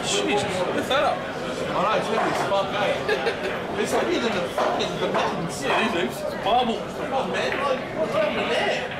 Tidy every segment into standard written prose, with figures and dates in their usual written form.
Jesus, lift that up. I know, it's heavy as fuck, eh? It's heavier than the fucking the mountains. Yeah, it is. It's a marble. Come on, man. Like, what's over there?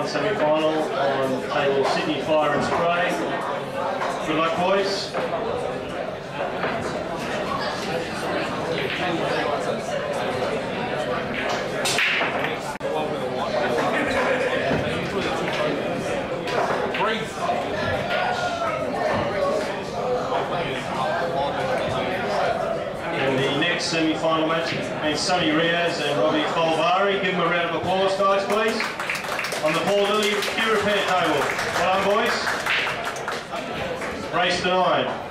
Semi-final on table Sydney Fire and Spray. Good luck, boys. And the next next semi-final match between Sonny Riaz and Robbie Folvari. Give them a round of applause, guys, please. On the Paul Lilly Q repair table. Well done, boys. Race to 9.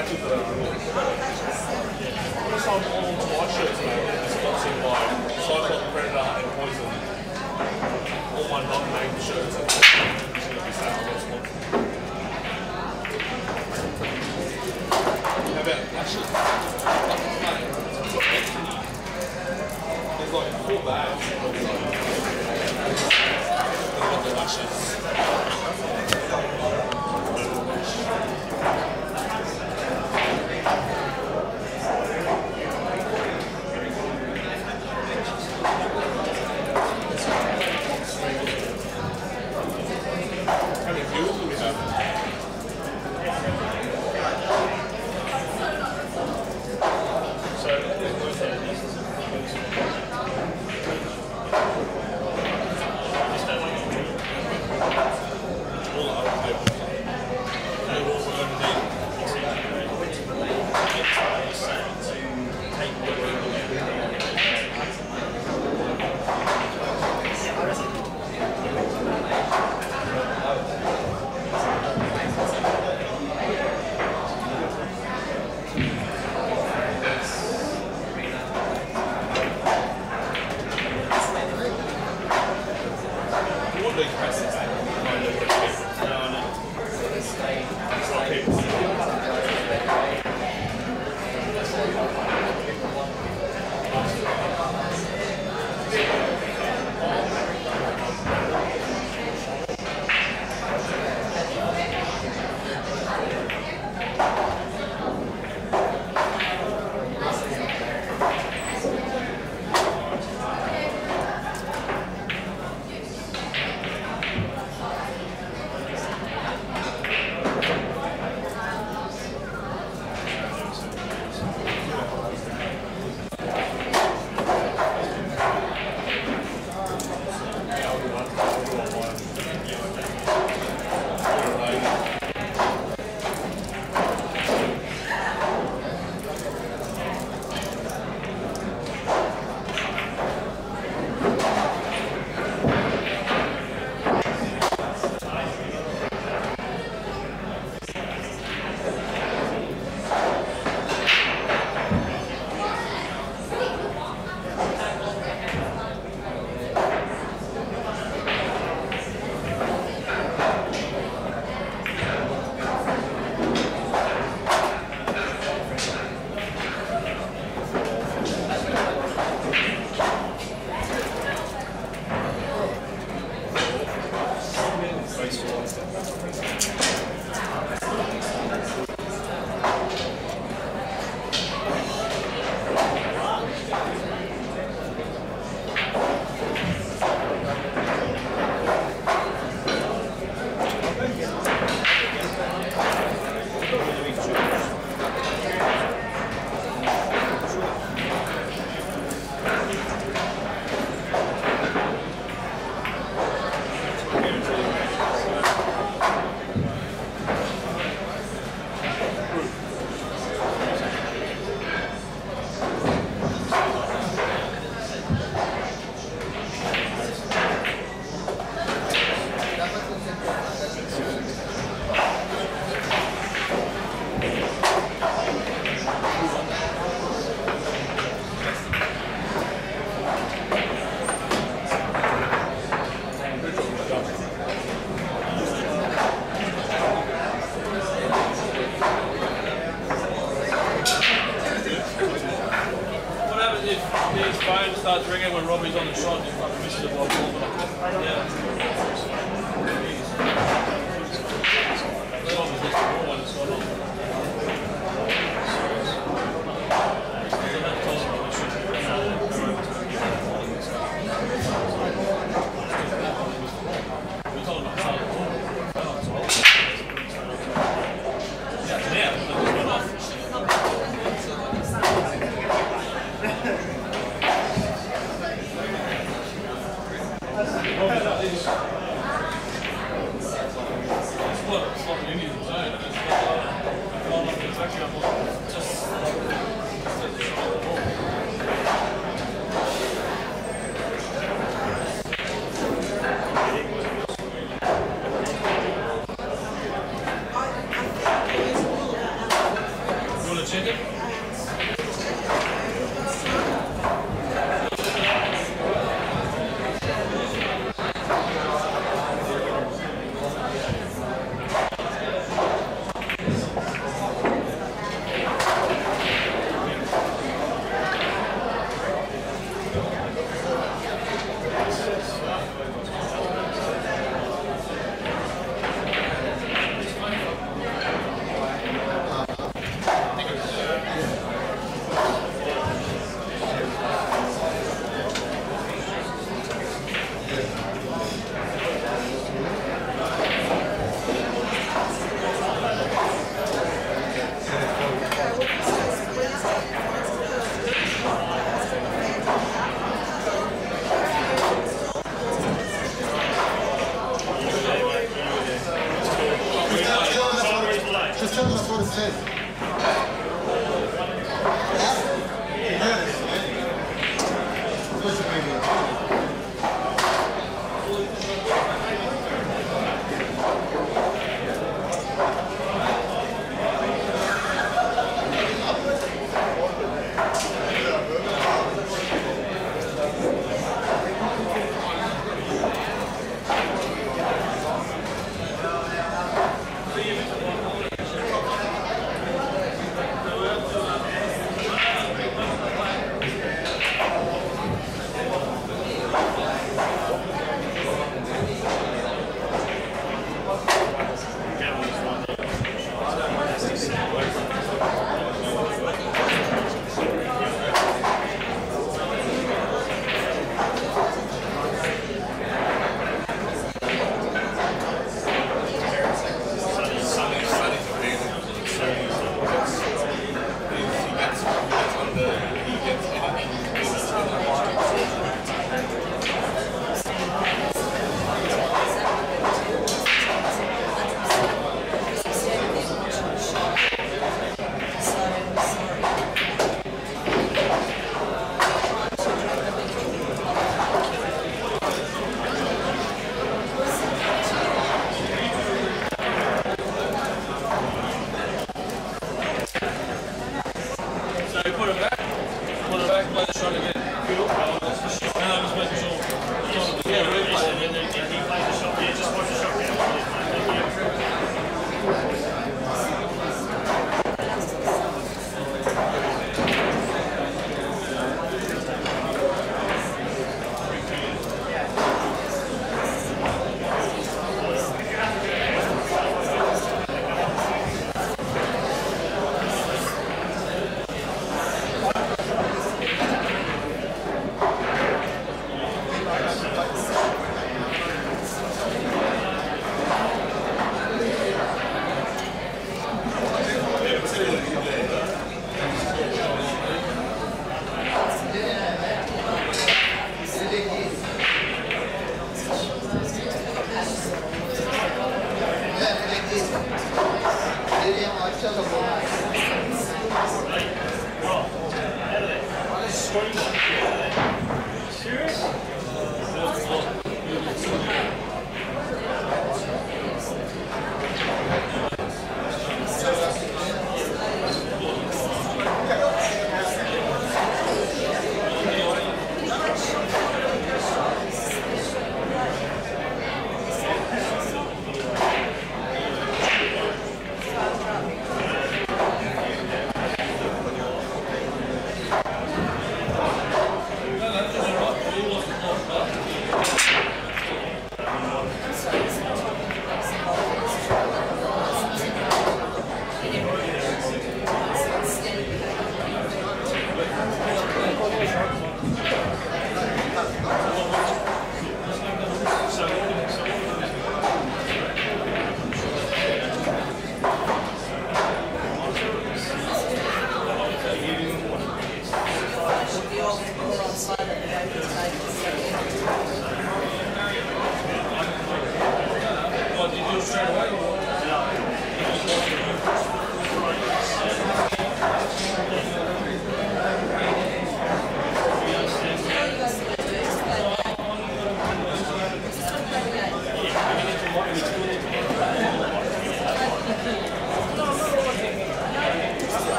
patches that are some all white shirts now, it's sponsored by Cyclone, Predator and Poison. All my non-named shirts are going to be sale on sponsor. How about actually? There's like 4 bags. There's like the lashes. How many fuels do we have? phone starts ringing when Robbie's on the shot, just like misses it while ball. just tell them that's what it says. Yes. What's your name?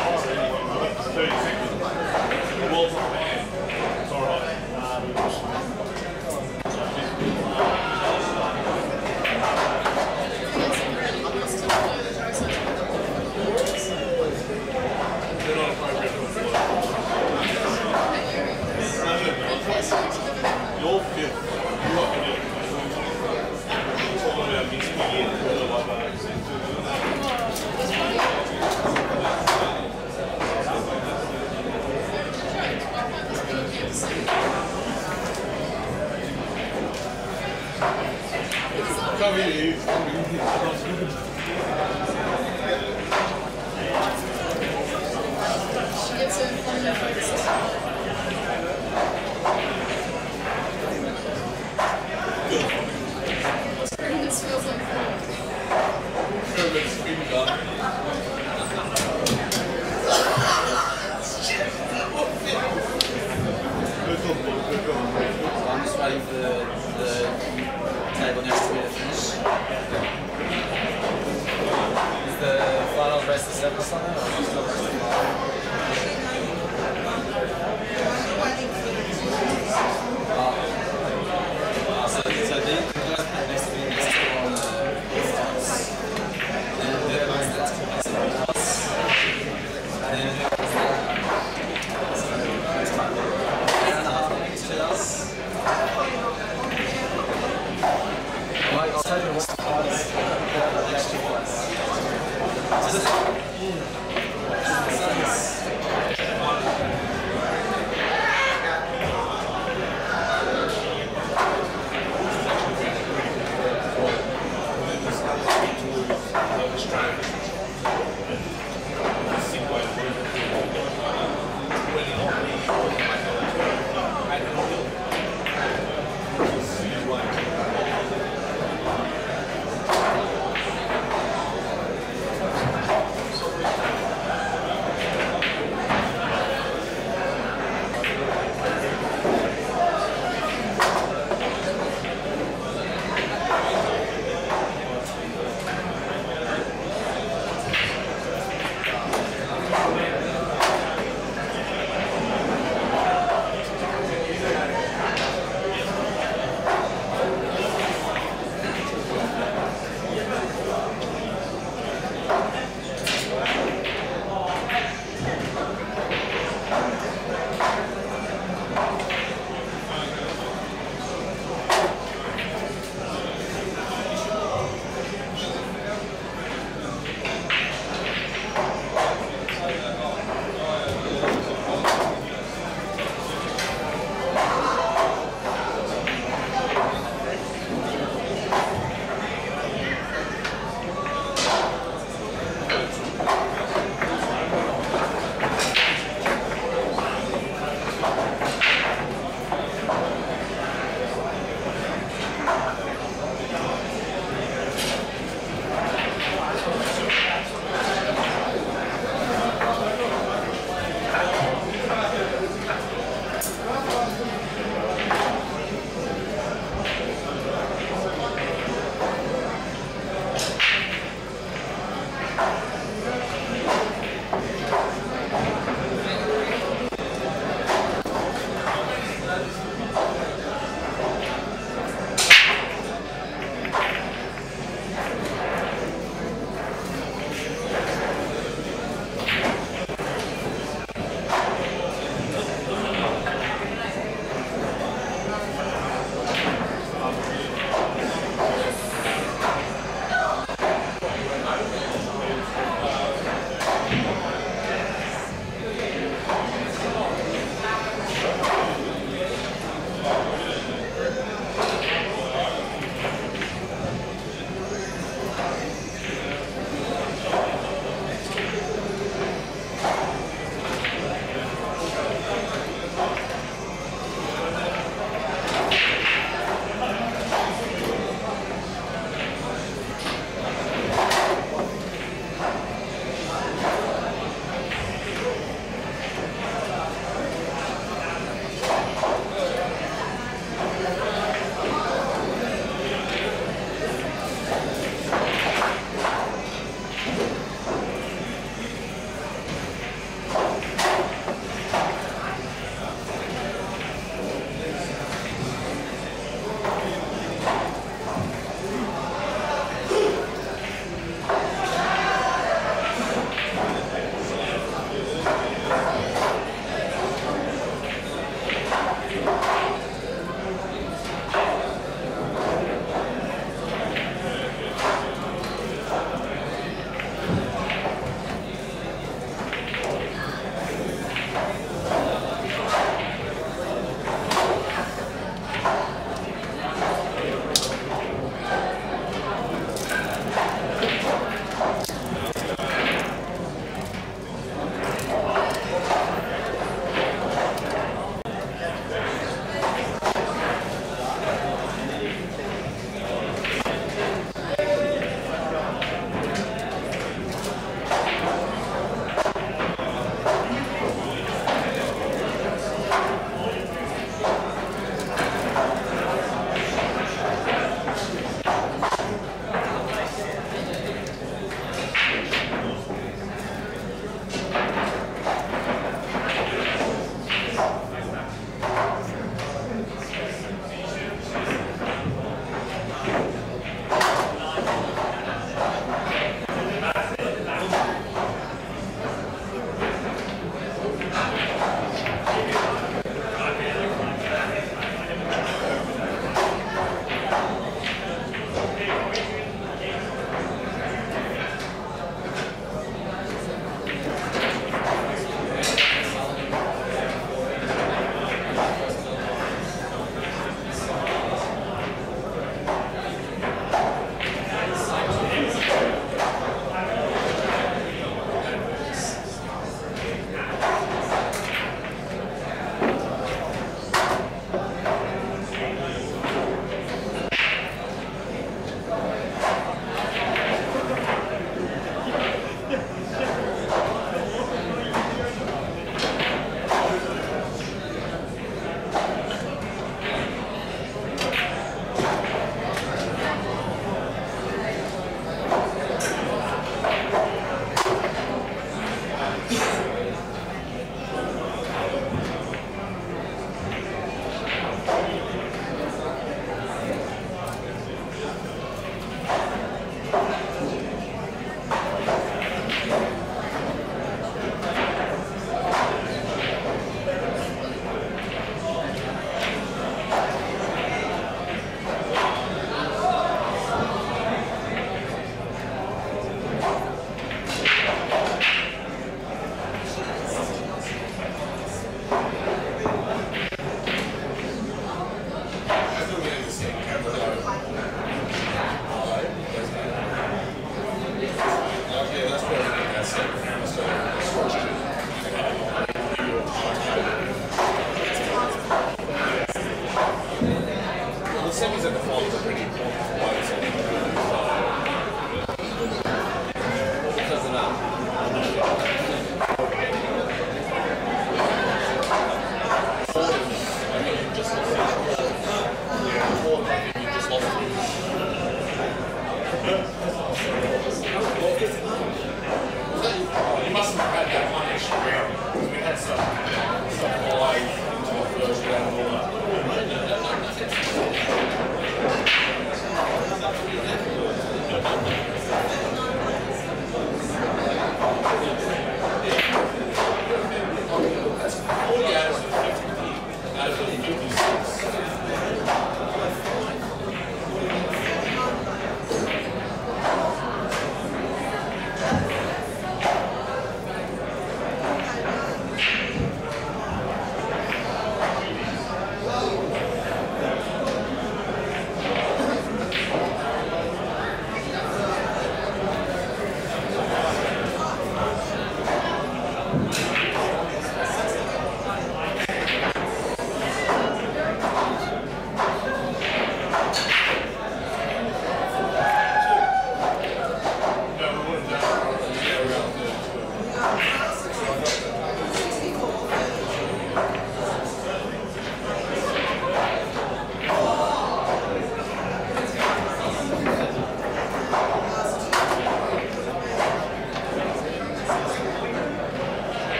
30 seconds. Well, it's alright. They're not appropriate for the floor. You're fifth. You got me doing talking about mixing me in. Really like that. Come here, you. She gets in on the first. This feels like fun. I'm just waiting for the table next to me to finish.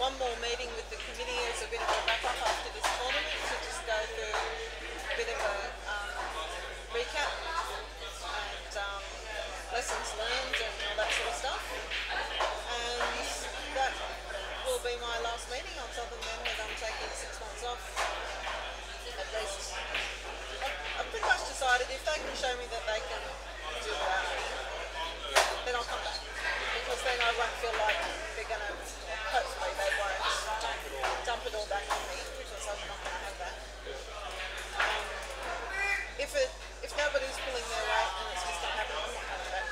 one more meeting with the committee as a bit of a wrap-up after this tournament to just go through a bit of a recap and lessons learned and all that sort of stuff. And that will be my last meeting other than that I'm taking 6 months off at least. I've pretty much decided if they can show me that they can do that, then I'll come back. Because then I won't feel like they're going to, hopefully they won't dump it all back on me, because I'm not going to have that. If nobody's pulling their weight and it's just not happening, I'm not coming back.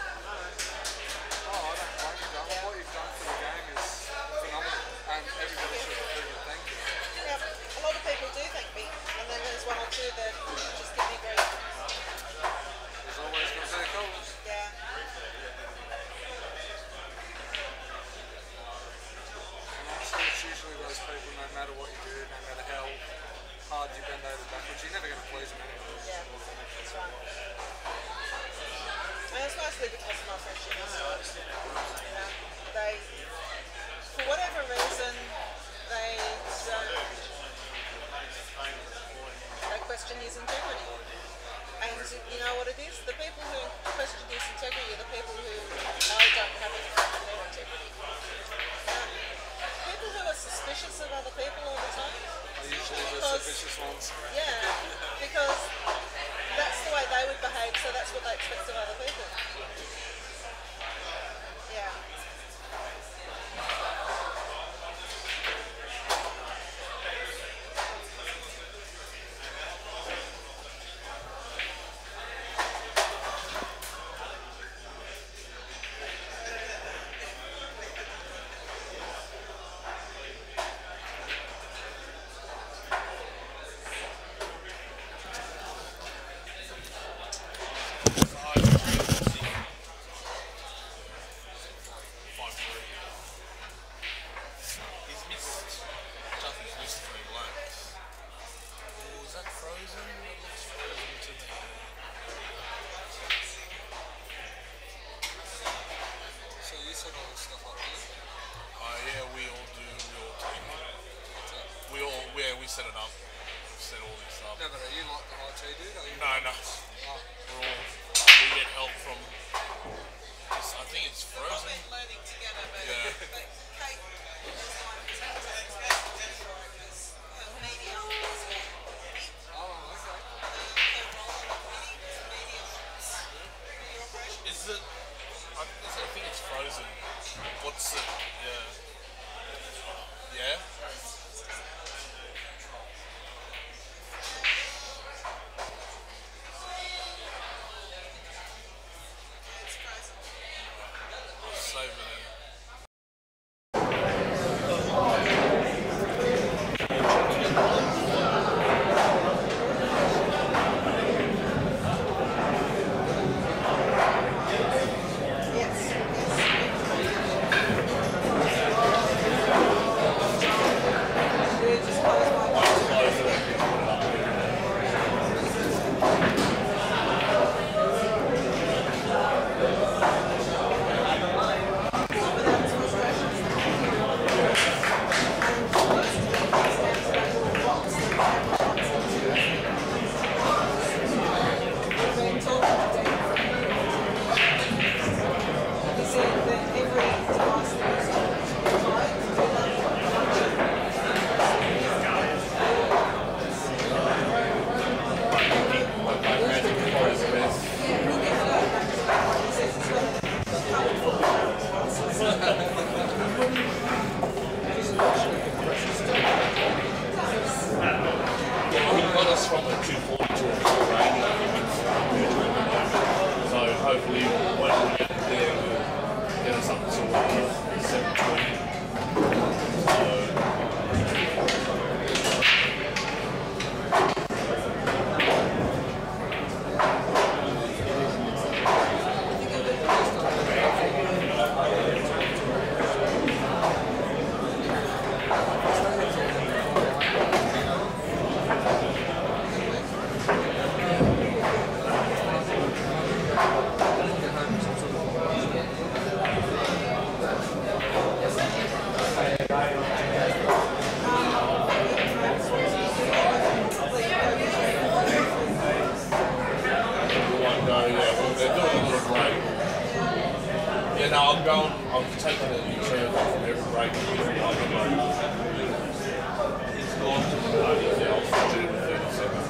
Oh, I don't blame you, John. What you've done for the game is phenomenal, and everybody should really thank you. Yeah, a lot of people do thank me, and then there's one or two that just give me grief. There's always going to be colours. Yeah. And honestly, it's usually those people, no matter what you do, no matter how hard you bend over backwards, you're never going to please them anyway. Yeah, that's right. And it's mostly because of my friendship. You know, they, for whatever reason, they question his integrity. And you know what it is? The people who question his integrity are the people who don't have any their integrity. People who are suspicious of other people all the time. Usually the suspicious ones. Yeah, because that's the way they would behave, so that's what they expect of other people. Yeah. Set it up, set all this up. No, but are you like the IT dude? Are you No. Oh. We get help from, I think it's Frozen. We've been learning together, but, Yeah. but Kate is the one who's media. Oh, okay. Her role in the committee is media operations. Is it, I think it's Frozen. What's it, yeah? Save it in. From a 240 to a 480, so hopefully when we get there we'll get us up to 720. I'm going, I'm taking a U-turn from every break. It's gone to the yeah, I'll switch it in 30 seconds.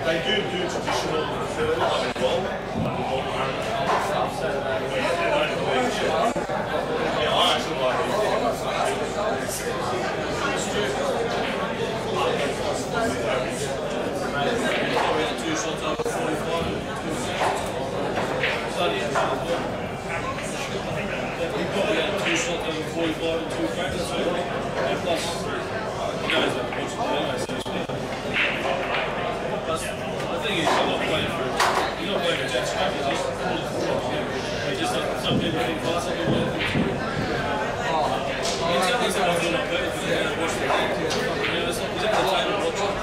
They do traditional food as well, yeah, I actually like it. 2 shots over 45. You probably had 2 shots over 45 and 2 crackers, and plus, you know, it's anyway, so to speak. Plus, the thing is, you're not playing for Jack Scrappers, it's just like some people think fast, some people don't think too. You can tell me someone's not better because they don't watch the game. You know, it's not entertainment watching.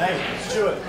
Hey, Stuart.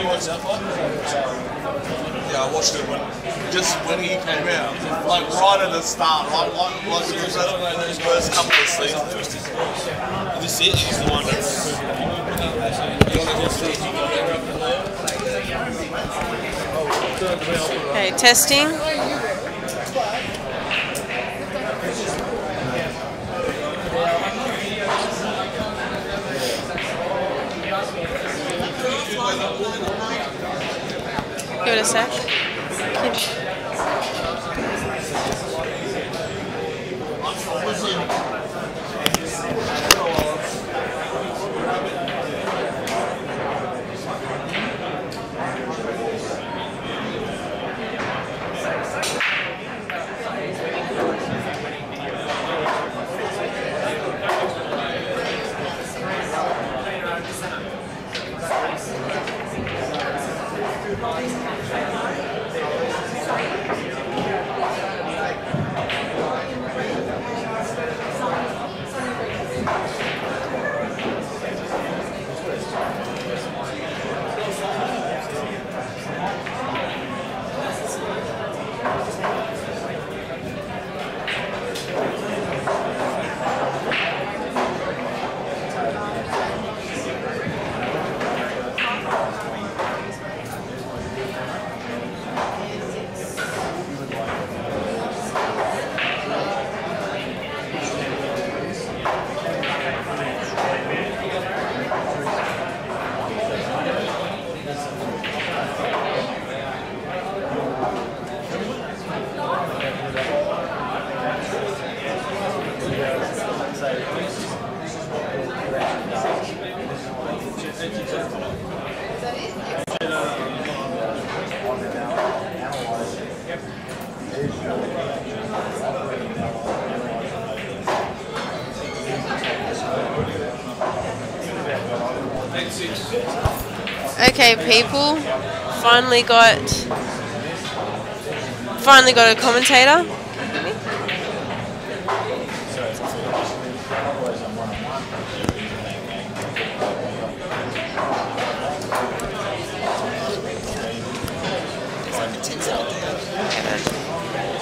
You watched that fight? Yeah, I watched it when he came out, like right at the start, like the first couple of seasons. This is the one that's. Okay, testing. Give it a sec. Okay, people, finally got a commentator.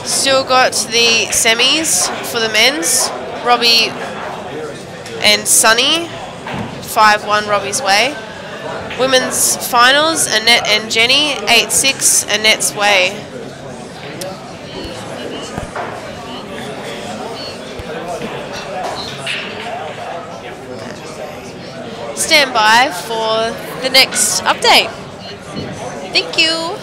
Still got the semis for the men's. Robbie and Sunny, 5-1 Robbie's way. Women's finals, Annette and Jenny, 8-6 Annette's way. Stand by for the next update. Thank you.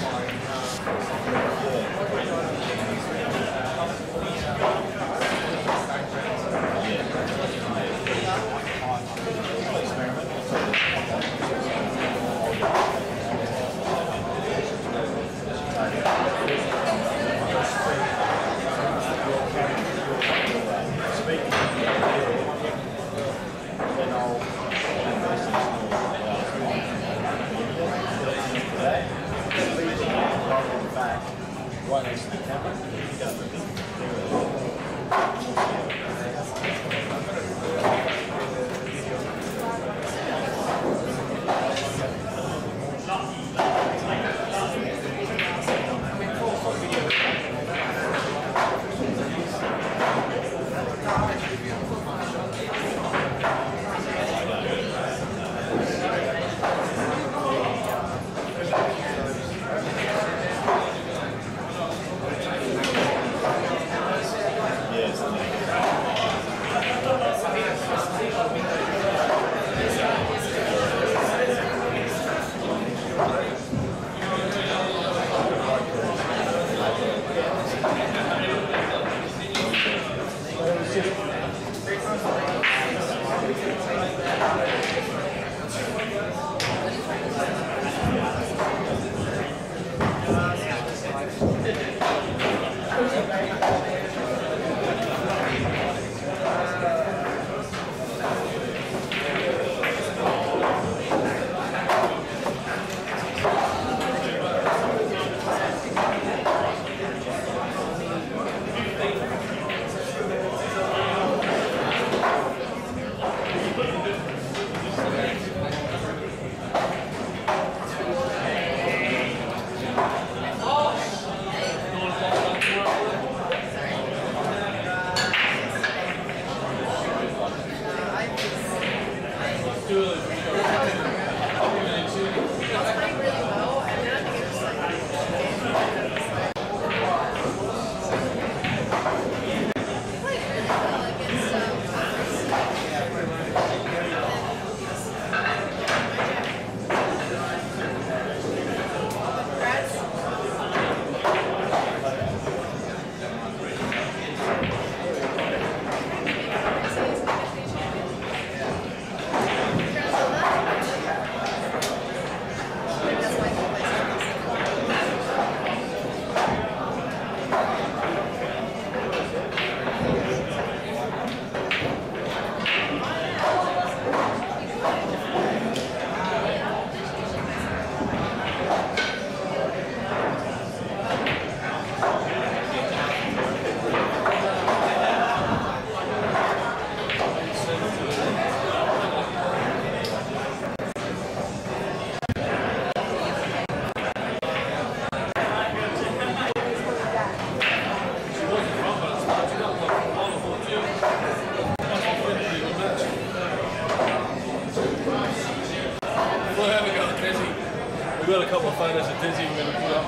got a couple of photos of Dizzy we're going to put up.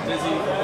Dizzy,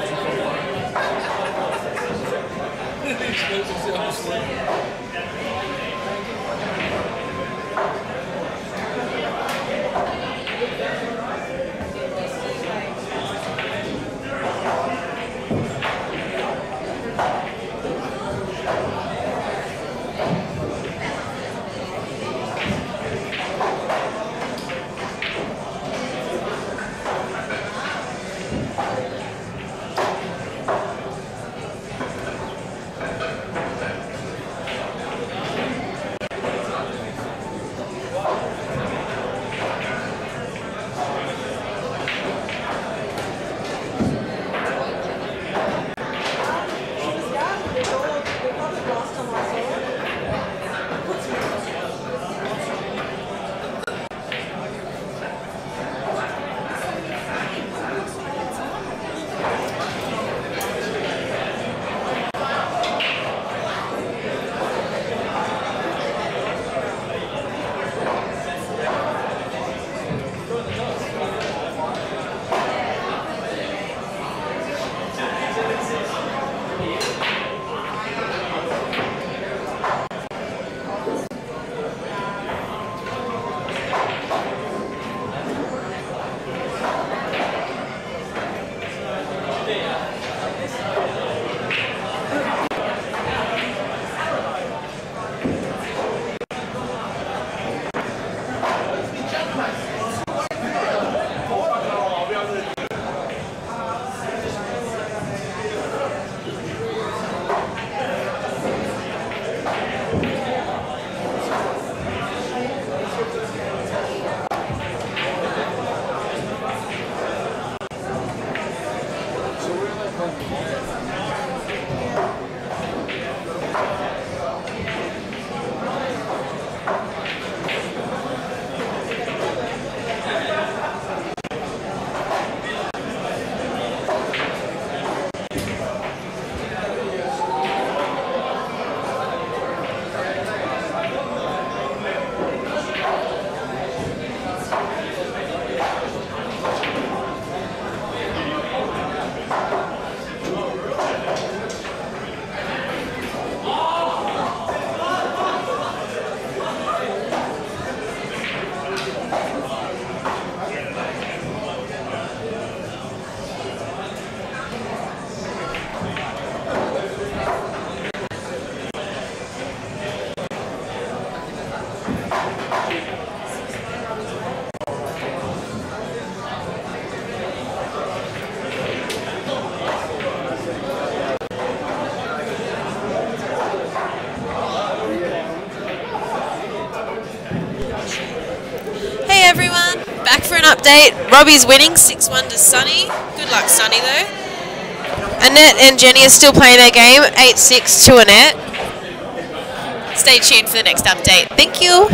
Hey everyone, back for an update. Robbie's winning 6-1 to Sunny. Good luck, Sunny, though. Annette and Jenny are still playing their game, 8-6 to Annette. Stay tuned for the next update. Thank you.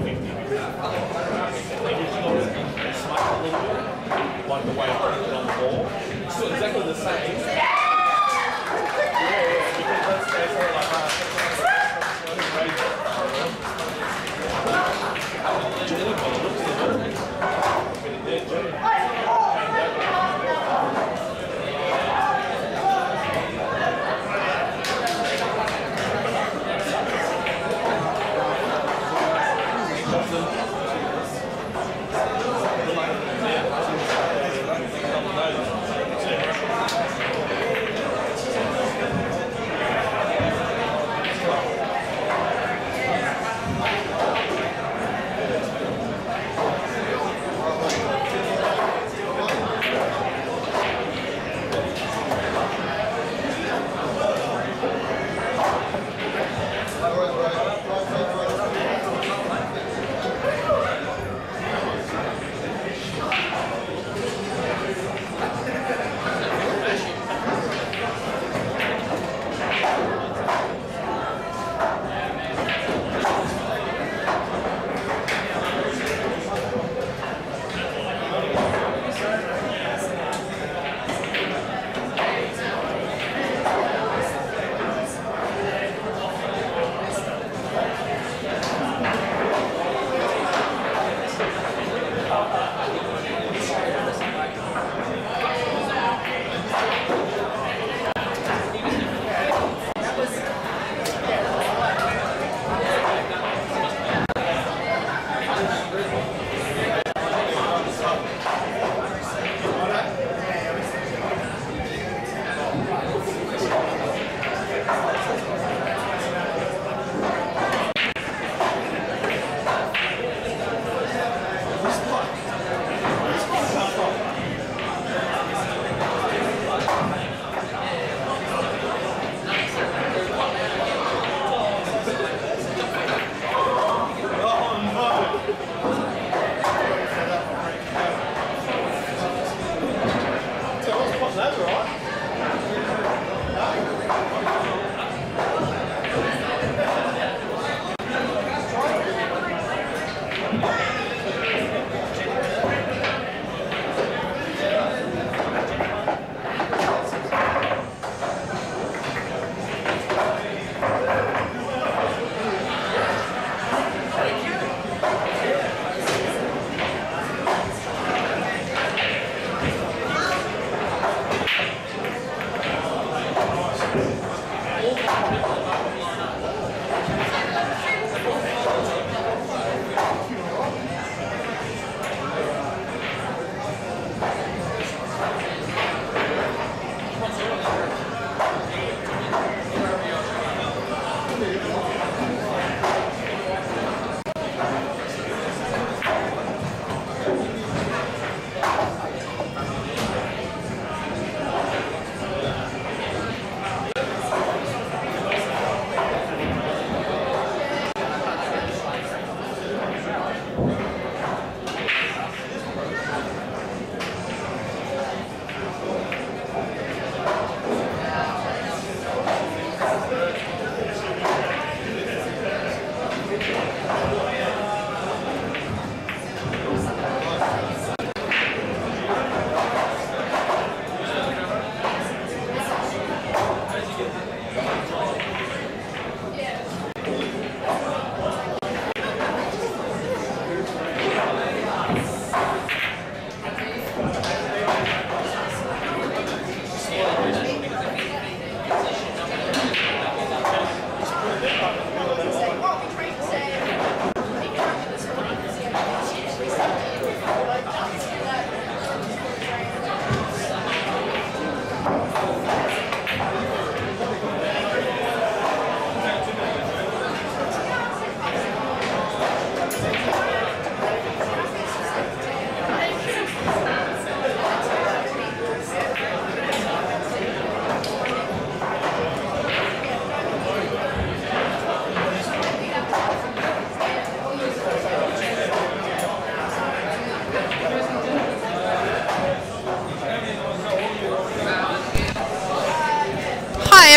Like the way I put it on the ball. It's still exactly the same. Because that's sort of like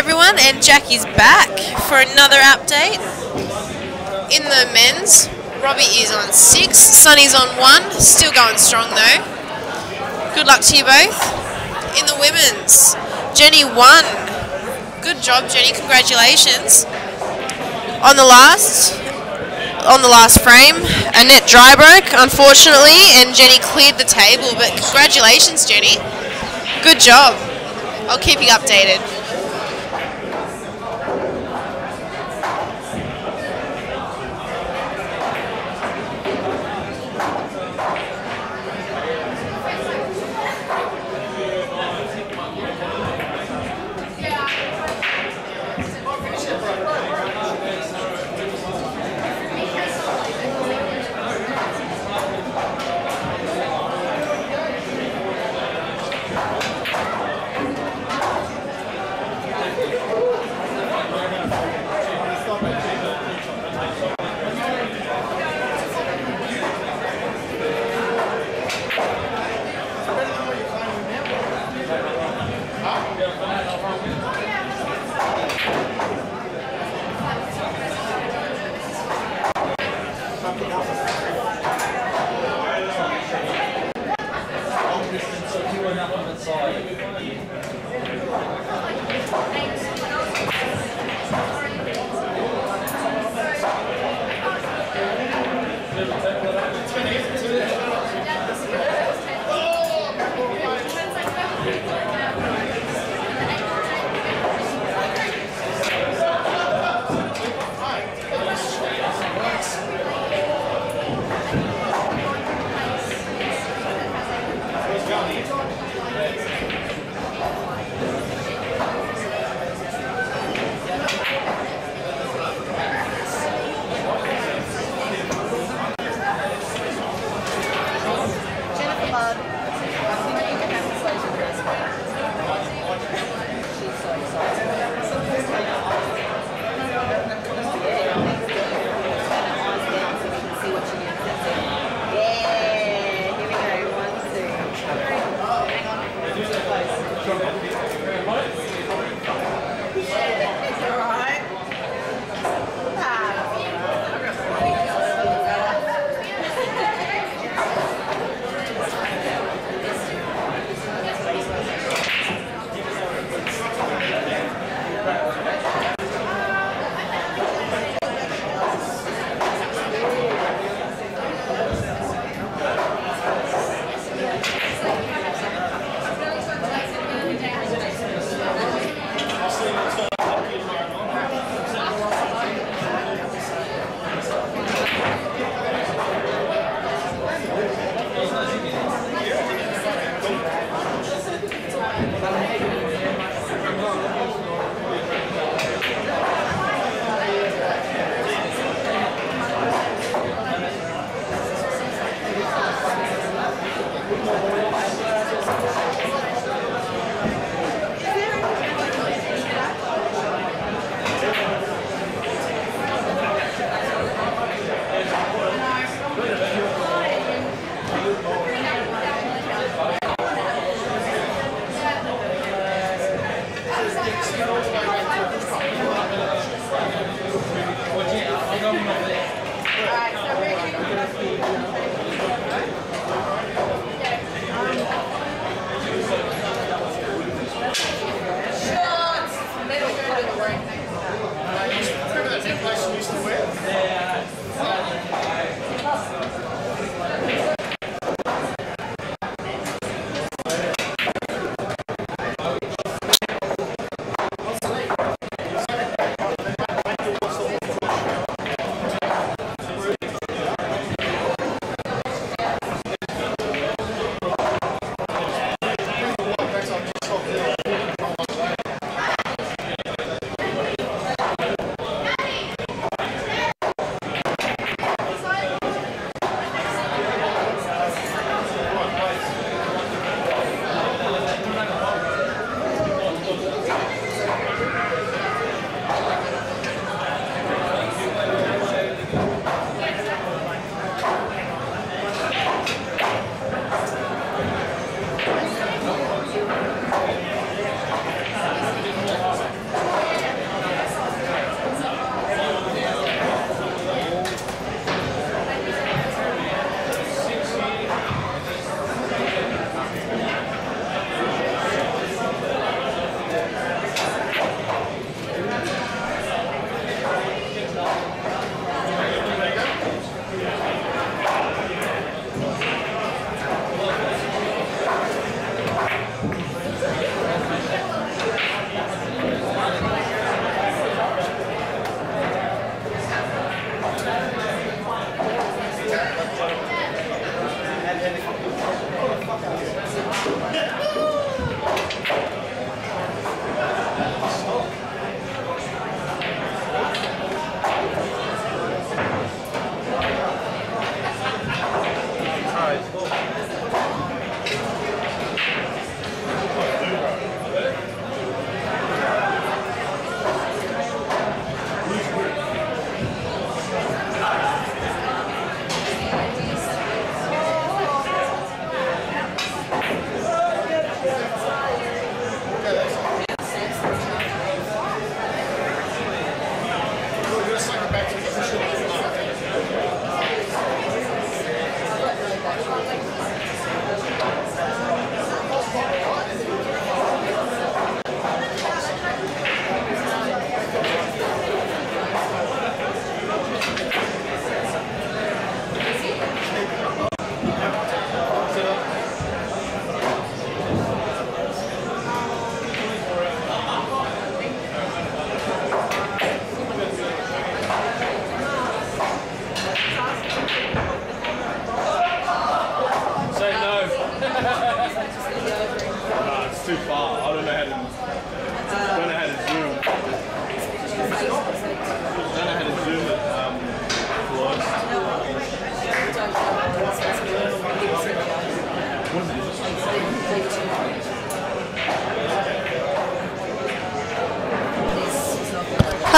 everyone, and Jackie's back for another update in the men's Robbie is on 6. Sonny's on 1. Still going strong though. Good luck to you both. In the women's, Jenny 1. Good job, Jenny. Congratulations. On the last frame, Annette dry broke, unfortunately, and Jenny cleared the table. But congratulations, Jenny. Good job. I'll keep you updated.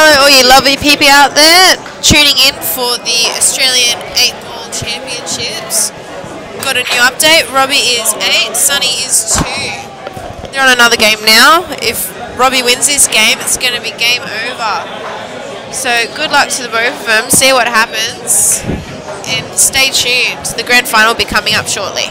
Hello all you lovely people out there tuning in for the Australian 8-ball championships. Got a new update. Robbie is 8, Sonny is 2. They're on another game now. If Robbie wins this game, it's going to be game over. So good luck to the both of them. See what happens. And stay tuned. The grand final will be coming up shortly.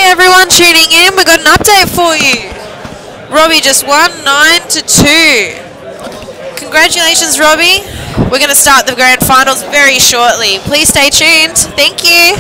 Everyone tuning in, we got an update for you. Robbie just won 9-2. Congratulations, Robbie. We're going to start the grand finals very shortly. Please stay tuned. Thank you.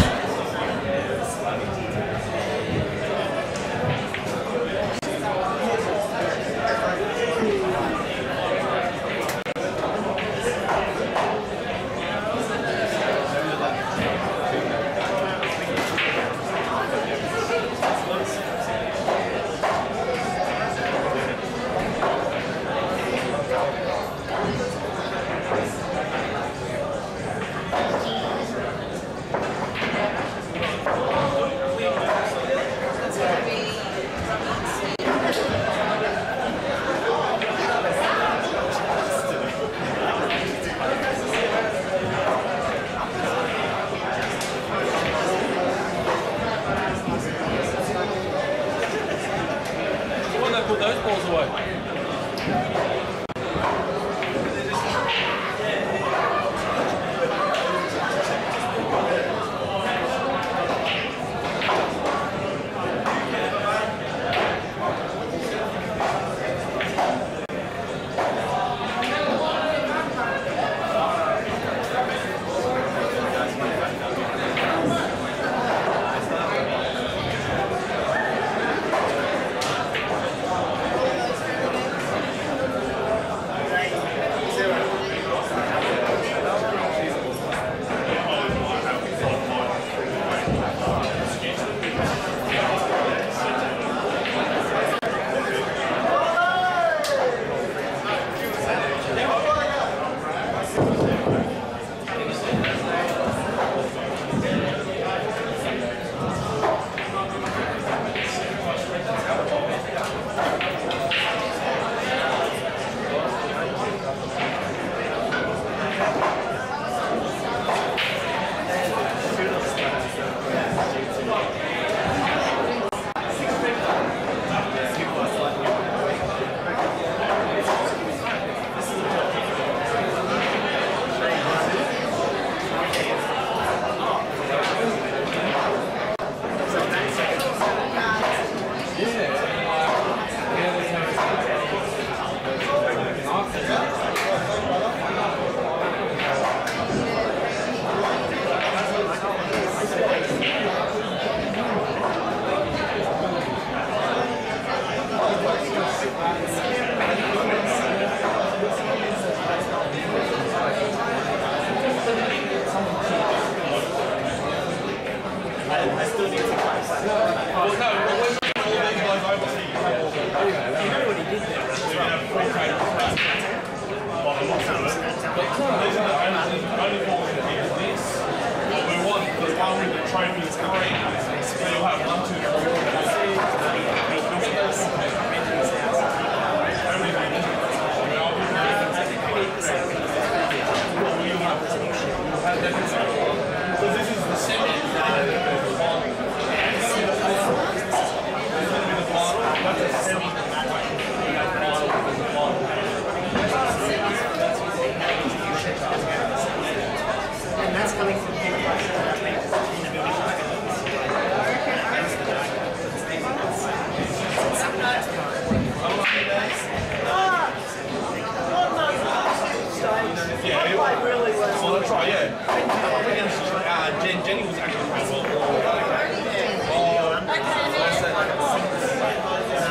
Jenny was actually quite well.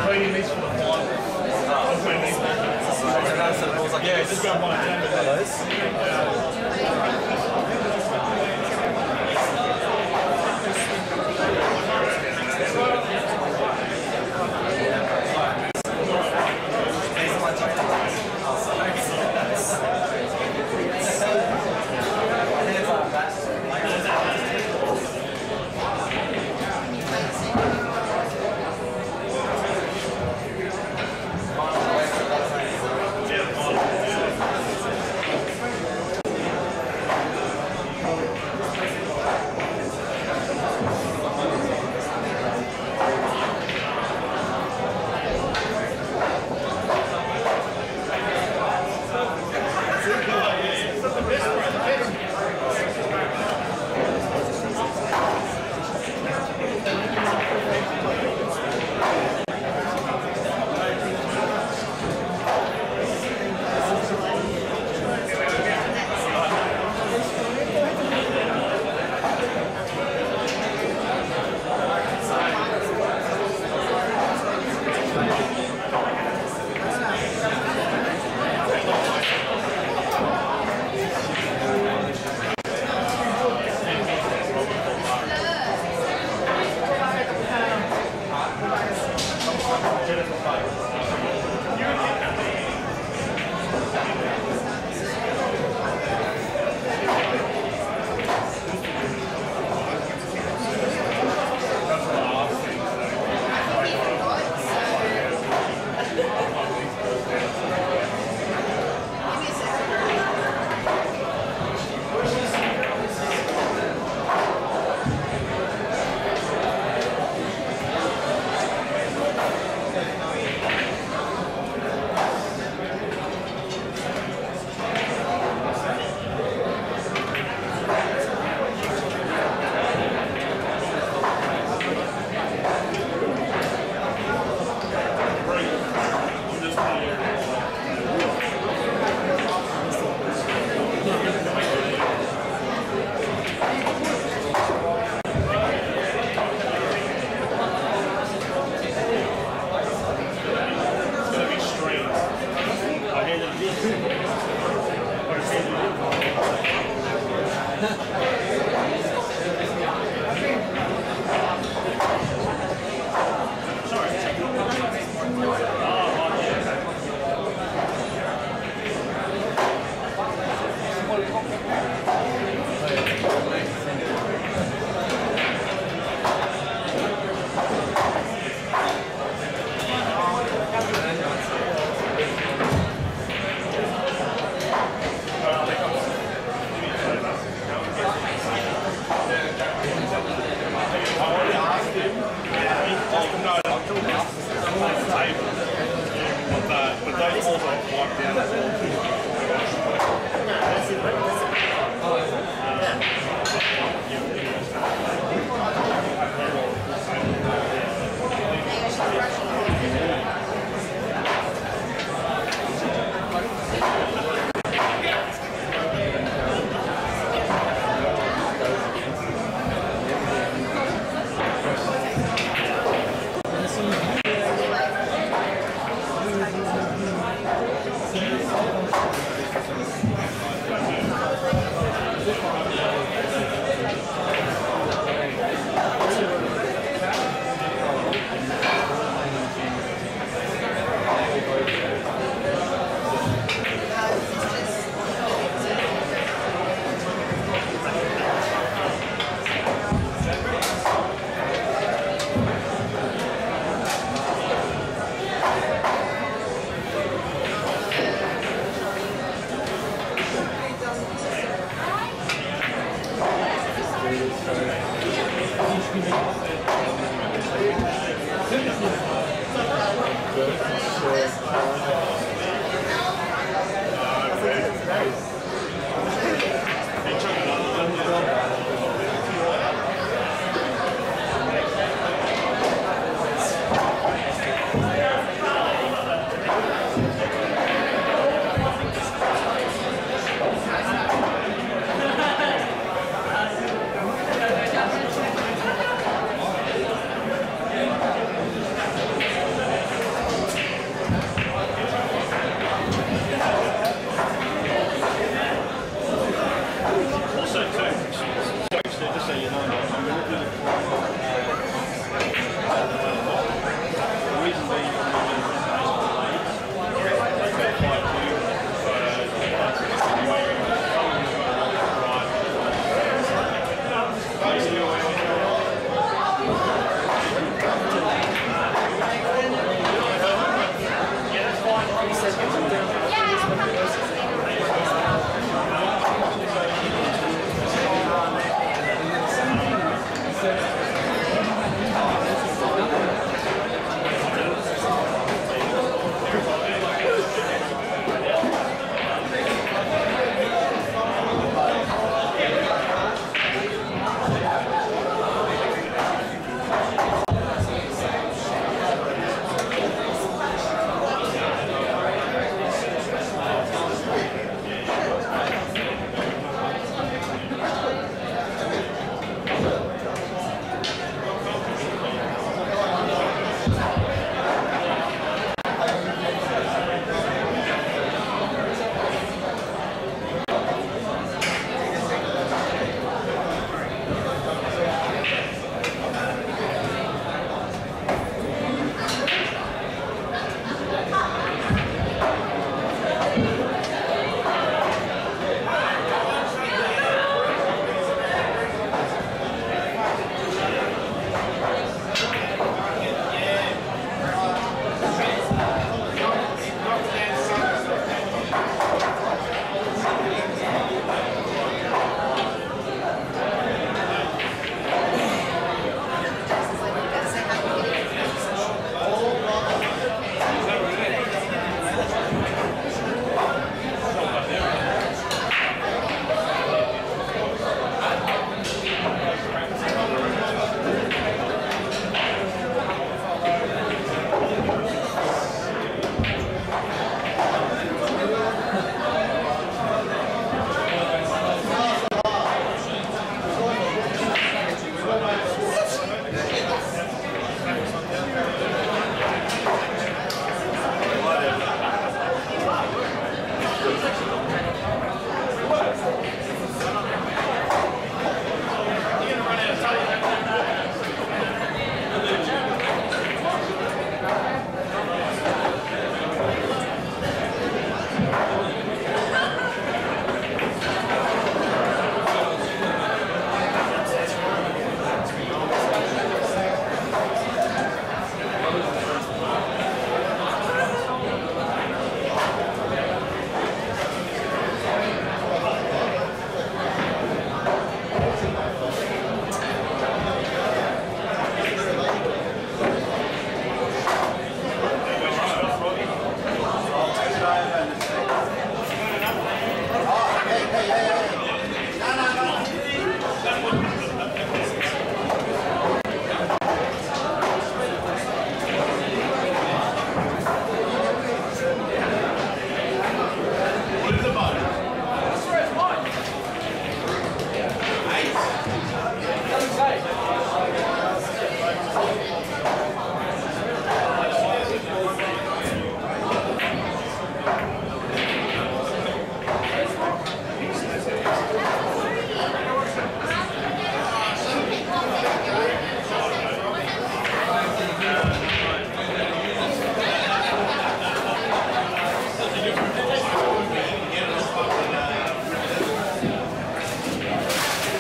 Training these for the final. Yeah, just grab one of those.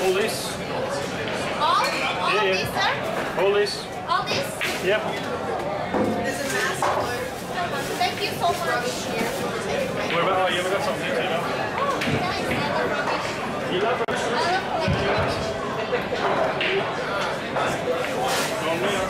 All this? All Yeah, yeah. this, sir? All this? All this? Yep. Thank you so much. What about, oh, yeah, we've got something here too, no? Oh, nice. I love rubbish. You love rubbish? I love collecting rubbish. Go on, Mia.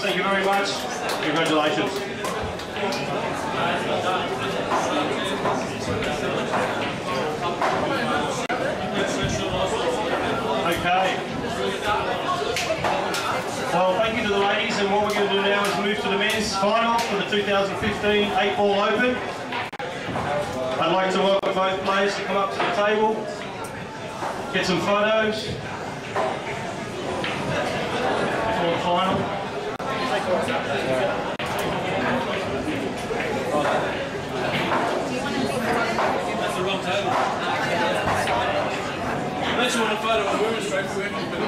thank you very much. Congratulations. Okay. Well, thank you to the ladies, and what we're going to do now is move to the men's final for the 2015 8-Ball Open. I'd like to welcome both players to come up to the table, get some photos for the final. That's the wrong table. Unless you want a photo of women straight through everything.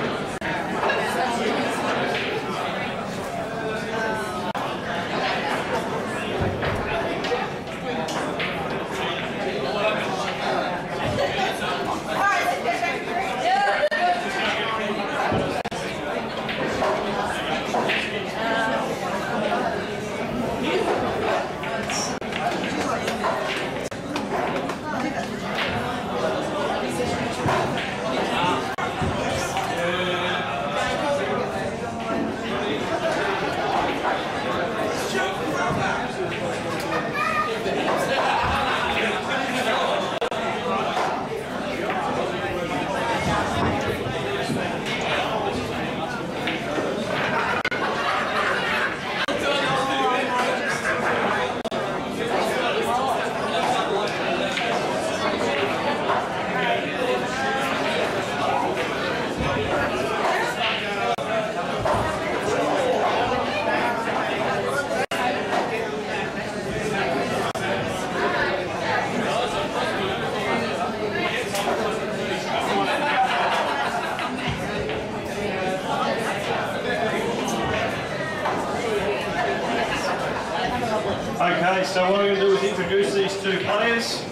Okay, so what I'm going to do is introduce these two players.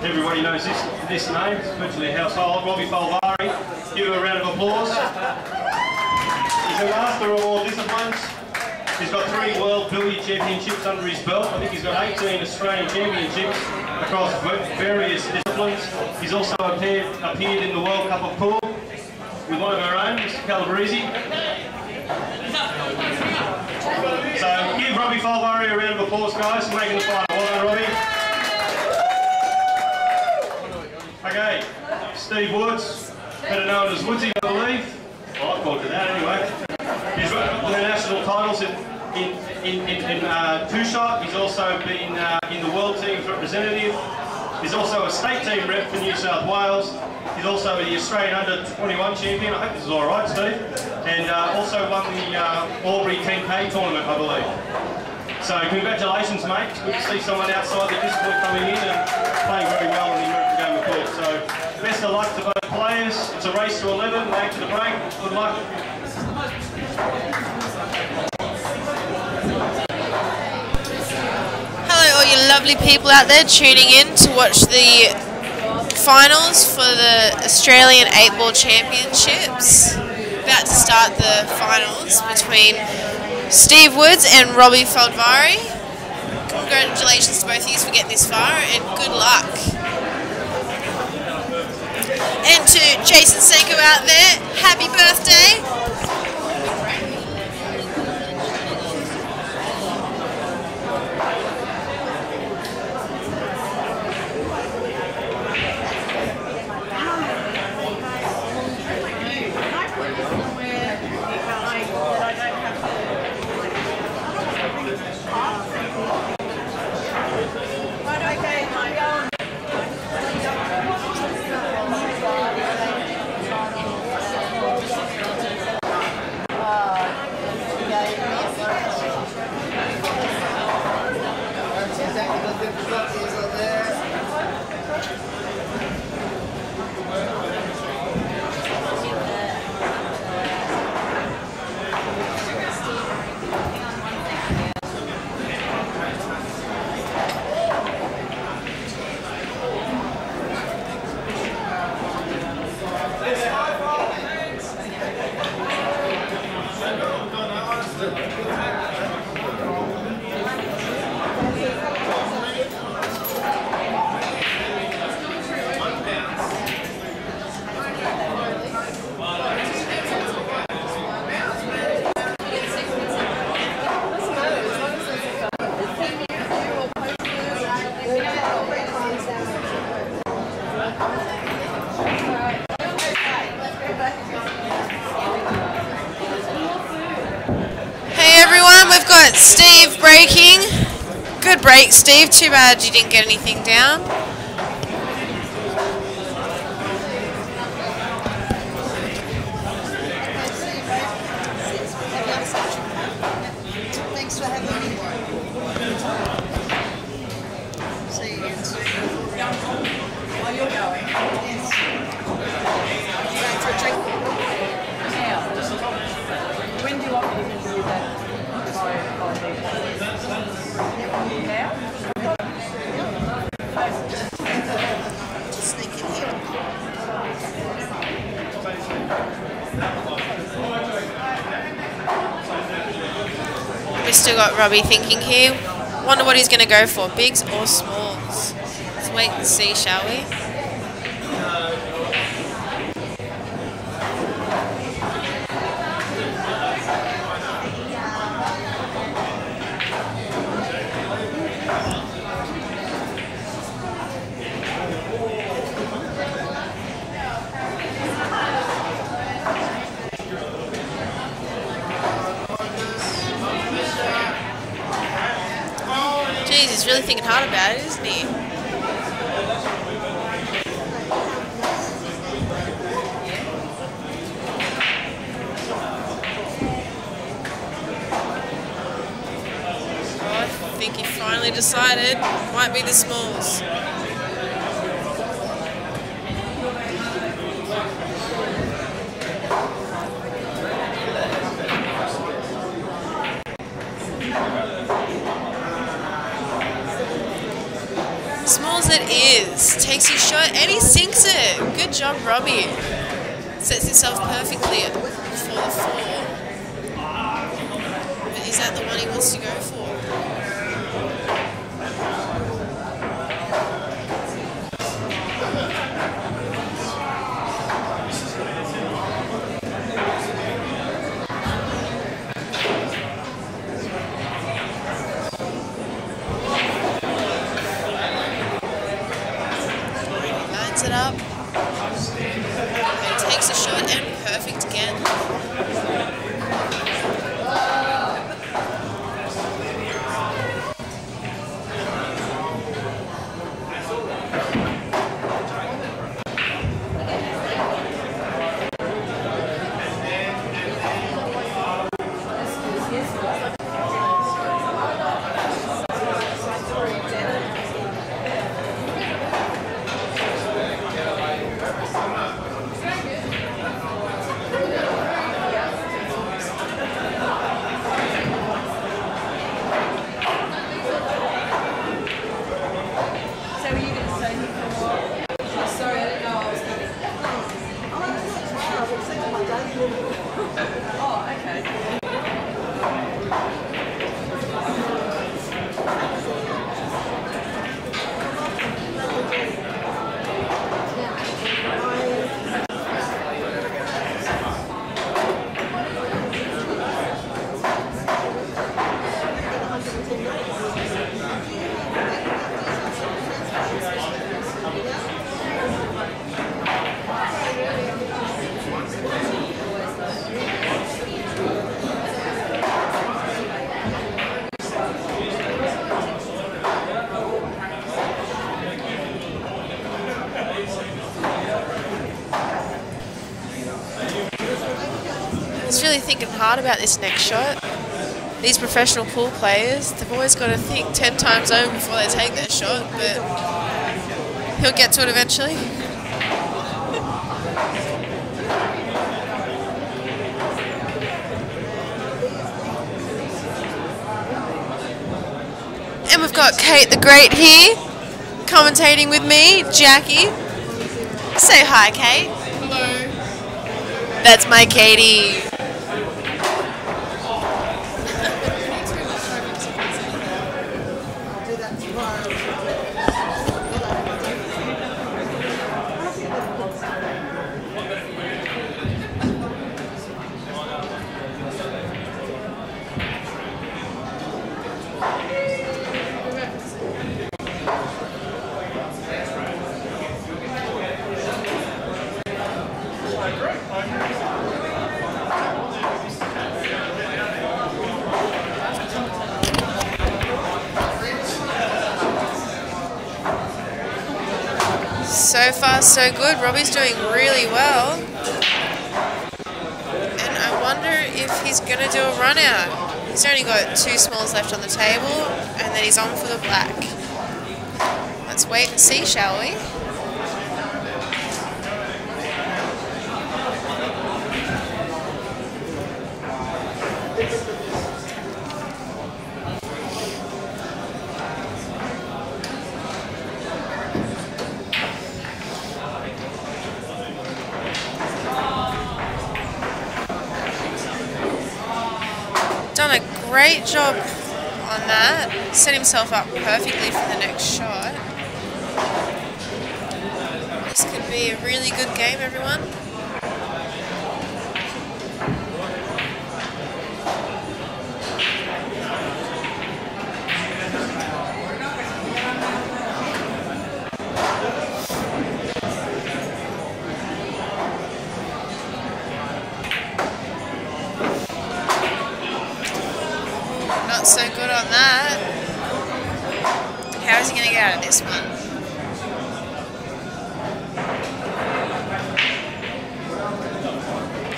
Everybody knows this name, it's virtually a household. Robbie Falvari, give him a round of applause. He's a master of all disciplines. He's got 3 World Billiard Championships under his belt. I think he's got 18 Australian Championships across various disciplines. He's also appeared in the World Cup of Pool with one of our own, Mr. Calabrese. So give Robbie Falvari a round of applause, guys, for making the final. Well done, Robbie. Okay, Steve Woods, better known as Woodsy, I believe. Well, I called it that anyway. He's got international titles in two-shot. He's also been in the World Team's representative. He's also a state team rep for New South Wales. He's also the Australian Under-21 champion. I hope this is all right, Steve. And also won the Albury 10K tournament, I believe. So congratulations, mate. It's good to see someone outside the discipline coming in and playing very well in the American game of pool. So best of luck to both players. It's a race to 11, back to the break. Good luck. Hello all you lovely people out there tuning in to watch the finals for the Australian 8-Ball Championships. About to start the finals between Steve Woods and Robbie Falvari. Congratulations to both of you for getting this far and good luck. And to Jason Senko out there, happy birthday. Hey everyone, we've got Steve breaking. Good break, Steve. Too bad you didn't get anything down. Thanks for having me. See you again soon. Oh, you're going? Yes. Going for a drink? When do you want me to do that? Just sneak in here. We've still got Robbie thinking here. Wonder what he's going to go for, bigs or smalls. Let's wait and see, shall we? Jeez, he's really thinking hard about it, isn't he? I think he finally decided. Might be the smalls. Smalls it is. Takes his shot and he sinks it. Good job, Robbie. Sets himself perfectly for the 4. But is that the one he wants to go for? It up and takes a shot and perfect again. He's really thinking hard about this next shot. These professional pool players, they've always got to think 10 times over before they take their shot, but he'll get to it eventually. And we've got Kate the Great here, commentating with me, Jackie. Say hi, Kate. Hello. That's my Katie. So far, so good. Robbie's doing really well. And I wonder if he's going to do a run out. He's only got 2 smalls left on the table, and then he's on for the black. Let's wait and see, shall we? Done a great job on that. Set himself up perfectly for the next shot. This could be a really good game, everyone. Not so good on that. How is he going to get out of this one?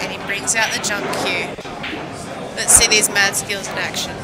And he brings out the jump cue. Let's see these mad skills in action.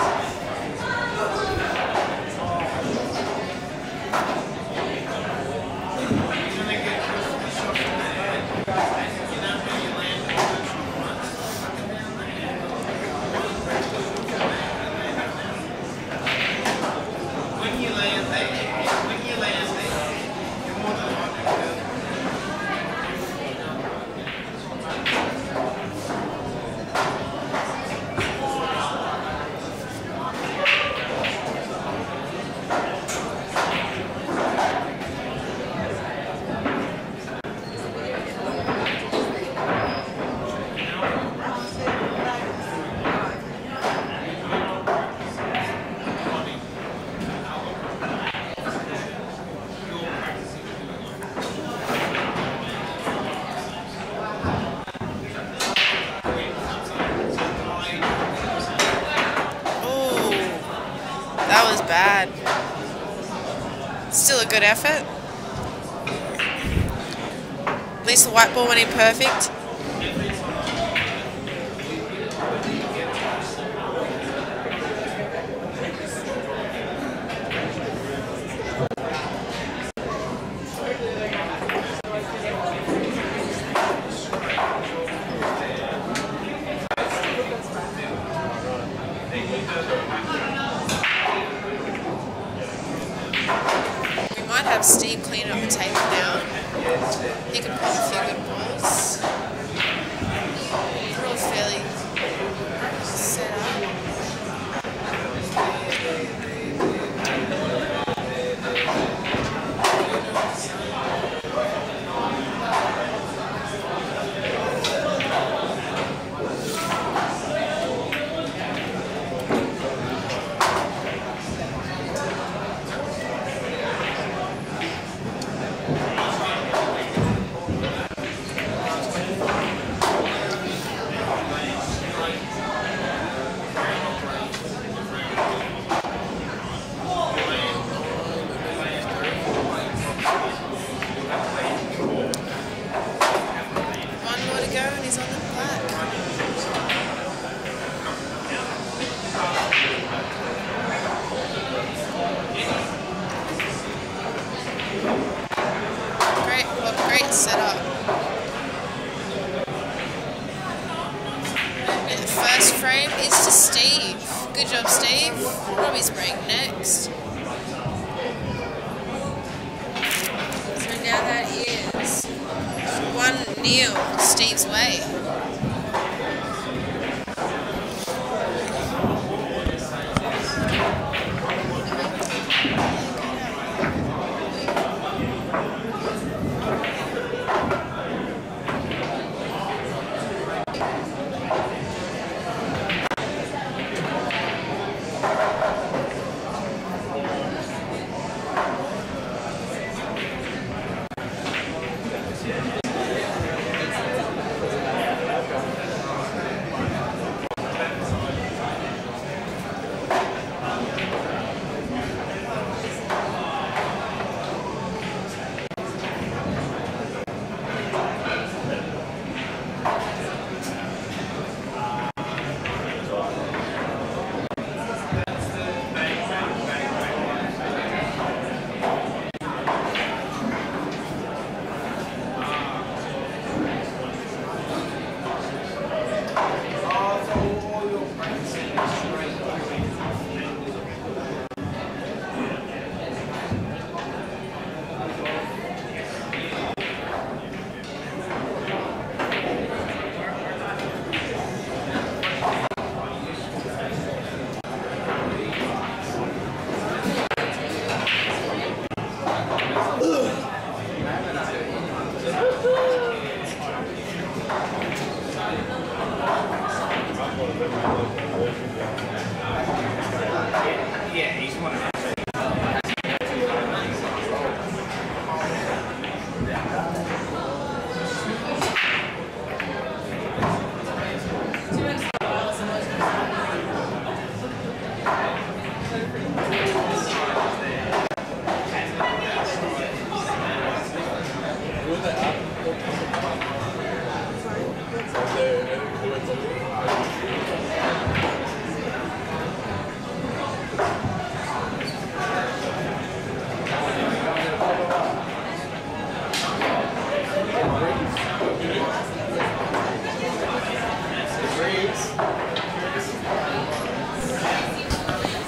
That was bad. Still a good effort. At least the white ball went in perfect. Have Steve clean up the table now. He can pop a few good balls. They're all fairly set up. Great setup. And the first frame is to Steve. Good job, Steve. Robbie's break next. So now that is 1-0 Steve's way.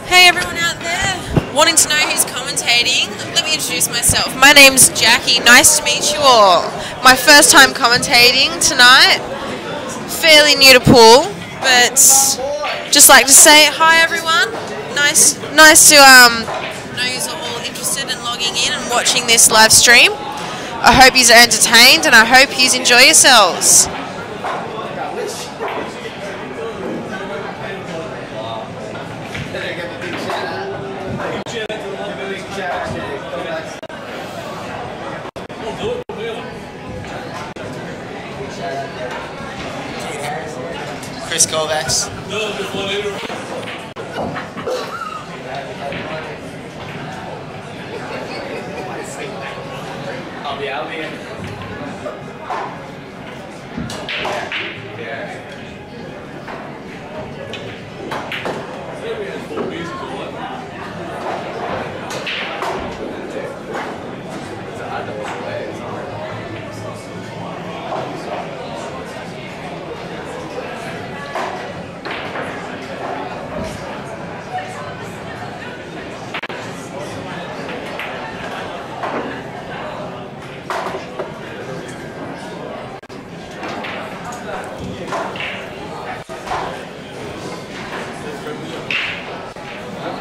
Hey everyone out there, wanting to know who's commentating? Let me introduce myself. My name's Jackie, nice to meet you all. My first time commentating tonight, fairly new to pool, but just like to say hi everyone. Nice to know you're all interested in logging in and watching this live stream. I hope you're entertained and I hope you enjoy yourselves. Chris Kovacs. I'll be in. Yeah.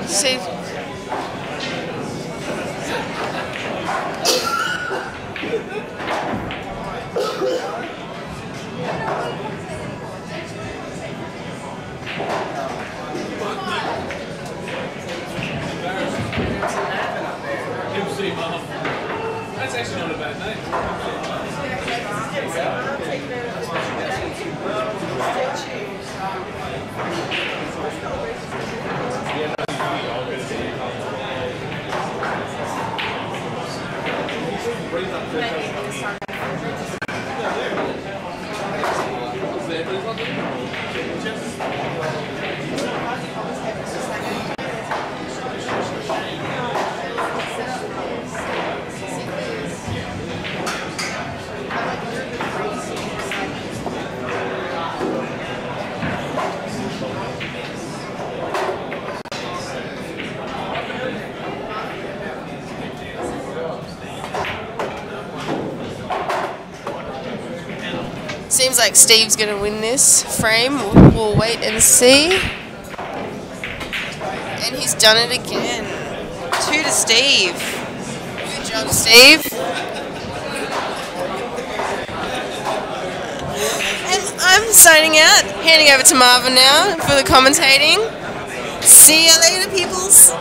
See. That's actually not a bad Seems like Steve's going to win this frame. We'll wait and see. And he's done it again. 2 to Steve. Good job, Steve. And I'm signing out. Handing over to Marvin now for the commentating. See you later, peoples.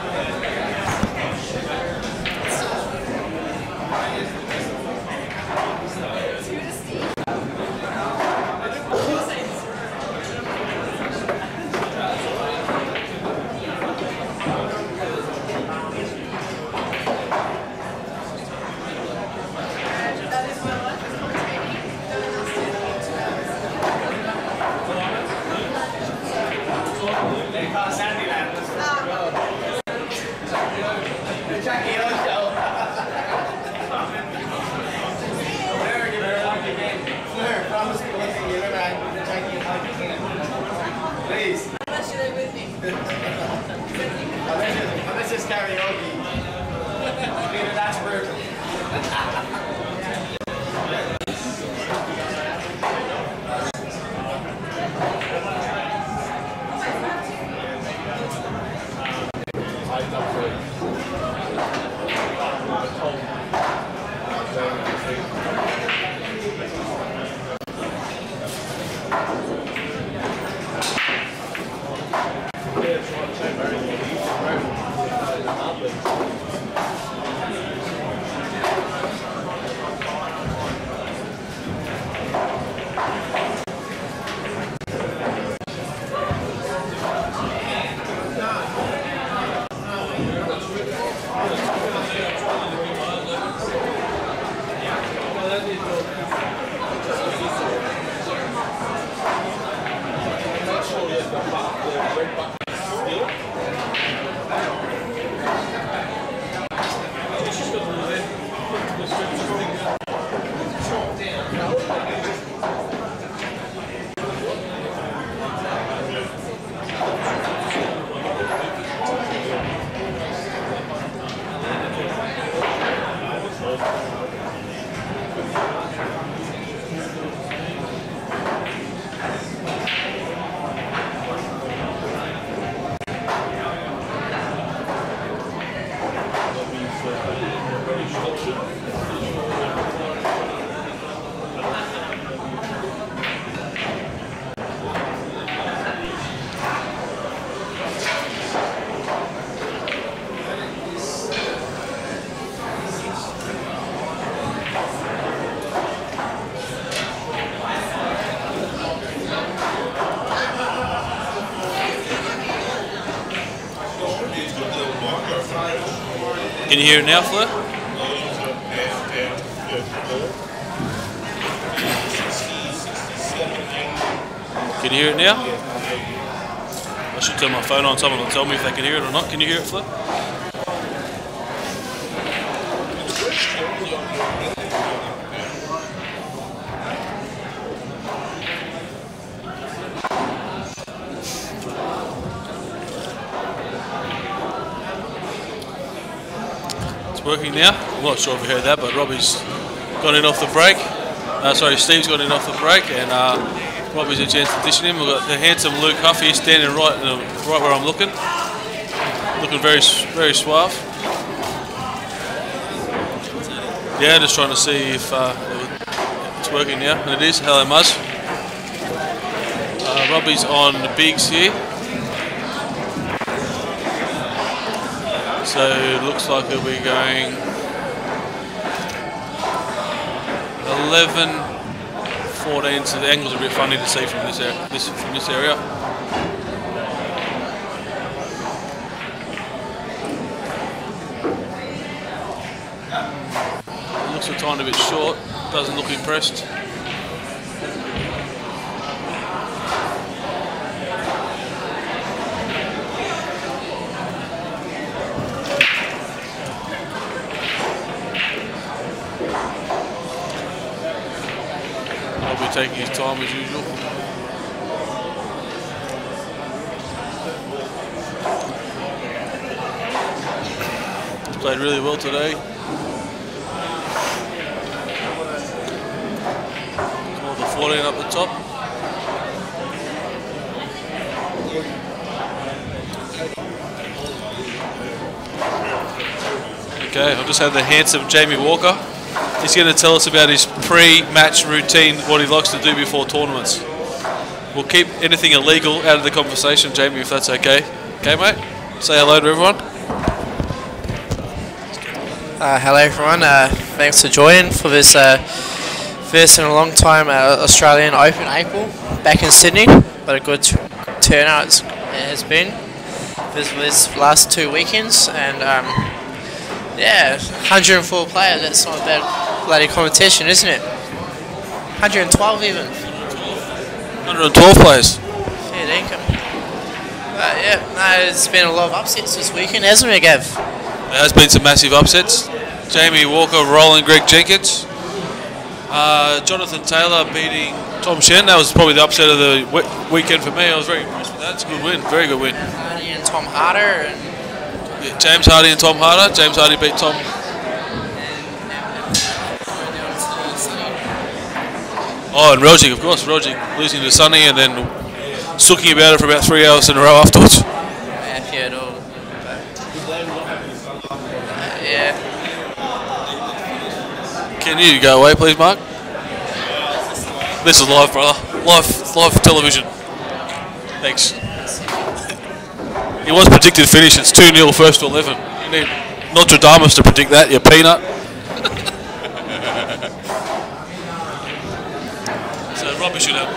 Can you hear it now, Fleur? Can you hear it now? I should turn my phone on. Someone will tell me if they can hear it or not. Can you hear it, Fleur? It's working now. I'm not sure if you heard that, but Robbie's got in off the break. Steve's got in off the break, and Robbie's a chance to condition him. We've got the handsome Luke Huff here standing right where I'm looking very suave. Yeah, just trying to see if it's working now, and it is. Hello, Muzz. Robbie's on the bigs here, so it looks like he'll be going 11-14. So the angle's a bit funny to see from this area. Looks a tiny bit short. Doesn't look impressed. I'll be taking his time as usual. He's played really well today. All the 14 up the top. Okay, I've just had the handsome Jamie Walker. He's going to tell us about his pre-match routine, what he likes to do before tournaments. We'll keep anything illegal out of the conversation, Jamie, if that's okay. Okay, mate? Say hello to everyone. Hello everyone, thanks for joining for this first in a long time Australian Open April back in Sydney. What a good turnout it has been this last 2 weekends, and yeah, 104 players, that's not a bad bloody competition, isn't it? 112 even. 112 players. Fair dinkum. Yeah, no, there's been a lot of upsets this weekend, hasn't it, Gav? There has been some massive upsets. Jamie Walker rolling Greg Jenkins. Jonathan Taylor beating Tom Shen. That was probably the upset of the weekend for me. I was very impressed with that. It's a good win, very good win. Hardy and Tom Harder. And yeah, James Hardy and Tom Harder. James Hardy beat Tom. Oh, and Rogic, of course. Rogic losing to Sonny and then sooking about it for about 3 hours in a row afterwards. Happy at all. Yeah. Can you go away, please, Mark? This is live, brother. Live television. Thanks. It was predicted finish. It's 2-0 first to 11. You need Nostradamus to predict that, you peanut. So Robbie should have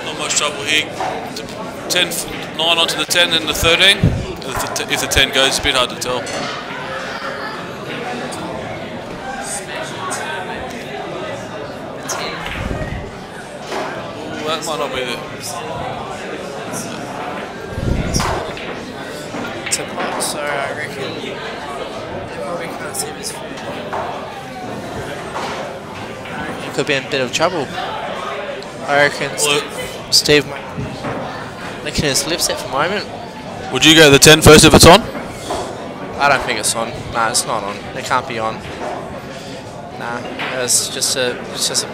not much trouble here. 9 onto the 10 and the 13. If the 10 goes, it's a bit hard to tell. Ooh, that might not be there. To pot, so I reckon they probably can't see this food. He could be in a bit of trouble. I reckon Steve licking his lips at the moment. Would you go the 10 first if it's on? I don't think it's on. Nah, it's not on. It can't be on. Nah, it's just a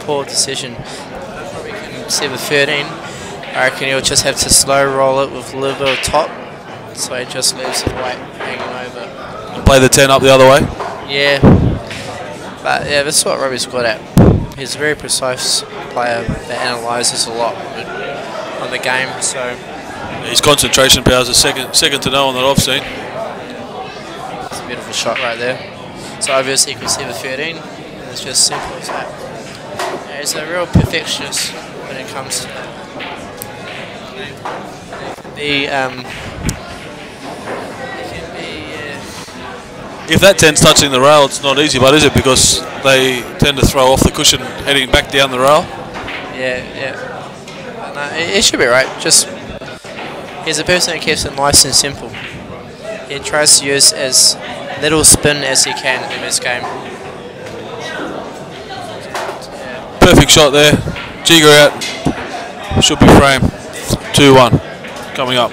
poor decision. I probably can see the 13. I reckon he'll just have to slow roll it with a little bit of top, so he just leaves the weight hanging over. And play the 10 up the other way? Yeah. But yeah, that's what Robbie's good at. He's a very precise player that analyses a lot on the game, so his concentration powers are second to no one that I've seen. It's a beautiful shot right there. So obviously you can see the 13. It's just simple as that. Yeah, he's a real perfectionist when it comes to that. He can be if that tend's touching the rail, it's not easy, but is it? Because they tend to throw off the cushion heading back down the rail. Yeah. No, it should be right. Just he's a person who keeps it nice and simple. He tries to use as little spin as he can in this game. Perfect shot there. Jigger out. Should be frame. 2-1 coming up.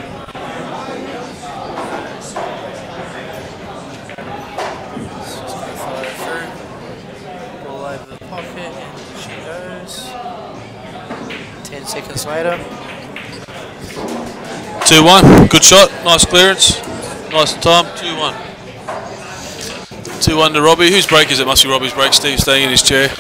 Ball over the pocket and she goes. 10 seconds later. 2-1. Good shot. Nice clearance. Nice time. 2-1. 2-1 to Robbie. Whose break is it? Must be Robbie's break. Steve staying in his chair.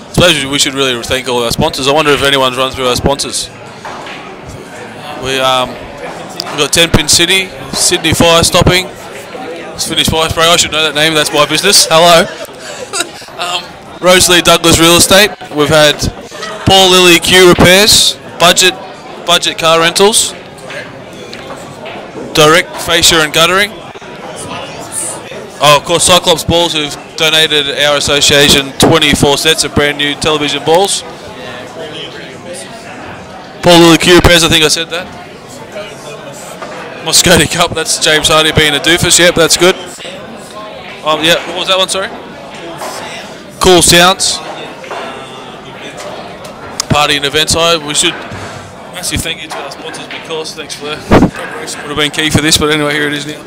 I suppose we should really thank all our sponsors. I wonder if anyone's run through our sponsors. We've got 10-Pin City, Sydney Fire Stopping, Finnish Fire Spray. I should know that name. That's my business. Hello. Rosalie Douglas Real Estate. We've had Paul Lilly Q Repairs, Budget Car Rentals, Direct Fascia and Guttering. Oh, of course, Cyclops Balls, who've donated our association 24 sets of brand new television balls. Paul Lilly Q Repairs, I think I said that. Moscati Cup, that's James Hardy being a doofus. Yep, that's good. Yeah, what was that one, sorry? Cool Sounds. Party and events side. We should massive thank you to our sponsors because thanks for the preparation. Would have been key for this, but anyway, here it is now.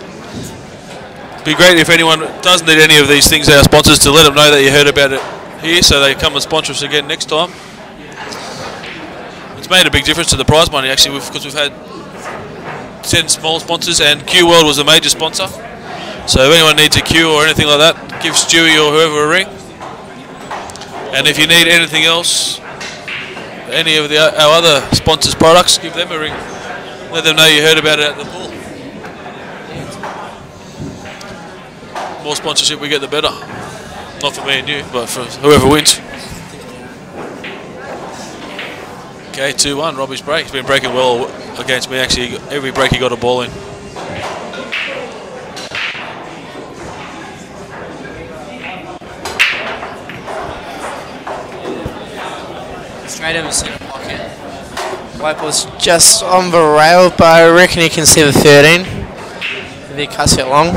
Be great if anyone does need any of these things, our sponsors, to let them know that you heard about it here, so they come and sponsor us again next time. It's made a big difference to the prize money actually, because we've had 10 small sponsors and Q World was a major sponsor. So if anyone needs a Q or anything like that, give Stewie or whoever a ring. And if you need anything else, any of our other sponsors' products, give them a ring. Let them know you heard about it at the pool. More sponsorship we get, the better. Not for me and you, but for whoever wins. Okay, 2-1, Robbie's break. He's been breaking well against me, actually. Every break he got a ball in. Straight in the centre pocket. White ball's just on the rail, but I reckon he can see the 13 if he cuts it long.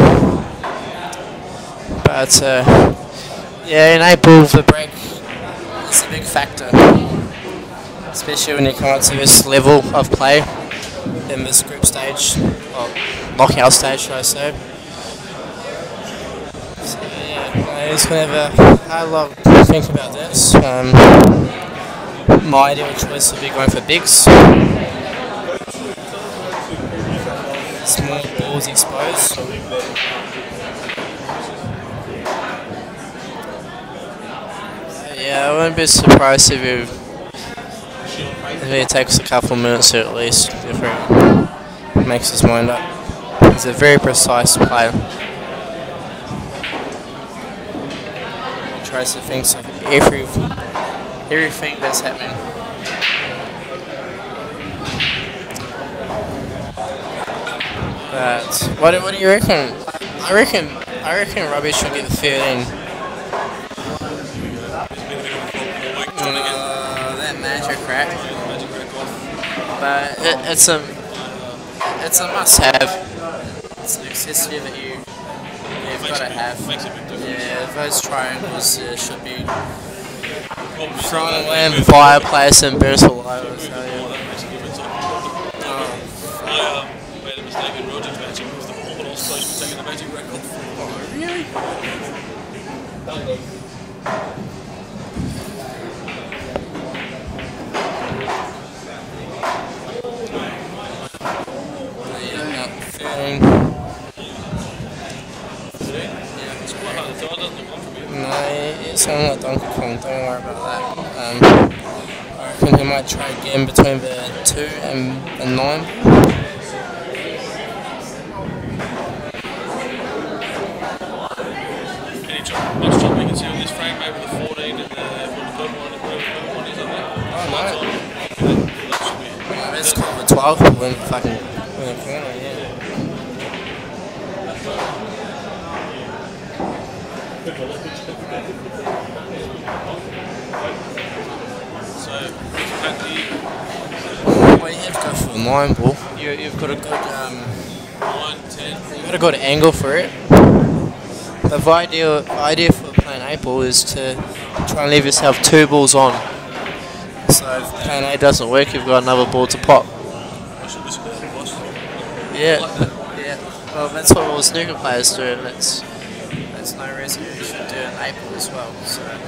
But yeah, in April the break is a big factor, especially when you come up to this level of play in this group stage, or knockout stage, should I say. So yeah, I'm just gonna have a hard lot to think about this. My ideal choice would be going for bigs. Small balls exposed. Yeah, I wouldn't be surprised if it takes a couple of minutes at least before he makes his mind up. He's a very precise player. He tries to think of everything that's happening. But what do you reckon? I reckon Robbie should get the 13. That magic crack. But it's a must-have. It's an accessory that you've got to have. Yeah, those triangles should be thrown away in fireplace and burnt alive. So yeah. I made a mistake in Roger's matching with the ball, but also taking the magic record. Oh, really? No, it's only like Donkey Kong, don't worry about that. I reckon he might try again between the 2 and the 9. Any much job we can see on this frame, maybe the 14 and the purple one is on there. Oh, no. multiple in fucking in the corner, yeah. Well, you have to go for a 9 ball. You've got a good 9, 10. you've got a good angle for it. The idea for playing 8 ball is to try and leave yourself 2 balls on. So if playing 8 doesn't work, you've got another ball to pop. Yeah, yeah. Well, that's what all snooker players do, and that's no reason you should do an 8 ball as well. So yeah,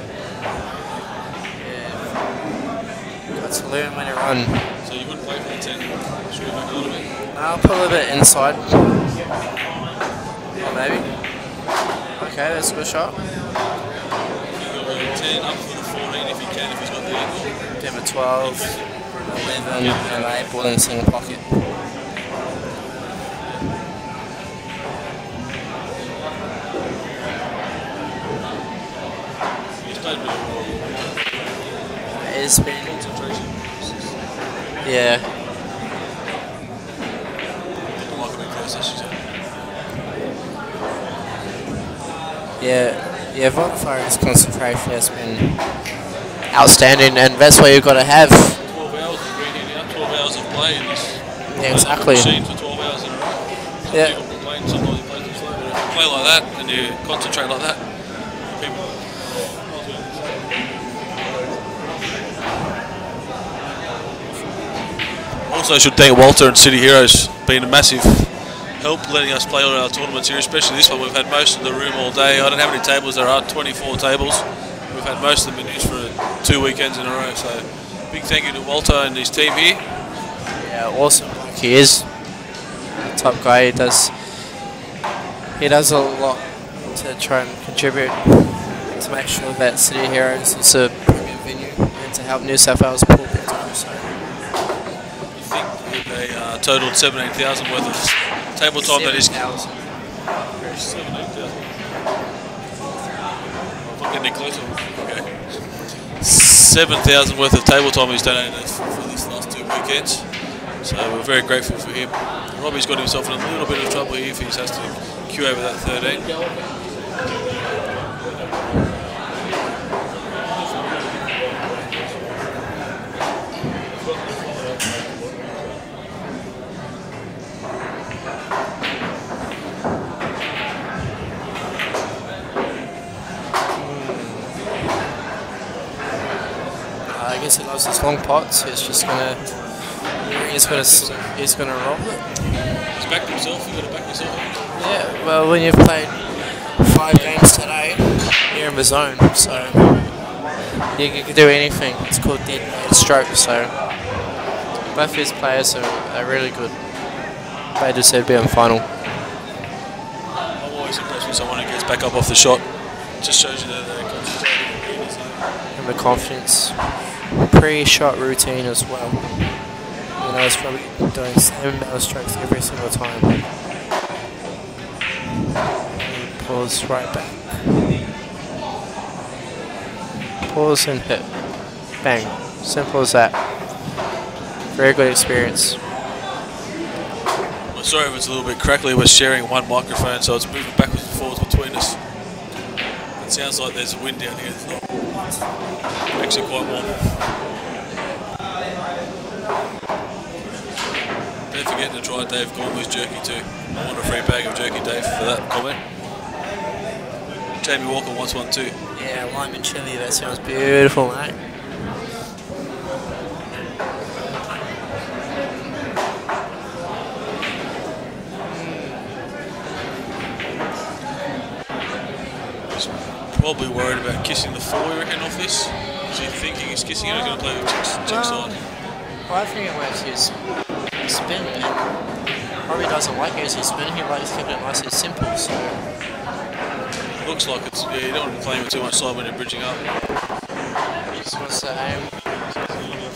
you've got to learn when to run. So you wouldn't play for the 10? Should we back a little bit? I'll put a little bit inside. Or maybe. Okay, that's a good shot. You've got a 10 up for the 14 if you can, if he's got the angle. Give him a 12, 11, and 8 ball in the single pocket. It's been concentration. yeah. Yeah, Vodafone's concentration has been outstanding, and that's what you've got to have. 12 hours of reading now, 12 hours of play in this Yeah, exactly. machine for 12 hours in a row. Yeah. People complain sometimes you play too slow, but if you play like that and you concentrate like that, people. Also should thank Walter and City Heroes, been a massive help letting us play all our tournaments here, especially this one. We've had most of the room all day. I don't know how many tables there are, 24 tables. We've had most of them in use for 2 weekends in a row, so big thank you to Walter and his team here. Yeah, awesome. He is top guy. He does a lot to try and contribute to make sure that City Heroes is a premium venue and to help New South Wales pull big time. So. You think they totaled 17,000 worth of table time? That is 7,000. 17,000. I'm getting any closer. Okay. 7,000 worth of table time he's donated for these last 2 weekends. So we're very grateful for him. Robbie's got himself in a little bit of trouble here if he has to queue over that 13. I guess he loves his long pots. He's gonna roll it. He's backed himself. You've got to back yourself. Yeah. Well, when you've played 5 games today, you're in the zone, so you can do anything. It's called dead man stroke. So both his players are really good. They deserve to be in the final. I'm always impressed with someone who gets back up off the shot. It just shows you that they're concentrated. And the confidence. Pre-shot routine as well. You know, it's probably doing the same amount of strokes every single time. And pause right back. Pause and hit. Bang. Simple as that. Very good experience. Well, sorry if it's a little bit crackly. We're sharing one microphone, so it's moving backwards and forwards between us. It sounds like there's a wind down here. It's not. Actually quite warm. Don't forget to try Dave Gormley's jerky too. I want a free bag of jerky, Dave, for that comment. Jamie Walker wants one too. Yeah, lime and chili, that sounds beautiful, mate. Probably worried about kissing the 4, you reckon, off this? Is he thinking he's kissing it or going to play with chick side? Well, I think it works his spin, and probably doesn't like using spin. He likes keeping it nice and simple. So Looks like it's, yeah, you don't want to be playing with too much side when you're bridging up. he just wants to aim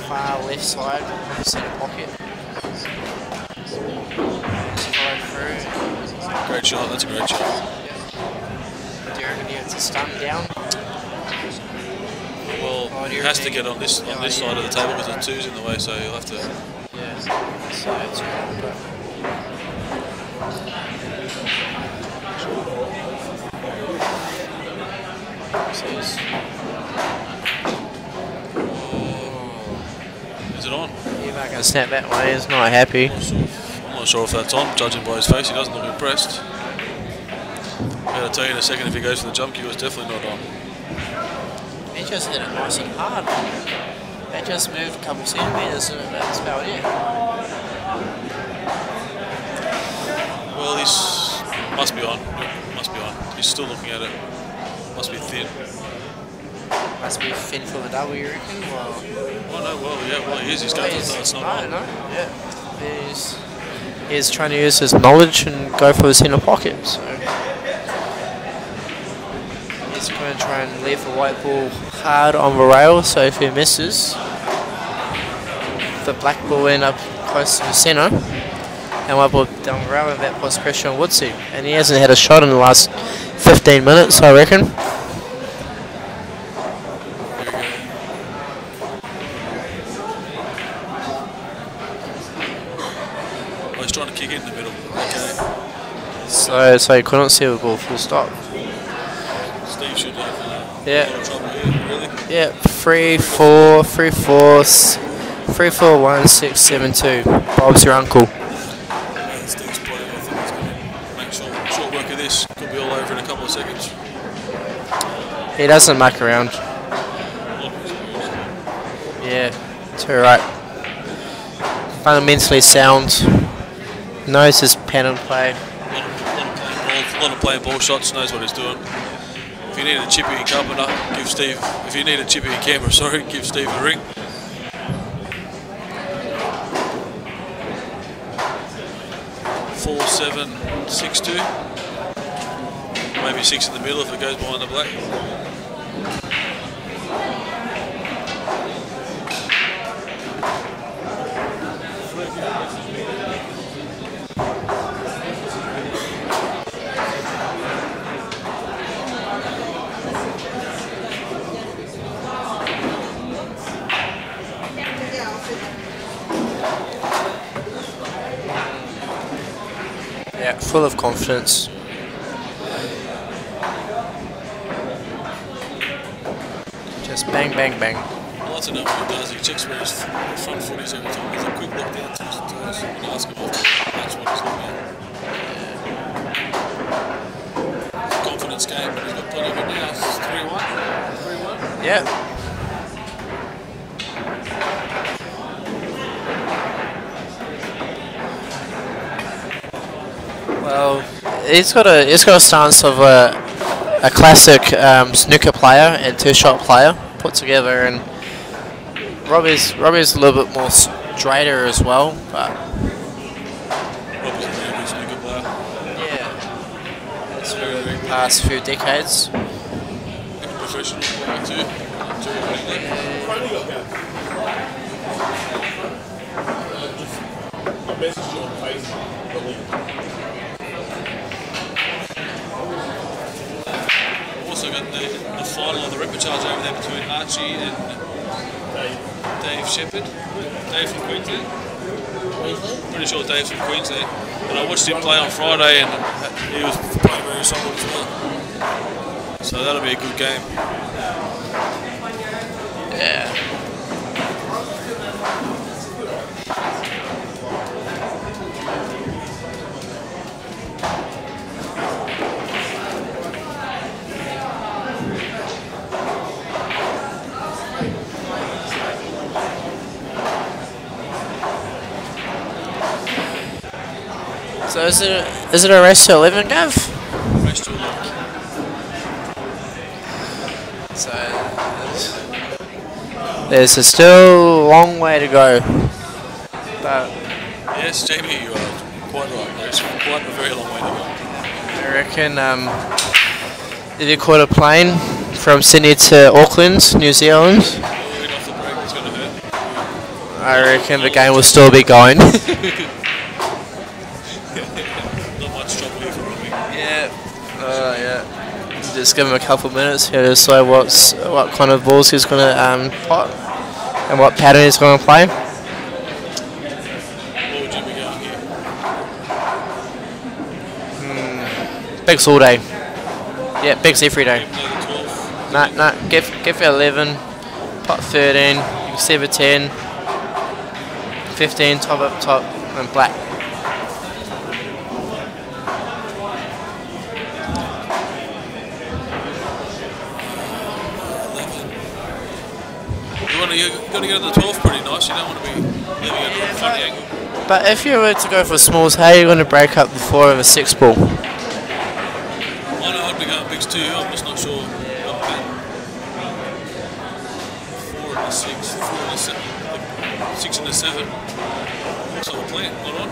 far left side of the centre pocket. Just follow through. Great shot, that's a great shot. Do you reckon he gets a stun down? Well, he has to get on this side of the table because the 2's in the way, so he'll have to. Yeah. So it's Is it on? He's not going to snap that way. He's not happy. I'm not sure if that's on, judging by his face. He doesn't look impressed. I'm going to tell you in a second if he goes for the jump cue, it's definitely not on. He just hit it nice and hard. It just moved a couple centimetres and that's about it. Well, he's must be on. Must be on. He's still looking at it. Must be thin. Must be thin for the double, you reckon? Well, oh no, well, yeah, well, he is. He's going for it. It's not on. No, yeah. He's trying to use his knowledge and go for the centre pocket. So he's going to try and leave the white ball hard on the rail. So if he misses, the black ball will end up close to the centre. And white ball down the rail, and that puts pressure on Woodsy. And he hasn't had a shot in the last 15 minutes, I reckon. He's trying to kick in the middle. Okay. So he couldn't see the ball full stop. Steve should have a lot of trouble here, really. Yeah, 3-4, 3-4, 3-4, 1, 6, 7, 2. Bob's your uncle. Steve's playing. I think he's going to make short work of this. Could be all over in a couple of seconds. He doesn't muck around. Yeah, too right. Fundamentally sound. Knows his pen and play. A lot of playing ball shots, knows what he's doing. If you need a chippy in Carpenter, give Steve. If you need a chippy in Canberra, sorry, give Steve a ring. Four, 7, 6, 2. Maybe 6 in the middle if it goes behind the black. Yeah, full of confidence. Just bang, bang, bang. Well, that's enough what he does. He checks where his front foot is every time. There's a quick look down to his toes and ask him after that's what he's looking at. Confidence game, but he's got plenty of it now. It's 3-1. 3-1. Yeah. Well, he's got a stance of a classic snooker player and two-shot player put together, and Robbie's a little bit more straighter as well, but Robbie's a very good snooker player. yeah, it's very the past few decades. Professional player too. Also got the final of the repercharge over there between Archie and Dave Shepherd. Dave from Queensland. Pretty sure Dave's from Queensland. And I watched him play on Friday and he was playing very solid as well. So that'll be a good game. Yeah. So is it a race to 11, Gav? Race to 11. So there's still a long way to go. But yes, Jamie, you are quite right. There's quite a very long way to go. I reckon if you caught a plane from Sydney to Auckland, New Zealand, Right off the break, it's going to hurt. I reckon the game will still be going. Not much trouble here for Robbie. Yeah. Yeah. Just give him a couple minutes here to decide what kind of balls he's going to pot and what pattern he's going to play. Bigs all day. Yeah, bigs every day. Even though the 12. No, give it 11, pot 13, you can see a 10, 15, top up top, and black. You've got to get to the 12 pretty nice. You don't want to be leaving it at a funny angle. But if you were to go for smalls, how are you going to break up the 4 and the 6 ball? I know I'd be going bigs too. I'm just not sure what pattern. 4 and the 6, 4 and the 7, 6 and the 7. Looks like a plant. Not on.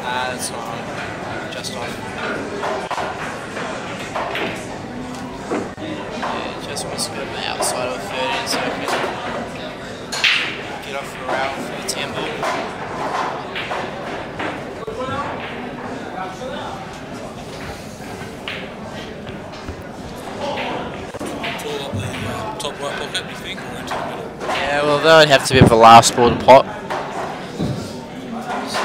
Nah, it's not on. Just on. Yeah, just wants to go to the outside of 13 so I can get off the rail for the 10 ball. Top right pocket, you think, or into the middle? Yeah, well, that would have to be the last ball to pot. So.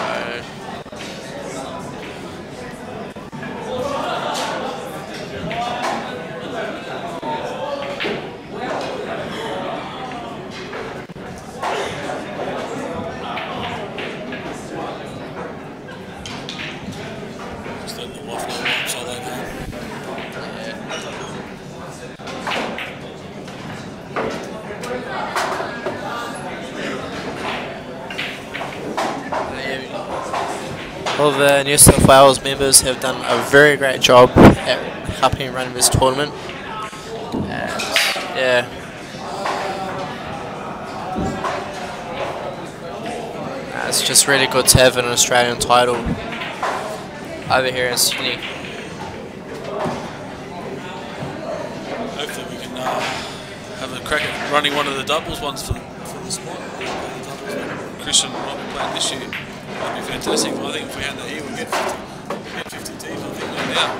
Just letting the waffle up so they go. All the New South Wales members have done a very great job at helping run this tournament. And yeah. It's just really good to have an Australian title over here in Sydney. Hopefully we can have a crack at running one of the doubles ones for the spot. Christian might be playing this year. That'd be fantastic. I think if we had that here, we'd get 50 teams. I think we're now.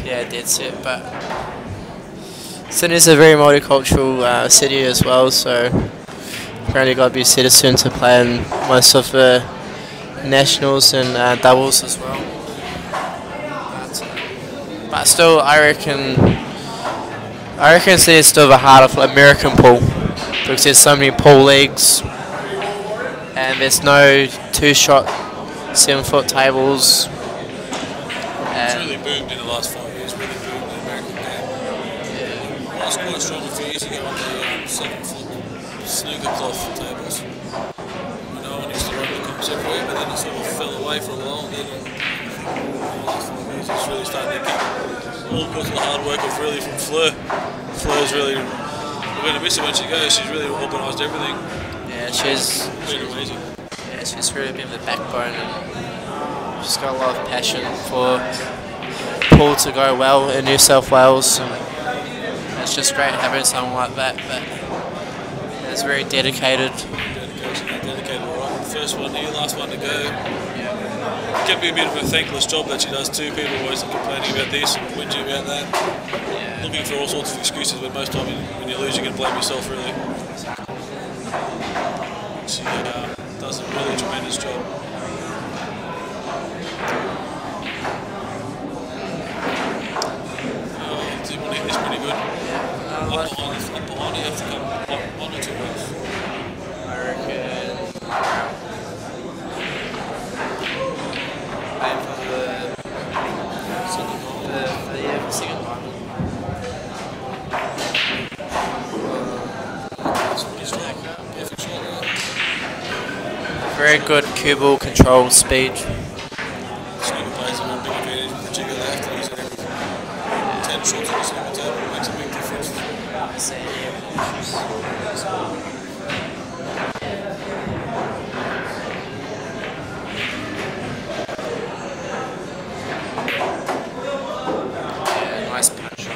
Yeah, that's it. But Sydney's a very multicultural city as well, so apparently got to be a citizen to play in most of the nationals and doubles as well. But still, I reckon Sydney's still the heart of American pool because there's so many pool leagues. And there's no 2-shot 7-foot tables. It's really boomed in the last 5 years, really boomed in the American game. Yeah. I was quite strong a few years ago on the 7-foot snooker cloth tables. No one used to run the comps everywhere, but then it sort of fell away for a while. And then in the last 5 years, it's really starting to kick. All because of the hard work of really from Fleur. Fleur's really, we're going to miss her when she goes. She's really organised everything. Yeah, she's been amazing. Yeah, she's really been the backbone, and she's got a lot of passion for pool to go well in New South Wales. And it's just great having someone like that. But it's very dedicated. Dedicated, right? First one here, last one to go. It can be a bit of a thankless job that she does too. People are always complaining about this and whinging about that. Yeah. Looking for all sorts of excuses, but most time when you lose, you can blame yourself really. She does a really tremendous job. Team is pretty good. Up behind, you have to come 1 or 2 runs. I reckon aim for the second one. Perfect shot, very good cue ball control speed. Snooker players have a big advantage with the jigger. They have to use it every 10 shots on the snooker table. It makes a big difference. Yeah, nice punch.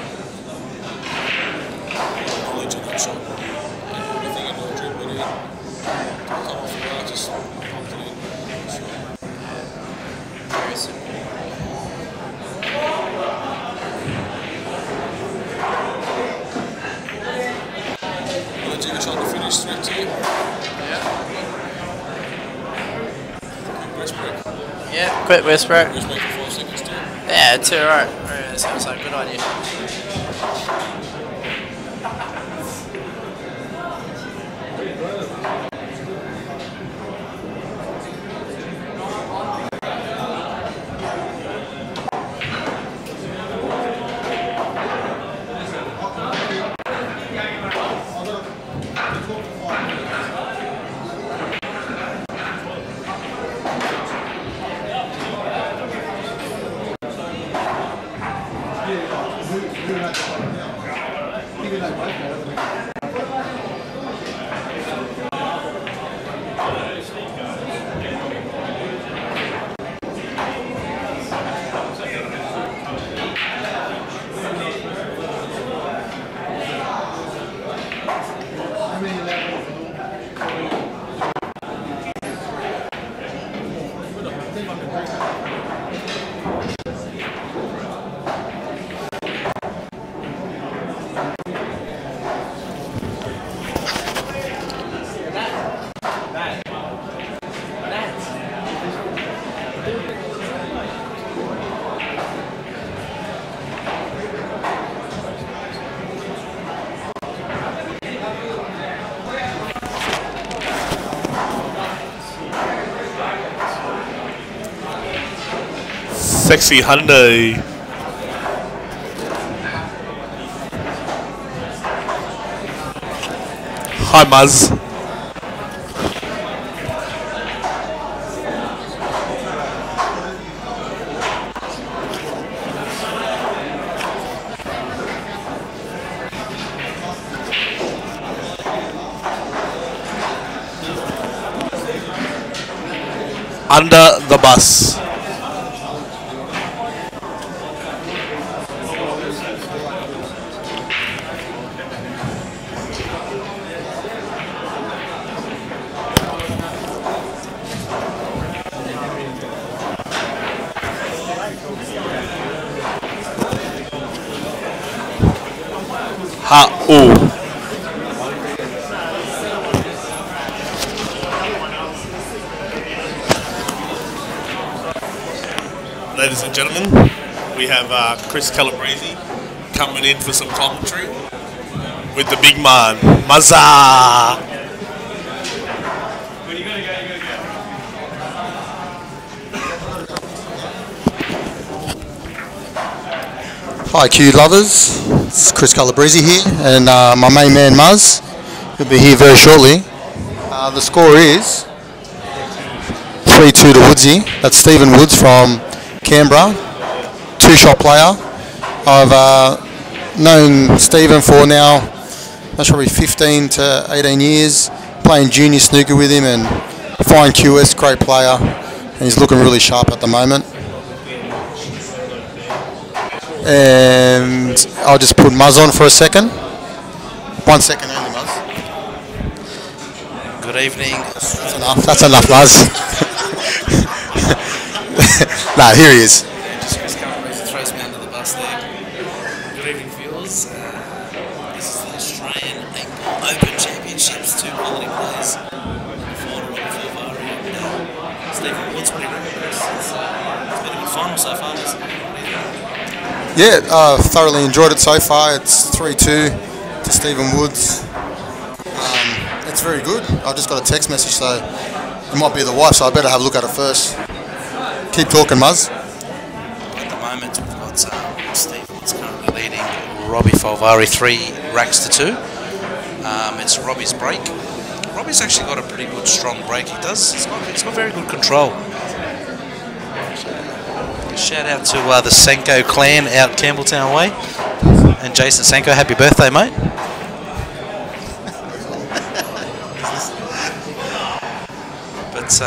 Knowledge of that shot. Everything in your dribble in. Come off the bar, just pumped it in. Very simple. The jigger shot to finish 3-2. Yeah. Quick breast break. Yeah, quick breast break. Breast break for 5 seconds too. Yeah, too right. Yeah, that sounds like a good idea. Sexy Hyundai. Hi, Muzz. Under the bus. Ha-oh. Ladies and gentlemen, we have Chris Calabrese coming in for some commentary with the big man, Mazza. Hi Q lovers, it's Chris Calabrese here and my main man Muzz will be here very shortly. The score is 3-2 to Woodsy. That's Stephen Woods from Canberra, two-shot player. I've known Stephen for now, that's probably 15 to 18 years, playing junior snooker with him, and fine QS, great player, and he's looking really sharp at the moment. And I'll just put Muzz on for a second. 1 second only, Muzz. Good evening. That's enough. That's enough, Muzz. Nah, here he is. Just Chris Calabrese throws me under the bus there. Good evening, viewers. This is the Australian Open Championships. Two quality players. Stephen Woods, what do you reckon, Chris? It's been a good final so far, hasn't it? Yeah, thoroughly enjoyed it so far. It's 3-2 to Stephen Woods. It's very good. I just got a text message, so it might be the wife, so I better have a look at it first. Keep talking, Muzz. At the moment, we've got Steve Woods currently leading Robbie Falvari 3 racks to 2. It's Robbie's break. Robbie's actually got a pretty good, strong break. He does. He's got very good control. Shout out to the Senko clan out Campbelltown way. And Jason Senko, happy birthday, mate. But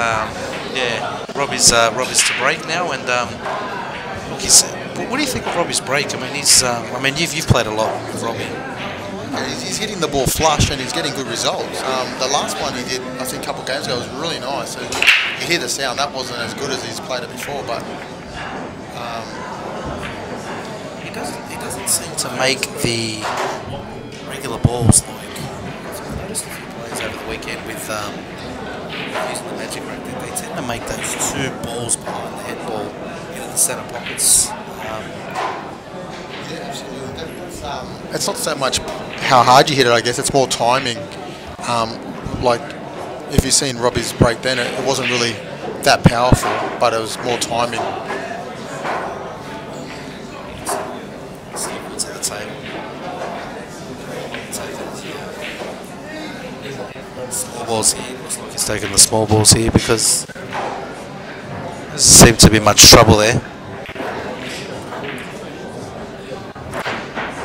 yeah, Robbie's to break now, and look, what do you think of Robbie's break? I mean, you've played a lot with Robbie. Yeah, he's hitting the ball flush and he's getting good results. The last one he did, I think a couple of games ago, was really nice. So you hear the sound. That wasn't as good as he's played it before, but he doesn't seem to make the regular balls like I've noticed a few plays over the weekend with using the magic rack. They tend to make those two balls behind the head ball into the centre pockets It's not so much how hard you hit it, I guess. It's more timing. Like, if you've seen Robbie's break then, it wasn't really that powerful, but it was more timing. Small balls here. Looks like he's taking the small balls here because there doesn't seem to be much trouble there.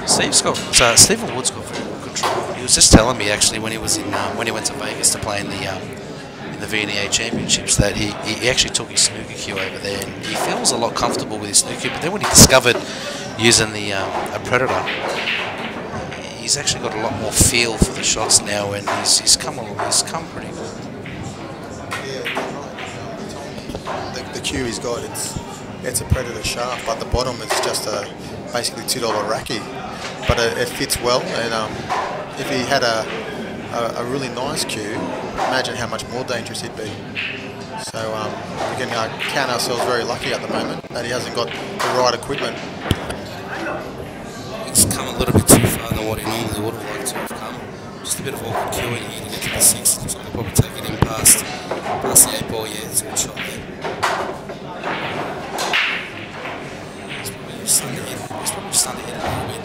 Stephen Wood's got very good control. He was just telling me actually when he was in when he went to Vegas to play in the VNA Championships that he actually took his snooker cue over there and he feels a lot comfortable with his snooker. But then when he discovered using the a Predator, he's actually got a lot more feel for the shots now, and he's come pretty good. Yeah, the cue he's got, it's a Predator shaft, but the bottom is just a basically $2 racky, but it fits well. And if he had a really nice cue, imagine how much more dangerous he'd be. So we can count ourselves very lucky at the moment that he hasn't got the right equipment. He's come a little bit too far than what he normally would have liked to have come. Just a bit of awkward queuing here to get to the 6. Looks like they'll probably take it in past the 8 ball. Yeah, it's a good shot there. He's probably just under hit a little bit.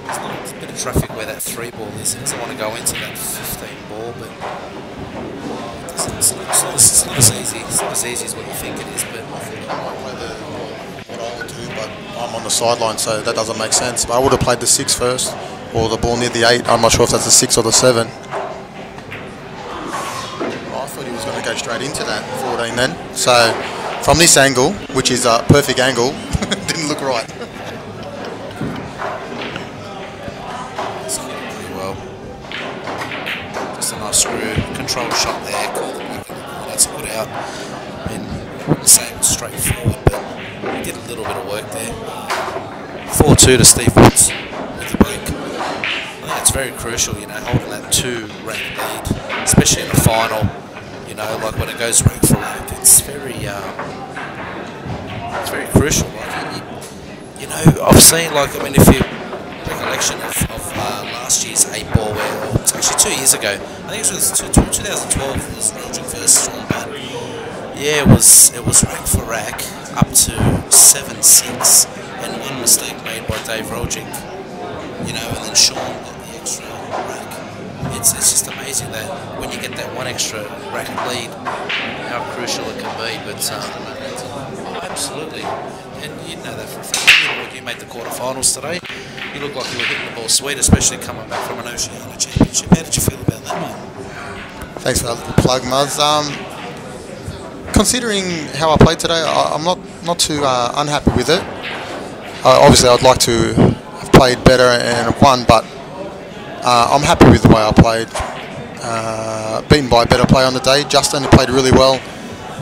There's a bit of traffic where that 3 ball is. He doesn't want to go into that 15 ball, but it's not as easy. It's not as easy as what you think it is. But I think I might play what I would do, but I'm on the sideline, so that doesn't make sense. But I would have played the 6 first, or the ball near the 8. I'm not sure if that's the 6 or the 7. I thought he was going to go straight into that 14 then. So from this angle, which is a perfect angle, didn't look right. it's pretty well. Just a nice screw control shot there. That's put out. I mean, I wouldn't say it was straightforward, but he did a little bit of work there. 4-2 to Steve Woods with the break. I think it's very crucial, you know, holding that 2 rank lead, especially in the final. You know, like when it goes rank for rank, it's very crucial. Like, you know, I've seen, like, I mean, if you recollection of last year's 8 ball, where it's actually 2 years ago. I think it was 2012. It was Rogic versus Sean Butt. Yeah, it was rack for rack up to 7-6, and one mistake made by Dave Rogic. You know, and then Sean got the extra rack. It's just amazing that when you get that 1 extra rack lead, how crucial it can be. But absolutely, and you know that for a fact. You made the quarterfinals today. You look like you were hitting the ball sweet, especially coming back from an Oceania Championship. How did you feel about that, mate? Thanks for that little plug, Muzz. Considering how I played today, I'm not too unhappy with it. Obviously, I'd like to have played better and won, but I'm happy with the way I played. Beaten by a better player on the day. Justin played really well,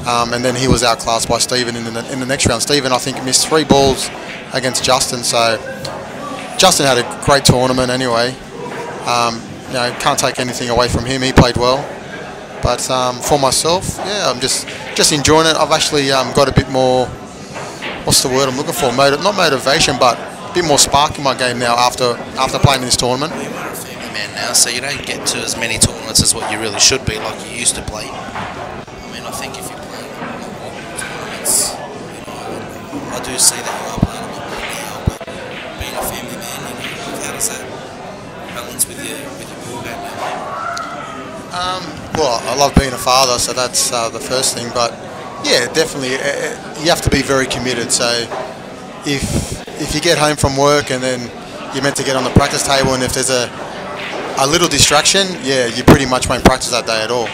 and then he was outclassed by Stephen in the next round. Stephen, I think, missed 3 balls against Justin, so Justin had a great tournament anyway. You know, can't take anything away from him. He played well. But for myself, yeah, I'm just enjoying it. I've actually got a bit more, what's the word I'm looking for? Not motivation, but a bit more spark in my game now after playing this tournament. You are a family man now, so you don't get to as many tournaments as what you really should be, like you used to play. I mean, I think if you play tournaments, you know, I do see that you are playing a lot more now, but being a family man, you know, how does that balance with your ball game now? Well, I love being a father, so that's the first thing. But yeah, definitely, you have to be very committed. So if you get home from work and then you're meant to get on the practice table, and if there's a little distraction, yeah, you pretty much won't practice that day at all.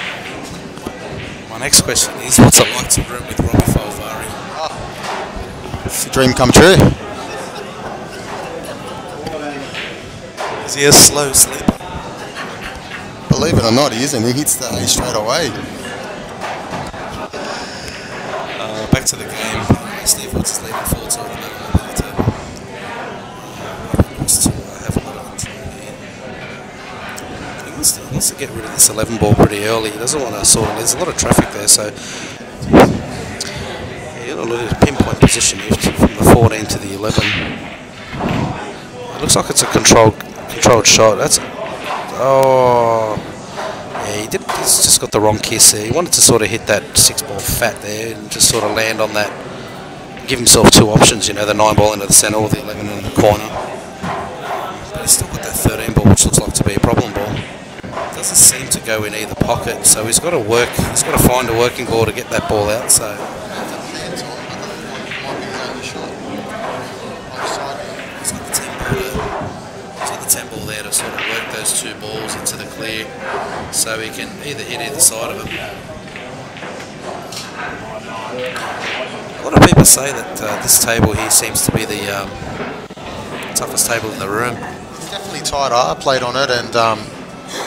My next question is, what's it like to room with Robbie Falvari? It's a dream come true. Is he a slow sleeper? Believe it or not, he isn't. He hits the A straight away. Back to the game. Steve Woods is leading 4-2 at the moment on the table. Wants to have a lot of control here. He wants to get rid of this 11 ball pretty early. He doesn't want to there's a lot of traffic there, so he a look at pinpoint position here from the 14 to the 11. It looks like it's a controlled shot. That's yeah, he's just got the wrong kiss there. He wanted to sort of hit that 6-ball fat there and just sort of land on that. Give himself two options, you know, the 9-ball into the centre or the 11 in the corner. But he's still got that 13-ball, which looks like to be a problem ball. Doesn't seem to go in either pocket, so he's got to work. He's got to find a working ball to get that ball out. So. He's got the 10 ball there to sort of work those two balls into the clear, so he can either hit either side of it. A lot of people say that this table here seems to be the toughest table in the room. It's definitely tighter. I played on it, and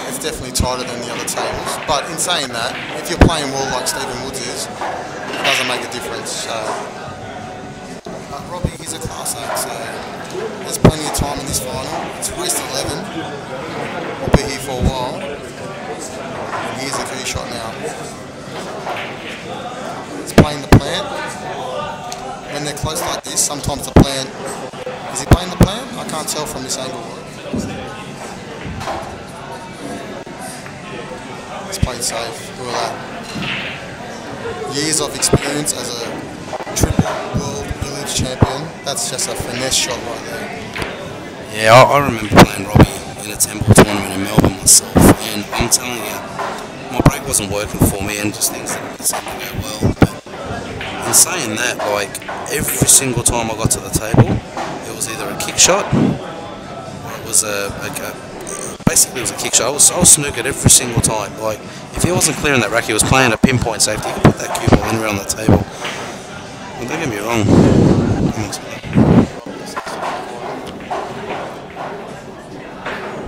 it's definitely tighter than the other tables. But in saying that, if you're playing well like Stephen Woods is, it doesn't make a difference. But Robbie, he's a class act, so there's plenty of time in this final. It's race 11. We'll be here for a while. And here's the key shot now. He's playing the plant. When they're close like this, sometimes the plant... Is he playing the plant? I can't tell from this angle. He's played safe. Look at that. Years of experience as a triple world village champion. That's just a finesse shot right there. Yeah, I remember playing Robbie in a 10-ball tournament in Melbourne myself, and I'm telling you, my break wasn't working for me and just things didn't seem to go well. But in saying that, like, every single time I got to the table, it was either a kick shot or it was basically it was a kick shot. I was snookered every single time. Like, if he wasn't clearing that rack, he was playing a pinpoint safety. You could put that cue ball anywhere on the table. Well, don't get me wrong.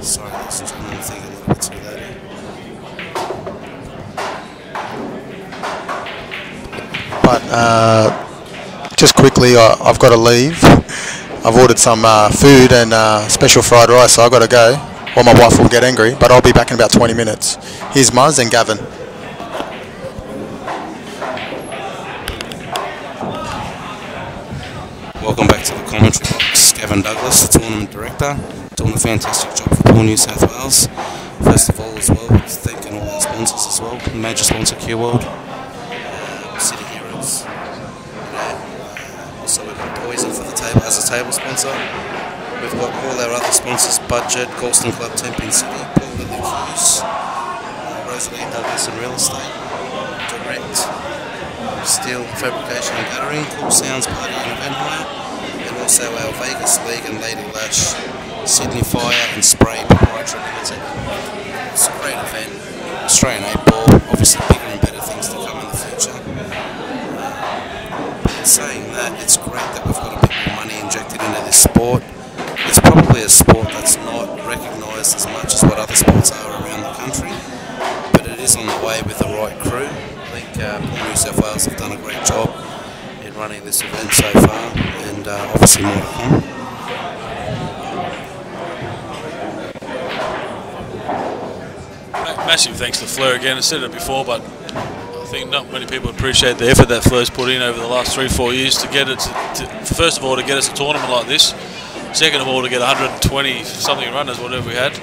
Sorry, ladies and gentlemen, I'm thinking a little bit too late. But just quickly, I've got to leave. I've ordered some food and special fried rice, so I've got to go, or my wife will get angry, but I'll be back in about 20 minutes. Here's Muzz and Gavin. Welcome back to the commentary box. Gavin Douglas, the tournament director, doing a fantastic job for Pool New South Wales. First of all, as well, thanking all our sponsors as well. Major sponsor Q World, City Heroes. Also, we've got Poison for the table as a table sponsor. We've got all our other sponsors: Budget, Galston Club, Tempin City, Paul and the Hughes, Rosalie Douglas and Real Estate, Direct, Steel Fabrication and Guttering, Cool Sounds Party and Event Hire, and also our Vegas League and Lady Lash, Sydney Fire and Spray Proprietary Limited. It's a great event. Australian 8-ball, obviously bigger and better things to come in the future. But saying that, it's great that we've got a bit more money injected into this sport. It's probably a sport that's not recognised as much as what other sports are around the country, but it is on the way with the right crew. I think Pool New South Wales have done a great job in running this event so far, and obviously more to come. Massive thanks to Fleur again. I said it before, but I think not many people appreciate the effort that Fleur's put in over the last 3-4 years to get it first of all, to get us a tournament like this. Second of all, to get 120 something runners, whatever we had.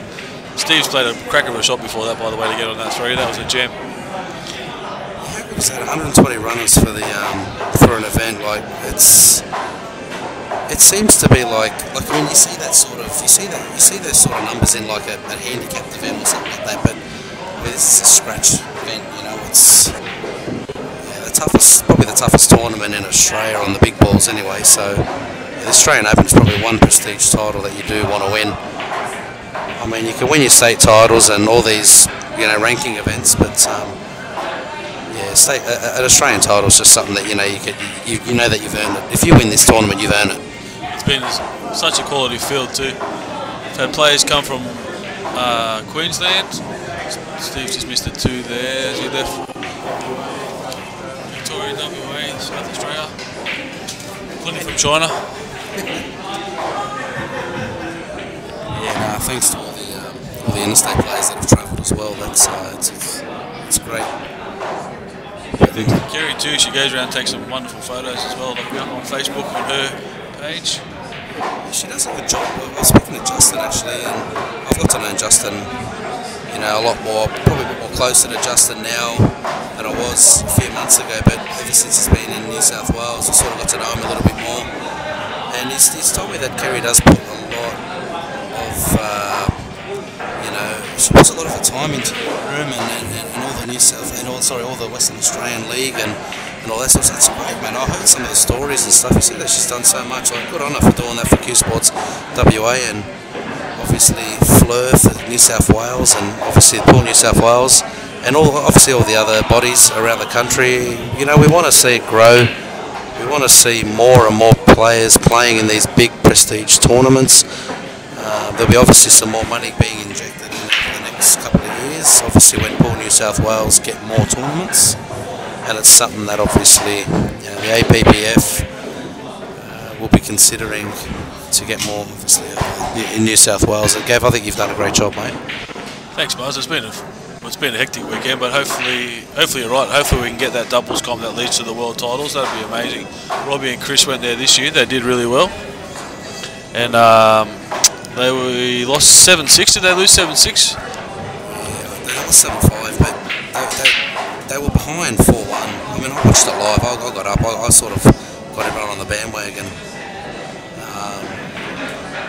Steve's played a cracker of a shot before that, by the way, to get on that 3. That was a gem. How good is that? 120 runners for the for an event like it seems to be like I mean you see those sort of numbers in like a handicapped event or something like that, but I mean, this is a scratch event, you know. It's probably the toughest tournament in Australia on the big balls anyway. So the Australian Open is probably one prestige title that you do want to win. I mean, you can win your state titles and all these, you know, ranking events, but an Australian title is just something that you know you know that you've earned it. If you win this tournament, you've earned it. It's been such a quality field too. We've had players come from Queensland. Steve's just missed the 2 there. Is he left? Victoria, WA, South Australia. Plenty from China. Yeah, thanks to all the interstate players that have travelled as well. That's it's great. Kerry too, she goes around and takes some wonderful photos as well. Look on Facebook on her page. She does a good job. I was speaking to Justin actually, and I've got to know Justin, a lot more, probably a bit more closer to Justin now than I was a few months ago. But ever since he's been in New South Wales, I sort of got to know him a little bit more. And he's told me that Kerry does put a lot of, she puts a lot of her time into the room and all the all the Western Australian League and all that stuff. So it's great, man. I heard some of the stories and stuff. He said that she's done so much. Like, good on her for doing that for Q Sports WA, and obviously Fleur for New South Wales, and obviously Pool New South Wales, and obviously all the other bodies around the country. We want to see it grow. We want to see more and more players playing in these big prestige tournaments. There'll be obviously some more money being injected in the next couple of years. Obviously, when Pool New South Wales get more tournaments, and it's something that obviously the APPF will be considering to get more, obviously, in New South Wales. And Gav, I think you've done a great job, mate. Thanks, Buzz. It's been a hectic weekend, but hopefully you're right. Hopefully we can get that doubles comp that leads to the world titles. That'd be amazing. Robbie and Chris went there this year. They did really well, and we lost 7-6. Did they lose 7-6? Yeah, they lost 7-5, but they were behind 4-1. I mean, I watched it live. I got up. I sort of got everyone on the bandwagon.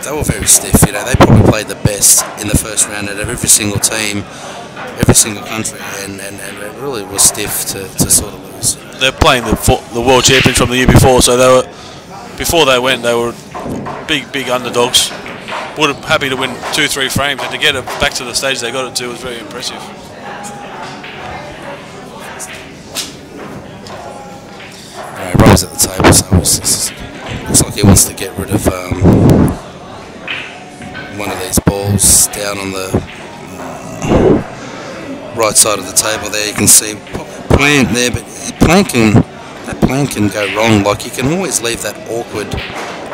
They were very stiff. They probably played the best in the first round out of every single team, every single country, and it really was stiff to sort of lose. They're playing the world champions from the year before, so before they went, they were big underdogs. Would have happy to win 2-3 frames, and to get it back to the stage they got it to was very impressive. Alright, Robbie's at the table, so looks like he wants to get rid of one of these balls down on the right side of the table there. You can see plant there, but that plant can go wrong. Like, you can always leave that awkward,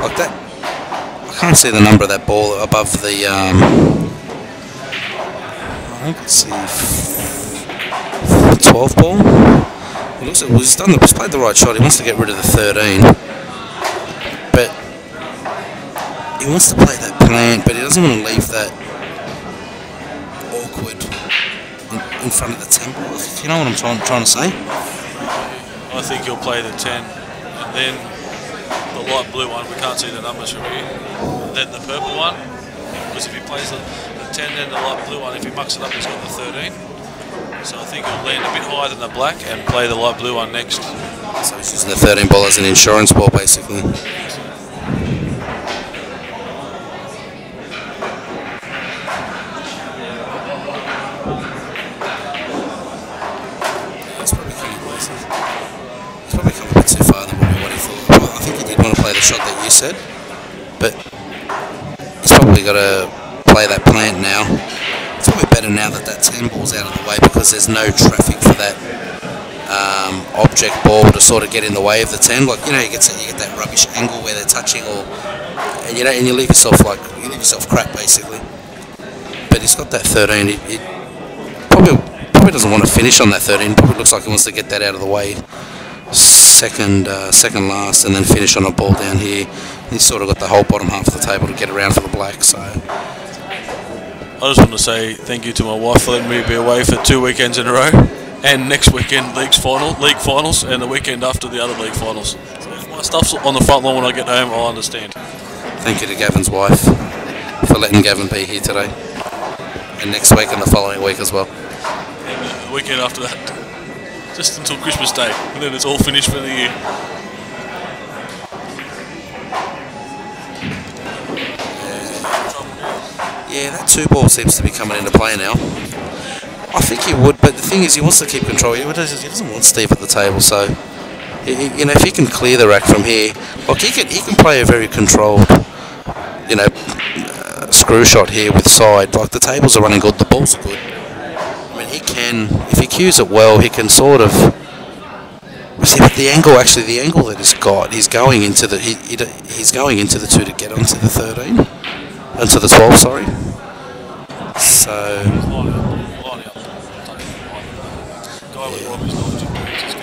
like that. I can't see the number of that ball above the, I think it's the 12 ball. It looks like he's played the right shot. He wants to get rid of the 13, but he wants to play that plant, but he doesn't want to leave that awkward in front of the 10 ball. If you know what I'm trying to say? I think he'll play the 10, and then the light blue one, we can't see the numbers from here, and then the purple one, because if he plays the 10 then the light blue one, if he mucks it up he's got the 13, so I think he'll land a bit higher than the black and play the light blue one next. So he's using the 13 ball as an insurance ball basically. Too far than what he thought. Well, I think he did want to play the shot that you said, but he's probably got to play that plant now. It's probably better now that 10 ball's out of the way, because there's no traffic for that object ball to sort of get in the way of the 10. Like, you get that rubbish angle where they're touching, and you leave yourself crap basically. But he's got that 13. He probably doesn't want to finish on that 13. Probably looks like he wants to get that out of the way. Second last, and then finish on a ball down here. He's sort of got the whole bottom half of the table to get around for the black. So I just want to say thank you to my wife for letting me be away for 2 weekends in a row, and next weekend league finals, and the weekend after the other league finals. So if my stuff's on the front lawn when I get home, I'll understand. Thank you to Gavin's wife for letting Gavin be here today, and next week and the following week as well. And the weekend after that. Just until Christmas Day, and then it's all finished for the year. Yeah, that 2 ball seems to be coming into play now. I think he would, but the thing is, he wants to keep control. He doesn't want Steve at the table, so if he can clear the rack from here, like he can play a very controlled, screw shot here with side. Like, the tables are running good, the balls are good. If he cues it well, he can sort of see. But the angle that he's got, he's going into the 2 to get onto the 13, onto the 12. Sorry. So. Guy with Robbie's knowledge, he's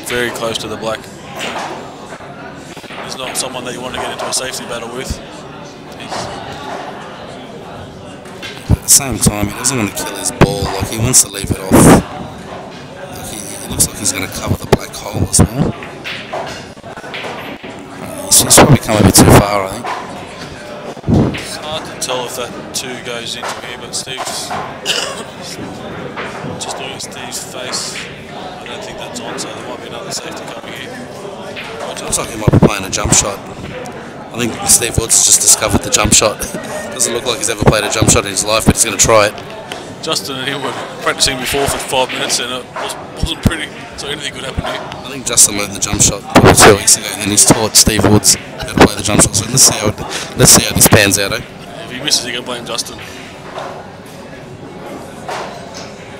very close to the black. He's not someone that you want to get into a safety battle with. But at the same time, he doesn't want to kill his ball. Like, he wants to leave it off. Like, he looks like he's going to cover the black hole as well. He's probably come a bit too far, I think. It's hard to tell if that 2 goes into here, but Steve's just looking at Steve's face. I don't think that's on, so there might be another safety coming here. It looks like he might be playing a jump shot. I think Steve Woods just discovered the jump shot. Doesn't look like he's ever played a jump shot in his life, but he's going to try it. Justin and him were practicing before for 5 minutes, and it wasn't pretty, so anything could happen here. I think Justin learned the jump shot probably 2 weeks ago, and then he's taught Steve Woods how to play the jump shot. So let's see how this pans out, eh? If he misses, he can blame Justin.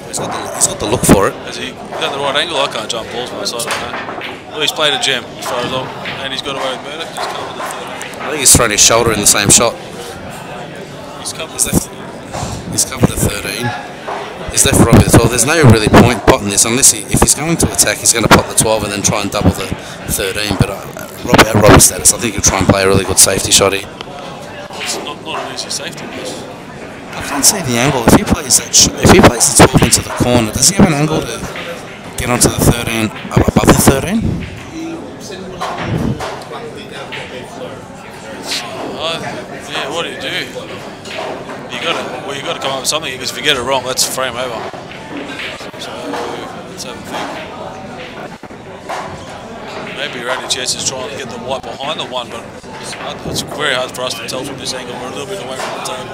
He's got the look for it. Has he got the right angle? I can't jump balls myself, I don't know. Well, he's played a gem as far as and he's got away with murder. He's covered the 13. I think he's thrown his shoulder in the same shot. He's covered the 13. He's left Robbie the 12. There's no really point potting this unless if he's going to attack, he's going to pot the 12 and then try and double the 13. But at Robbie's status, I think he'll try and play a really good safety shot here. It's not an easy safety, but I can't see the angle. If he plays the 12 into the corner, does he have an angle to get onto the 13 above the 13? Yeah, what do? You got to come up with something, because if you get it wrong, that's frame over. So let's have a think. Maybe your only chance is trying to get the white behind the 1, but it's very hard for us to tell from this angle. We're a little bit away from the table.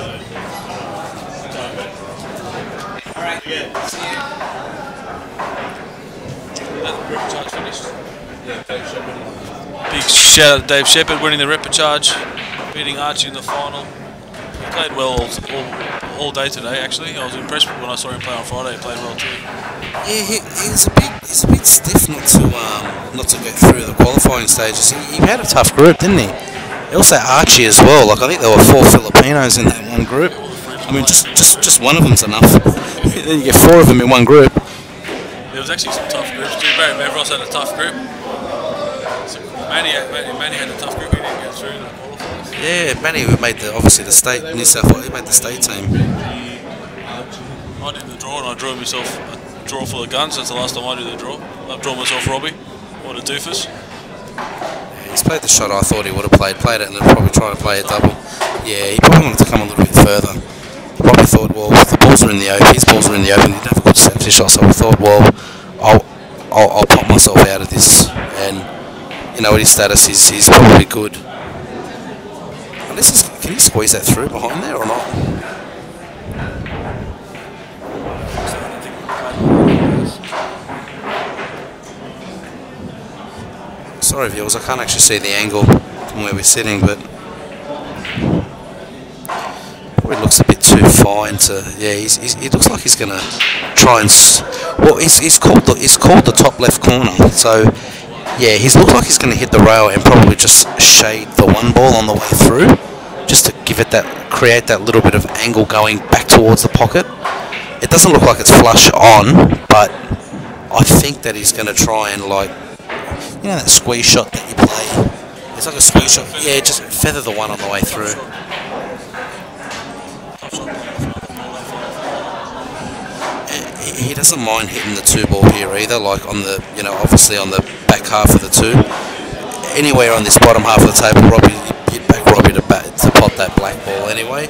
Alright, yeah. Charge finished. Big shout out to Dave Shepherd winning the repercharge, beating Archie in the final. He played well all day today, actually. I was impressed when I saw him play on Friday. He played well too. Yeah, he's a bit stiff not to go through the qualifying stages. He had a tough group, didn't he? Also Archie as well. Like, I think there were 4 Filipinos in that one group. I mean, just one of them's enough. Then you get 4 of them in one group. There was actually some tough groups too. Barry Mevros had a tough group. Manny had a tough group. He didn't get through the qualifiers. Yeah, Manny made obviously the state New South Wales. He made the state team. I did the draw and I drew myself a draw for the guns. That's the last time I did the draw. I've drawn myself Robbie. What a doofus. Yeah, he's played the shot I thought he would have played it, and then probably try to play a double. Yeah, he probably wanted to come a little bit further. Probably thought, well, if the balls are in the open, his balls are in the open, he'd have a good safety shot. So I thought, well, I'll pop myself out of this, and you know, at his status, he's probably good. Unless can he squeeze that through behind there or not? Sorry viewers, I can't actually see the angle from where we're sitting, but probably looks a bit too fine to. Yeah, he looks like he's gonna try and. Well, he's called the top left corner. So yeah, he looks like he's gonna hit the rail and probably just shade the 1 ball on the way through, just to give it create that little bit of angle going back towards the pocket. It doesn't look like it's flush on, but I think that he's gonna try and, like, you know, that squeeze shot that you play. It's like a squeeze shot. Yeah, just feather the 1 on the way through. He doesn't mind hitting the 2 ball here either, like on the, you know, obviously on the back half of the 2. Anywhere on this bottom half of the table, you'd back Robbie to pot that black ball anyway.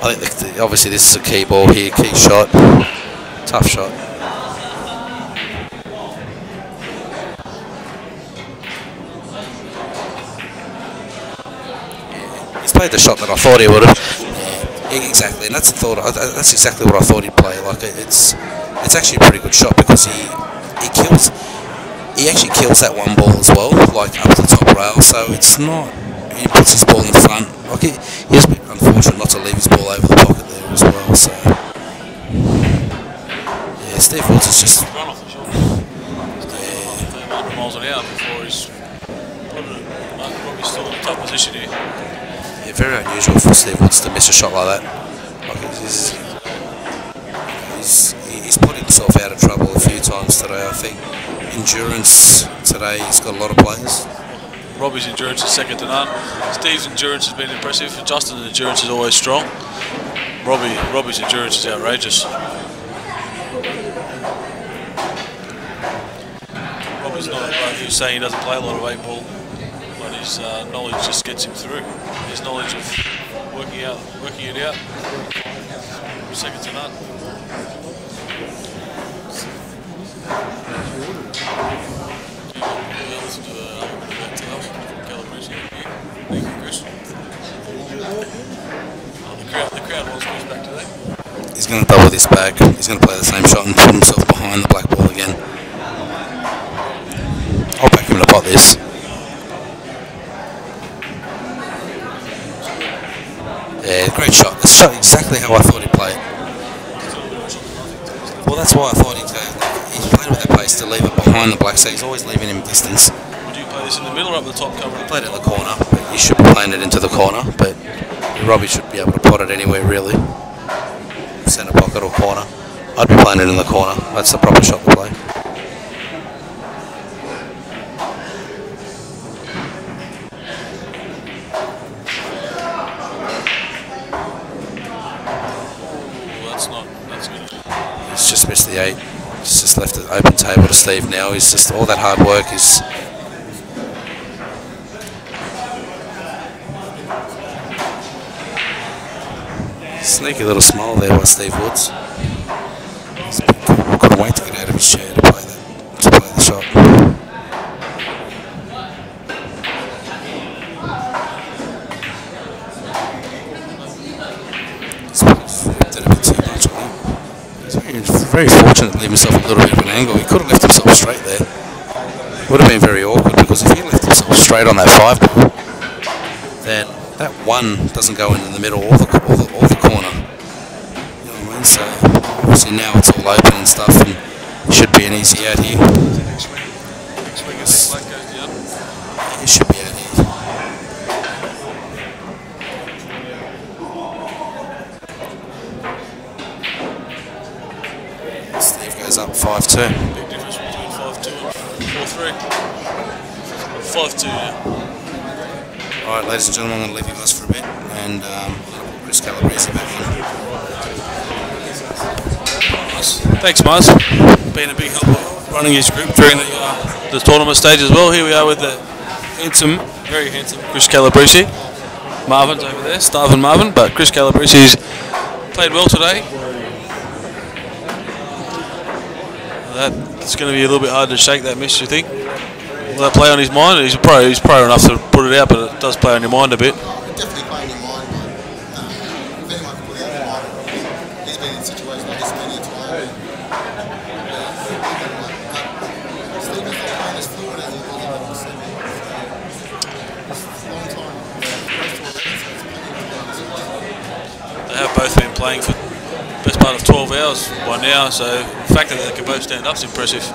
I think obviously this is a key ball here, key shot, tough shot. Yeah, he's played the shot that I thought he would have. Yeah, exactly, and that's exactly what I thought he'd play. Like, it's actually a pretty good shot because he actually kills that 1 ball as well, like up the top rail. So it's not, he puts his ball in front. Like, he's a bit unfortunate not to leave his ball over the pocket there as well. So yeah, Steve Woods is just. Run off the shot. 100 miles an hour before he's probably still in a tough position here. Yeah, very unusual for Steve Woods to miss a shot like that. Like, he's put himself out of trouble a few times today, I think. endurance today? He's got a lot of players. Robbie's endurance is second to none. Steve's endurance has been impressive. Justin's endurance is always strong. Robbie's endurance is outrageous. Robbie's not a bloke who's saying he doesn't play a lot of 8-ball, but his knowledge just gets him through. His knowledge of working it out, second to none. Thank you, Chris. The crowd wants Chris back today. He's going to double this back. He's going to play the same shot and put himself behind the black ball again. I'll back him to pot this. Yeah, great shot. It's shot exactly how I thought he'd play it. Well, that's why I thought he'd go. He's played with that pace to leave it behind the black, so he's always leaving him distance. Would you play this in the middle or up the top cover? He played it in the corner, but he should be playing it into the corner, but Robbie should be able to pot it anywhere, really. Centre pocket or corner. I'd be playing it in the corner. That's the proper shot to play. That's good. He's just missed the 8. He's just left an open table to Steve now. He's just, all that hard work is... Sneaky little smile there by Steve Woods. Couldn't wait to get out of his chair to play the shot. He's flipped it a bit too much, I think. He's very fortunate to leave himself a little bit of an angle. He could have left himself straight there. Would have been very awkward, because if he left himself straight on that 5 ball, then that 1 doesn't go into the middle or the corner. You know what I mean? So obviously now it's all open and stuff, and it should be an easy out here. It should be out here. Steve goes up 5-2. Big difference between 5-2 and 4-3. 5-2, yeah. Alright, ladies and gentlemen, I'm going to leave you guys for a bit, and Chris Calabrese back in. Thanks, Mars. Been a big help running his group during the tournament stage as well. Here we are with the very handsome Chris Calabrese. Marvin's over there, starving Marvin, but Chris Calabrese's played well today. That's going to be a little bit hard to shake that miss, you think? Will that play on his mind? He's pro enough to put it out, but it does play on your mind a bit. Definitely play on your mind, but if anyone can put it on your mind, he's been in situations like this many a time. Steve is not playing as fluid as he was in the last 7 years. It's a long time. They have both been playing for the best part of 12 hours by now, so the fact that they can both stand up is impressive.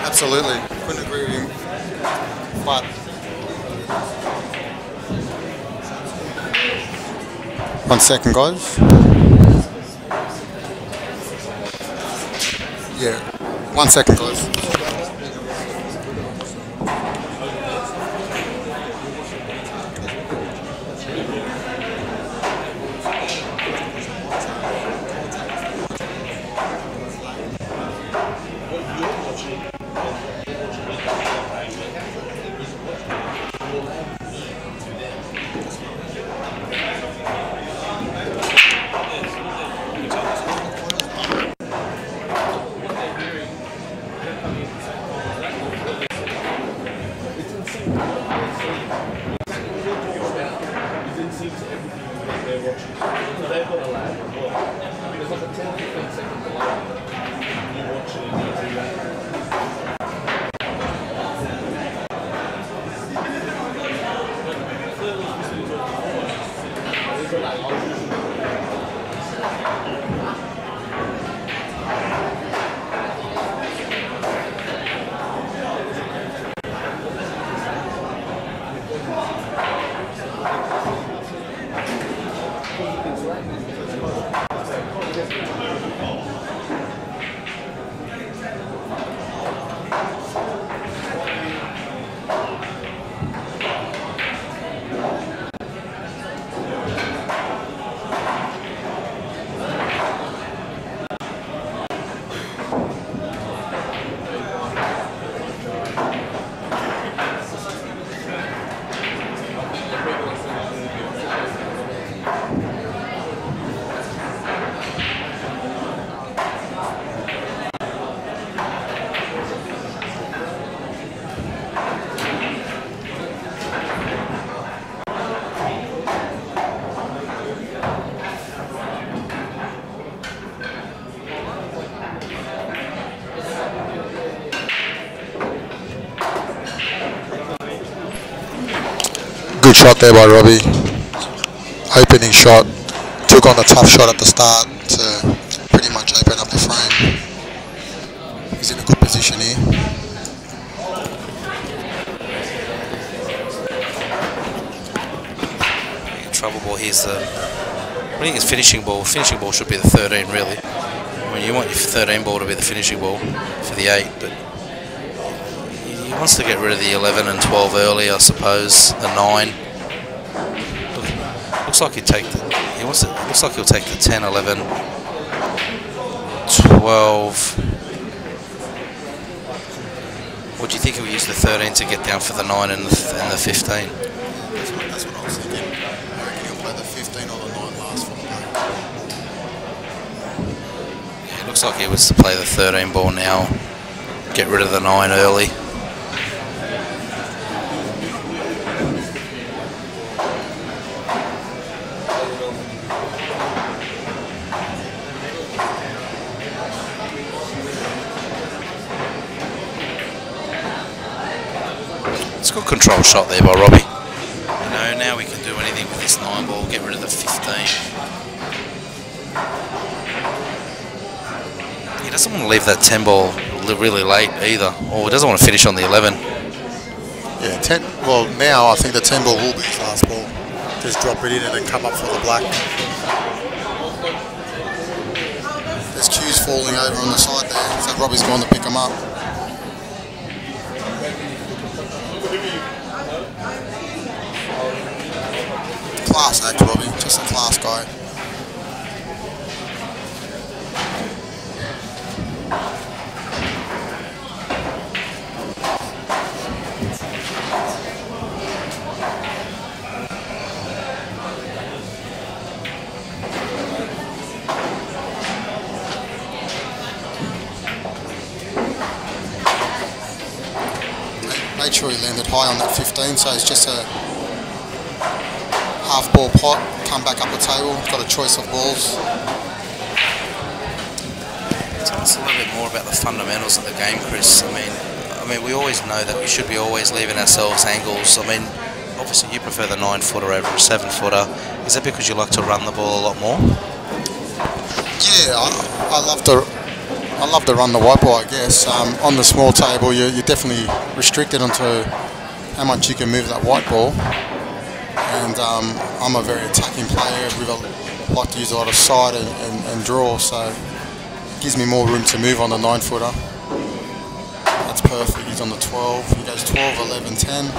Absolutely. Couldn't agree with him. But 1 second, guys. Yeah. 1 second, guys. Good shot there by Robbie. Opening shot. Took on a tough shot at the start to pretty much open up the frame. He's in a good position here. Trouble ball here's the. I think it's finishing ball. Finishing ball should be the 13 really. I mean, you want your 13 ball to be the finishing ball for the 8, but he wants to get rid of the 11 and 12 early, I suppose. The 9. Looks like he'd take the. Looks like he'll take the 10, 11, 12. What do you think he'll use the 13 to get down for the 9 and the 15? That's what I was thinking. I reckon he'll play the 15 or the 9 last for the play. Yeah, it looks like he was to play the 13 ball now. Get rid of the 9 early. It's a good control shot there by Robbie. You know, now we can do anything with this 9 ball, get rid of the 15. He doesn't want to leave that 10 ball really late either, or he doesn't want to finish on the 11. Yeah, 10. Well, now I think the 10 ball will be his last ball. Just drop it in and then come up for the black. There's cues falling over on the side there, so Robbie's going to pick them up. Class act, Robbie. Just a class guy. Made sure he landed high on that 15, so it's just a half ball pot, come back up the table, got a choice of balls. Tell us a little bit more about the fundamentals of the game, Chris. I mean, we always know that we should be always leaving ourselves angles. I mean, obviously you prefer the 9-footer over a 7-footer. Is that because you like to run the ball a lot more? Yeah, I love to run the white ball, I guess. On the small table, you're definitely restricted onto how much you can move that white ball. And I'm a very attacking player. We like to use a lot of side and draw, so it gives me more room to move on the 9-footer. That's perfect. He's on the 12. He goes 12, 11, 10, 8.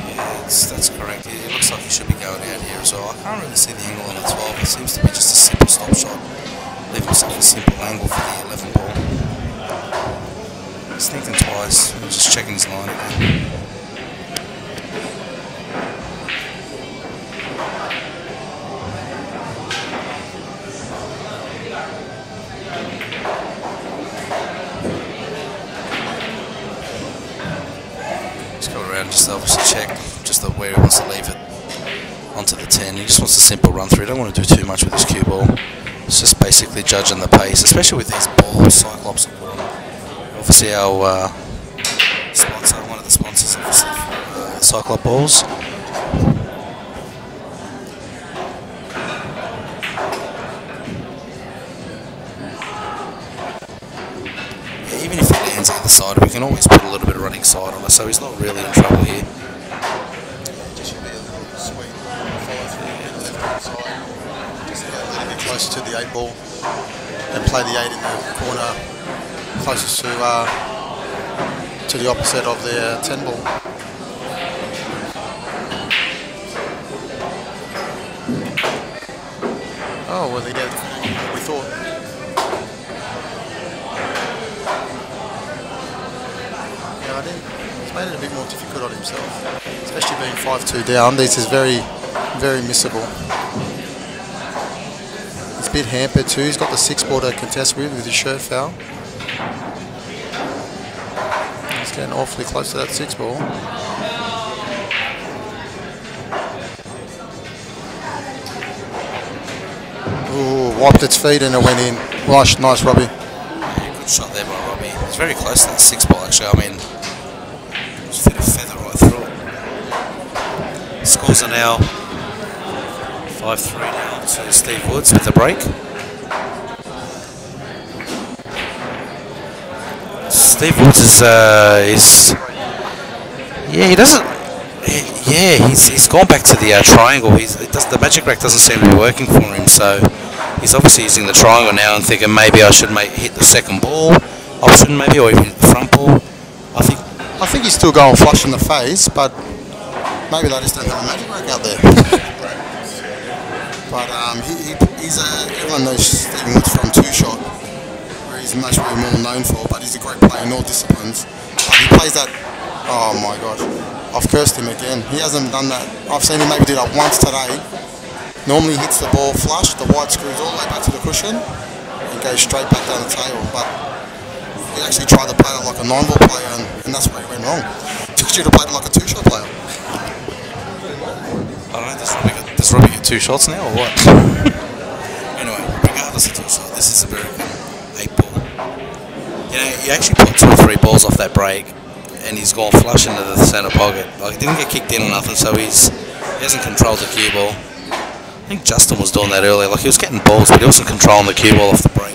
Yeah, that's correct. It looks like he should be going out here as well. I can't really see the angle on the 12. It seems to be just a simple stop shot. Leave himself a simple angle for the 11 ball. He's thinking twice. I'm just checking his line again. Just go around, just obviously check just where he wants to leave it onto the 10. He just wants a simple run through. He don't want to do too much with his cue ball. It's just basically judging the pace, especially with these balls, Cyclops. Obviously our sponsor, one of the sponsors obviously for Cyclop balls. Yeah, even if he lands either side, we can always put a little bit of running side on it, so he's not really in trouble here. Just should be a little sweet follow through the left-hand side. Just get a little bit closer to the 8 ball and play the 8 in the corner closest to the opposite of the 10 ball. Oh, well, he did what we thought. Yeah, I think he's made it a bit more difficult on himself, especially being 5-2 down. This is very, very missable. He's a bit hampered too. He's got the 6 ball to contest with his shirt foul. He's getting awfully close to that 6 ball. Ooh, wiped its feet and it went in. Nice, Robbie. Yeah, good shot there by Robbie. It's very close to that 6 ball actually. I mean, Just fit a feather right through it. Scores are now 5-3 now to Steve Woods with the break. Steve Woods is yeah, he doesn't. He's gone back to the triangle. The magic rack doesn't seem to be working for him, so he's obviously using the triangle now and thinking maybe I should hit the second ball option, maybe, or even hit the front ball. I think he's still going flush in the face, but maybe they just don't have a magic rack out there. But everyone knows Stephen Woods from Two Shot, where he's much more known for, but he's a great player in all disciplines. But he plays that, oh my gosh, I've cursed him again. He hasn't done that. I've seen him maybe do that once today. Normally he hits the ball flush, the white screws all the way back to the cushion, and goes straight back down the table. But he actually tried to play it like a 9-ball player, and that's where he went wrong. He should have played it like a 2-shot player. I don't know, does Robbie get 2 shots now or what? Anyway, regardless of 2 shots, this is a very good 8-ball. You know, he actually put 2 or 3 balls off that break, and he's gone flush into the centre pocket. Like, he didn't get kicked in or nothing, so he hasn't controlled the cue ball. I think Justin was doing that earlier. Like, he was getting balls, but he wasn't controlling the cue ball off the break.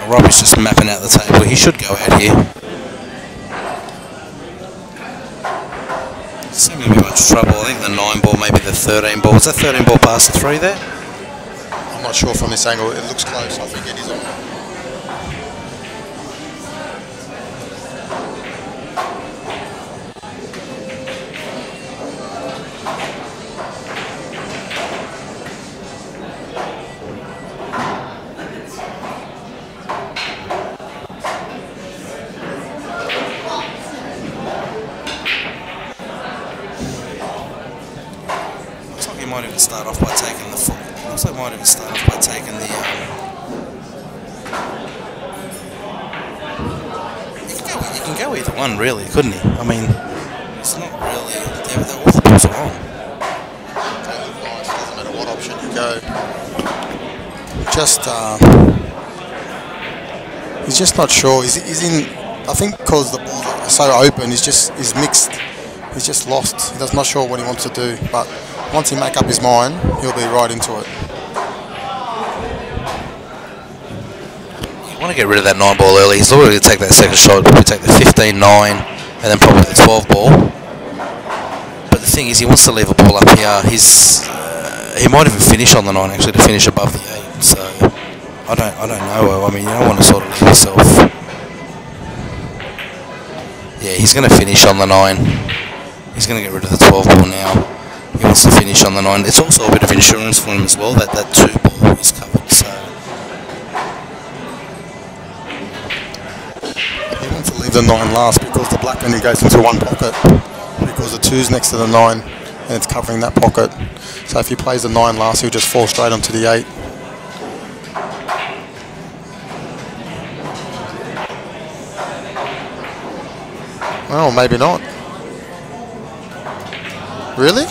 Robbie's just mapping out the table. He should go out here. Doesn't seem to be much trouble. I think the 9-ball, maybe the 13-ball. Was that 13-ball past the 3 there? I'm not sure from this angle. It looks close. I think it is on. Might even start off by taking the foot. Looks like might even start off by taking the. You can go either one, really, couldn't he? I mean, it's not really. All the balls are on. Doesn't matter what option you go. He's just not sure. He's in. I think because the balls are so open, he's mixed. He's just lost. He's not sure what he wants to do, but once he make up his mind, he'll be right into it. You want to get rid of that 9-ball early. He's already going to take that second shot, probably take the 15-9, and then probably the 12-ball. But the thing is, he wants to leave a ball up here. He might even finish on the 9, actually, to finish above the 8. So I don't know. I mean, you don't want to sort of leave yourself. Yeah, he's going to finish on the 9. He's going to get rid of the 12-ball now. He wants to finish on the 9. It's also a bit of insurance for him as well, that 2-ball is covered, so. He wants to leave the 9 last because the black only goes into one pocket, because the 2's next to the 9 and it's covering that pocket. So if he plays the 9 last, he'll just fall straight onto the 8. Well, maybe not. Really?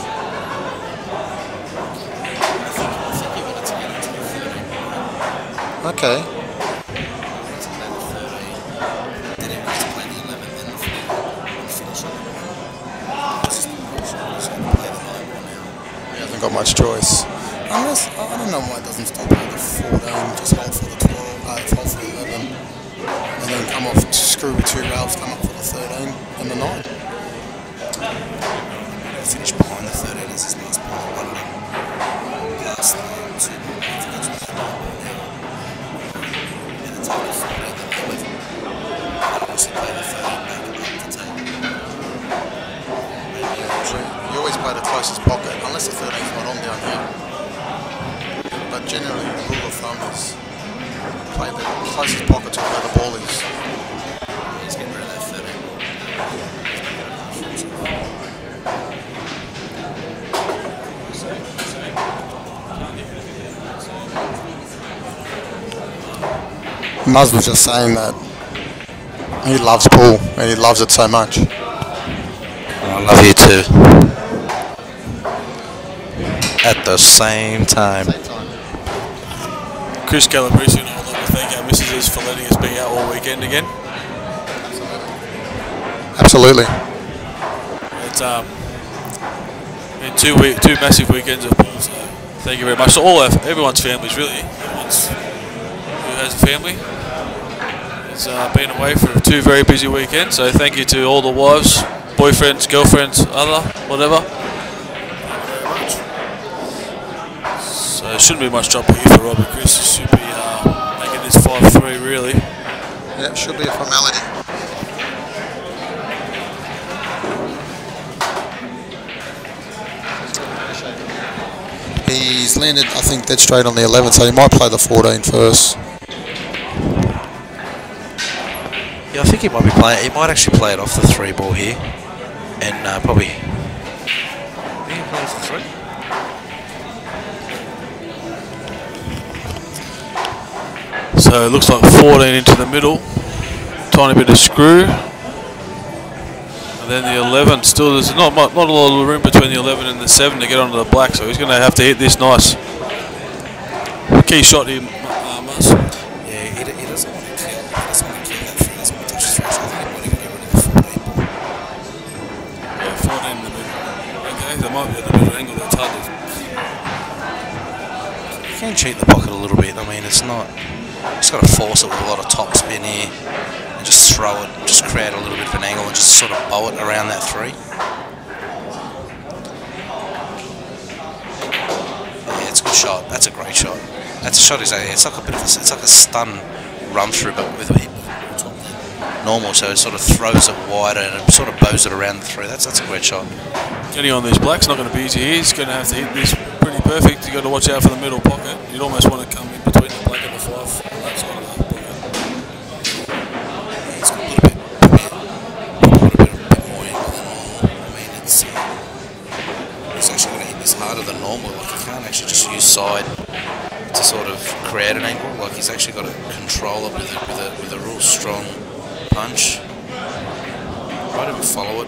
Okay. He hasn't got much choice. Unless, I don't know why it doesn't stop at the 14, just hold for the 12, hold for the 11, and then come off, screw with 2 rails, come up for the 13 and the 9. Finish behind the 13 as his last ball. Past the 2 ball. And it's over 14, then the 11. And obviously play the 13 back up the table. You always play the closest pocket, unless the 13's not on down here. But generally, the rule of thumb is play the closest pocket to where the ball is. He's getting rid of that 13 ball. Muzz was just saying that he loves pool and he loves it so much. I love you too. At the same time. Chris Calabrese, and I would like to thank our Mrs. visitors for letting us be out all weekend again. Absolutely. It's been two massive weekends of pool, so thank you very much. So everyone's families, really. Everyone's who has a family. It's been away for 2 very busy weekends, so thank you to all the wives, boyfriends, girlfriends, whatever. So there shouldn't be much drop here for Rob and Chris. Should be making this 5-3 really. Yeah, it should be a formality. He's landed, I think, dead straight on the 11, so he might play the 14 first. Yeah, I think he might be playing. He might actually play it off the 3 ball here, and probably. He plays the 3. So it looks like 14 into the middle, tiny bit of screw, and then the 11. Still, there's not a lot of room between the 11 and the 7 to get onto the black, so he's going to have to hit this nice. Key shot here, Mars. Yeah, he doesn't want to kill. He doesn't want to kill that 3. He doesn't want to touch his 3. So I think he might even get rid of the 14 ball. Yeah, 14 in the middle. Okay, they might be at the middle angle. That's hard to. You can cheat the pocket a little bit. I mean, it's not. Just got to force it with a lot of top spin here, and just throw it, just create a little bit of an angle, and just sort of bow it around that 3. Yeah, it's a good shot. That's a great shot. That's a shot. It's like a bit of it's like a stun run through, but with a hit normal. So it sort of throws it wider and it sort of bows it around the 3. That's a great shot. Getting on these blacks not going to be easy here. He's going to have to hit this pretty perfect. You got to watch out for the middle pocket. You'd almost want to come in between the black and the 5 on that side of the pocket. It's got a little bit more angle than normal. I mean, it's actually going to hit this harder than normal. Like, you can't actually just use side to sort of create an angle. Like, he's actually got to control it with a real strong punch. Right, and follow it.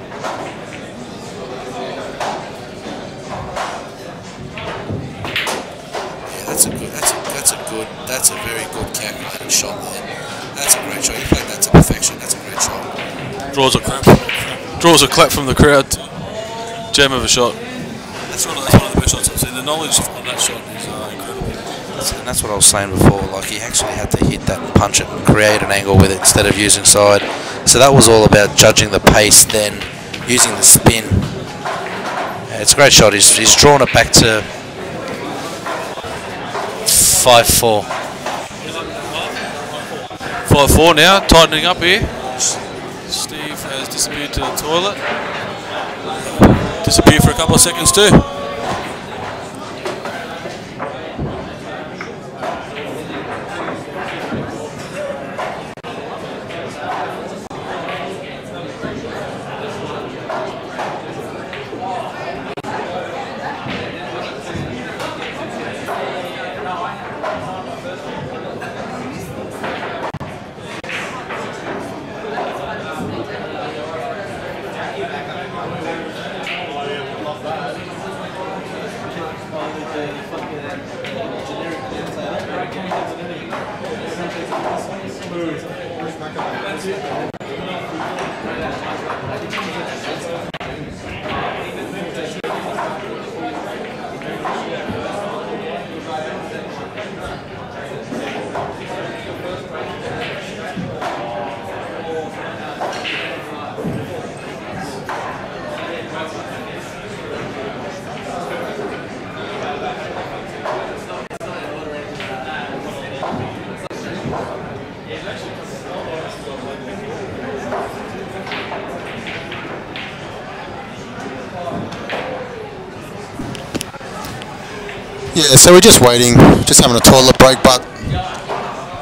Yeah, that's a very good calculated shot there. That's a great shot. You played that to perfection. That's a great shot. Draws a clap from the crowd. Gem of a shot. That's one of the best shots I've seen. The knowledge on that shot is incredible. And that's what I was saying before. Like, he actually had to hit that and punch it and create an angle with it instead of using side. So that was all about judging the pace, then using the spin. Yeah, it's a great shot. He's drawn it back to 5-4. 5-4 now, tightening up here. Steve has disappeared to the toilet. Disappeared for a couple of seconds too. Yeah, so we're just waiting, just having a toilet break, but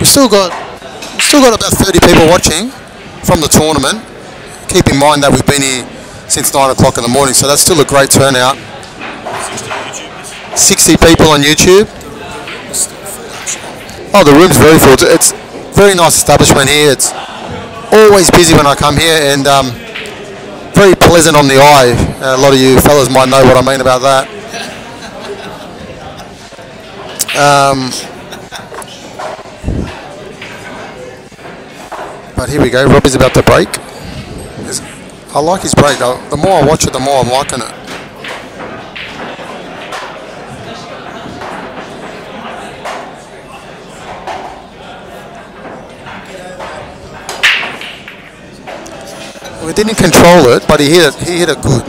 we've still got about 30 people watching from the tournament. Keep in mind that we've been here since 9 o'clock in the morning, so that's still a great turnout. 60 people on YouTube. Oh, the room's very full. It's a very nice establishment here. It's always busy when I come here, and very pleasant on the eye. A lot of you fellas might know what I mean about that. But here we go. Robbie's about to break. I like his break. The more I watch it, the more I'm liking it. Well, he didn't control it, but he hit it. He hit it good.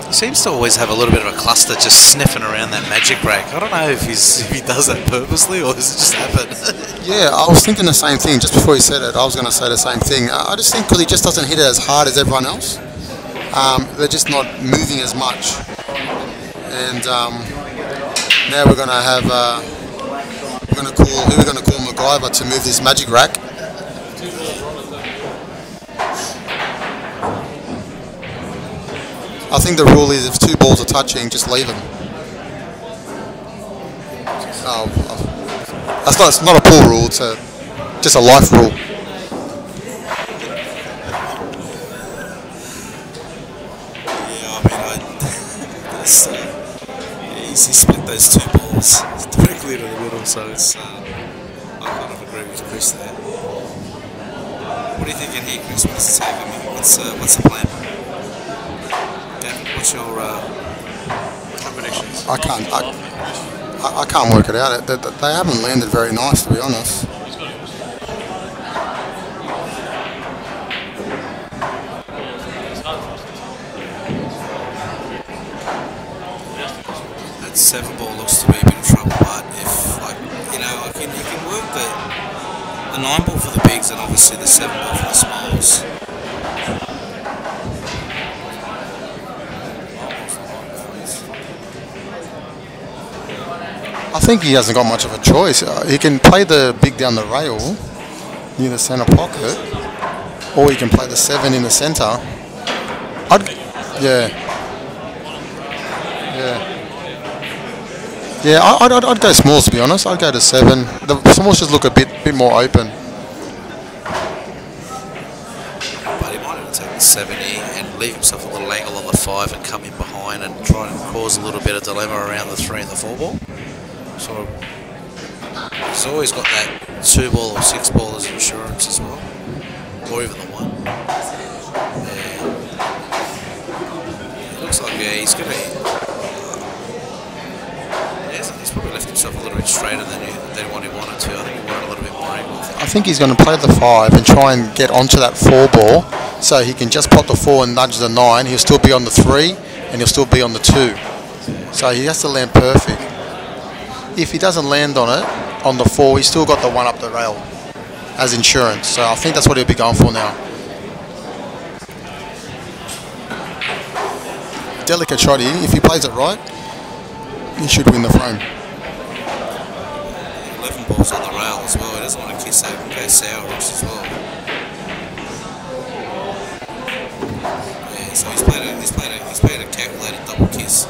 He seems to always have a little bit of a cluster just sniffing around that magic break. I don't know if he does that purposely or does it just happen. Yeah, I was thinking the same thing. Just before he said it, I was going to say the same thing. I just think because he just doesn't hit it as hard as everyone else. They're just not moving as much. And now we're going to have... who are we going to call MacGyver to move this magic rack? I think the rule is if 2 balls are touching, just leave them. It's not a pool rule, it's just a life rule. He split those 2 balls directly to the middle, so it's I kind of agree with Chris there. What are you thinking here, Chris? What's the take? I mean, what's the plan? What's your predictions? I can't work it out. They haven't landed very nice, to be honest. That 7 ball looks to be a bit of trouble, but if you can work the 9 ball for the bigs and obviously the 7 ball for the smalls. I think he hasn't got much of a choice. He can play the big down the rail near the centre pocket, or he can play the 7 in the centre. I'd go smalls, to be honest. I'd go to 7. The smalls just look a bit more open. But he might even take the 7 here and leave himself a little angle on the 5 and come in behind and try and cause a little bit of dilemma around the 3 and the 4 ball. So he's always got that 2 ball or 6 ball as insurance as well, or even the 1. It looks like he's going to. He's probably left himself a little bit straighter than what he wanted to. I think he wanted a little bit more angle. I think he's going to play the 5 and try and get onto that 4 ball, so he can just pot the 4 and nudge the 9. He'll still be on the 3 and he'll still be on the 2. So he has to land perfect. If he doesn't land on it, on the 4, he's still got the 1 up the rail as insurance. So I think that's what he'll be going for now. Delicate shot here. If he plays it right, he should win the frame. 11 balls on the rail as well. He doesn't want to kiss that and go sourish as well. Yeah, so he's played a calculated double kiss.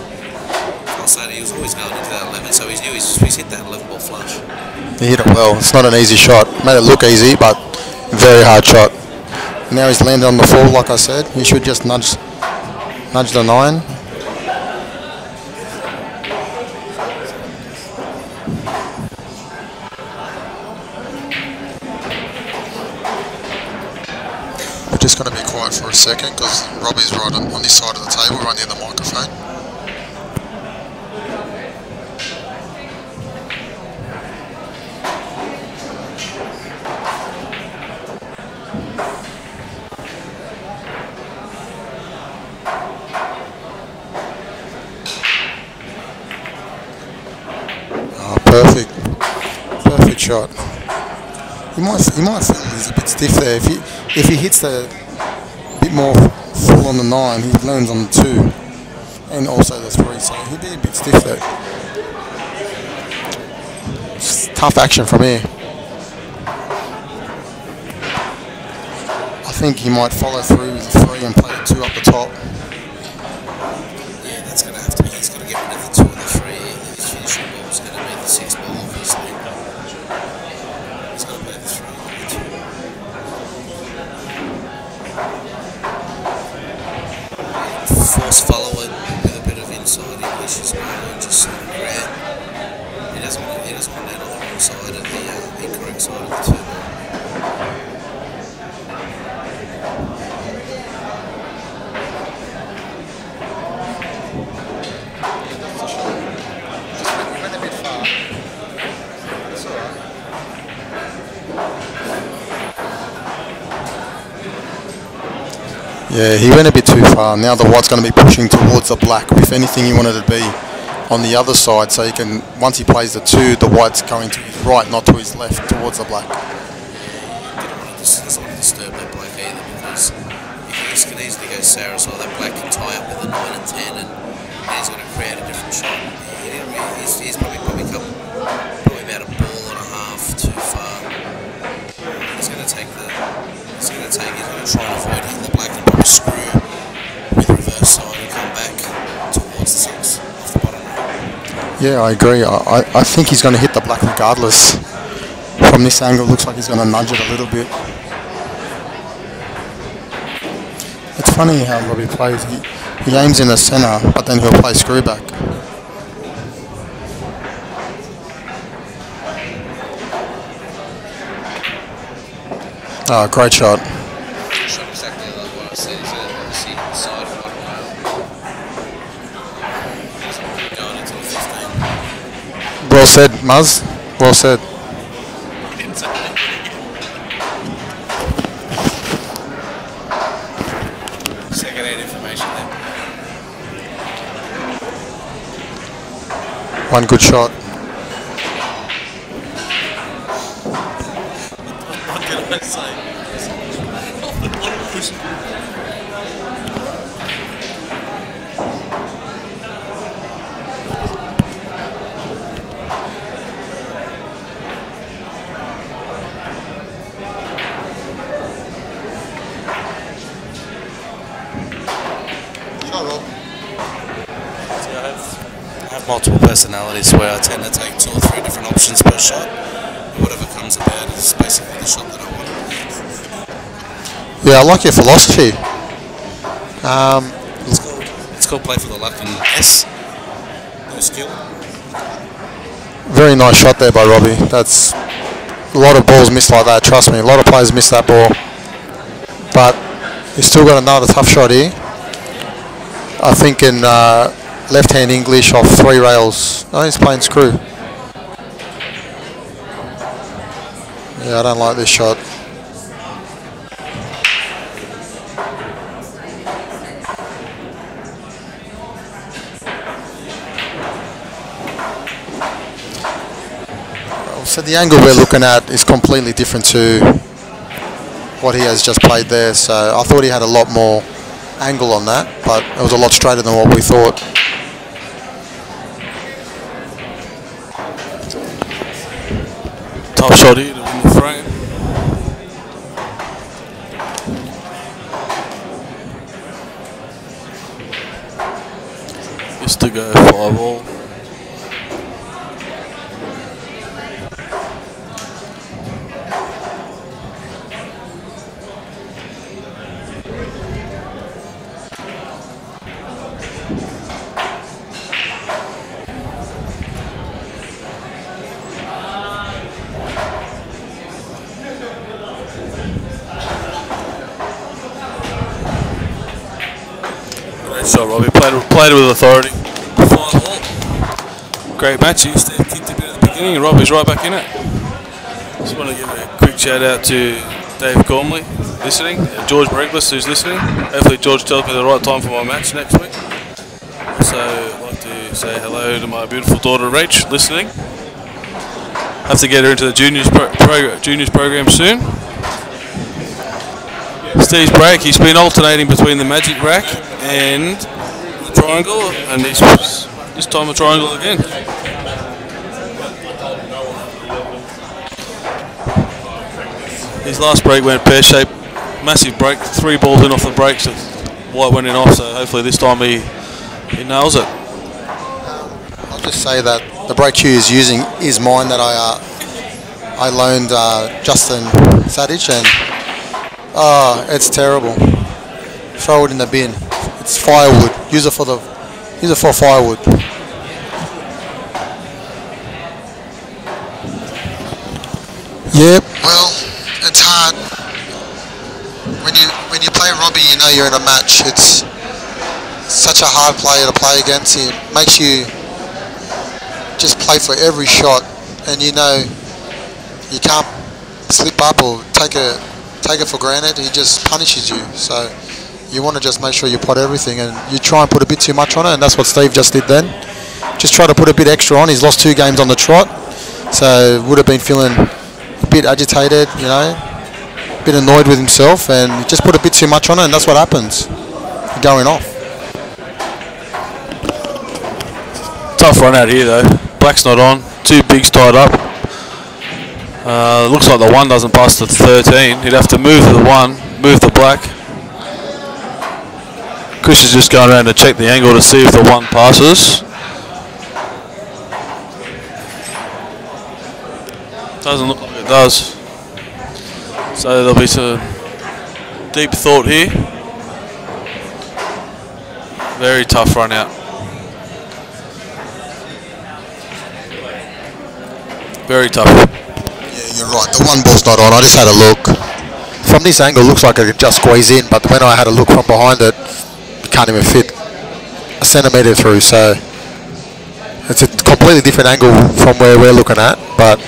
I'll say that he was always going into that 11, so he's hit that 11 ball flush. He hit it well. It's not an easy shot. Made it look easy, but very hard shot. Now he's landed on the 4, like I said. He should just nudge the 9. We're just going to be quiet for a second because Robbie's right on this side of the table, right near the microphone. Perfect shot. He might feel he's a bit stiff there. If he hits a bit more full on the 9, he lands on the 2 and also the 3, so he'd be a bit stiff there. It's tough action from here. I think he might follow through with the 3 and play the 2 up the top. Yeah, that's going to have to be. He's going to get rid of the 2 and the 3. His finishing ball is going to be the 6 ball, obviously. He's going to play the 3 and the 2. Force follow it with a bit of inside English as well, and just sort of grab. He doesn't want to land on the wrong side of the incorrect side of the 2 ball. Yeah, he went a bit too far. Now the white's going to be pushing towards the black. If anything, he wanted to be on the other side, so he can. Once he plays the 2, the white's going to his right, not to his left, towards the black. Doesn't want to disturb that black either, because he can easily go sour as well. That black can tie up with a 9 and 10, and he's going to create a different shot. He's probably come about a ball and a half too far. He's going to try and avoid hitting the black and probably screw with reverse side and come back towards the 6 off the bottom. Yeah, I agree. I think he's going to hit the black regardless. From this angle, looks like he's going to nudge it a little bit. It's funny how Robbie plays. He aims in the centre, but then he'll play screw back. Oh, great shot. Shot exactly like what I said. He's obviously side of bottom rail. He's going into the 15. Well said, Muzz. Well said. Second-hand information there. One good shot. What can I say? I have multiple personalities where I tend to take 2 or 3 different options per shot. Whatever comes about is basically the shot that I want. Yeah, I like your philosophy. It's called play for the luck and S. No skill. Very nice shot there by Robbie. That's a lot of balls missed like that. Trust me, a lot of players miss that ball. But he's still got another tough shot here. I think in left-hand English off 3 rails. Oh, he's playing screw. Yeah, I don't like this shot. So the angle we're looking at is completely different to what he has just played there. So I thought he had a lot more angle on that, but it was a lot straighter than what we thought. Top shot here to win the frame. Just to go 5 all. Great shot, Robbie. Played it with authority. 5 all. Great match. You Steve kicked a bit at the beginning, and Robbie's right back in it. Just want to give a quick shout out to Dave Gormley listening, George Bregless who's listening. Hopefully George tells me the right time for my match next week. Also, I'd like to say hello to my beautiful daughter Rach listening. Have to get her into the juniors program soon. Steve's break, he's been alternating between the magic rack and the triangle, and this time the triangle again. His last break went pear-shaped, massive break, 3 balls in off the break, so white went in off, so hopefully this time he nails it. I'll just say that the break cue is using is mine that I loaned Justin Sadich, and it's terrible. Throw it in the bin. It's firewood. Use it for firewood. Yep. Well, it's hard. When you play Robbie, you know you're in a match. It's such a hard player to play against. He makes you just play for every shot, and you know you can't slip up or take it for granted. He just punishes you. So You want to just make sure you pot everything, and you try and put a bit too much on it, and that's what Steve just did then. Just try to put a bit extra on. He's lost 2 games on the trot, so would have been feeling a bit agitated, you know, a bit annoyed with himself, and he just put a bit too much on it, and that's what happens. You're going off. Tough run out here though. Black's not on. 2 bigs tied up. Looks like the 1 doesn't pass the 13. He'd have to move the 1, move the black. Chris is just going around to check the angle to see if the 1 passes. Doesn't look like it does. So there'll be some deep thought here. Very tough run out. Very tough. Yeah, you're right. The 1 ball's not on. I just had a look. From this angle, it looks like it could just squeeze in, but when I had a look from behind it, it can't even fit a centimetre through. So it's a completely different angle from where we're looking at. But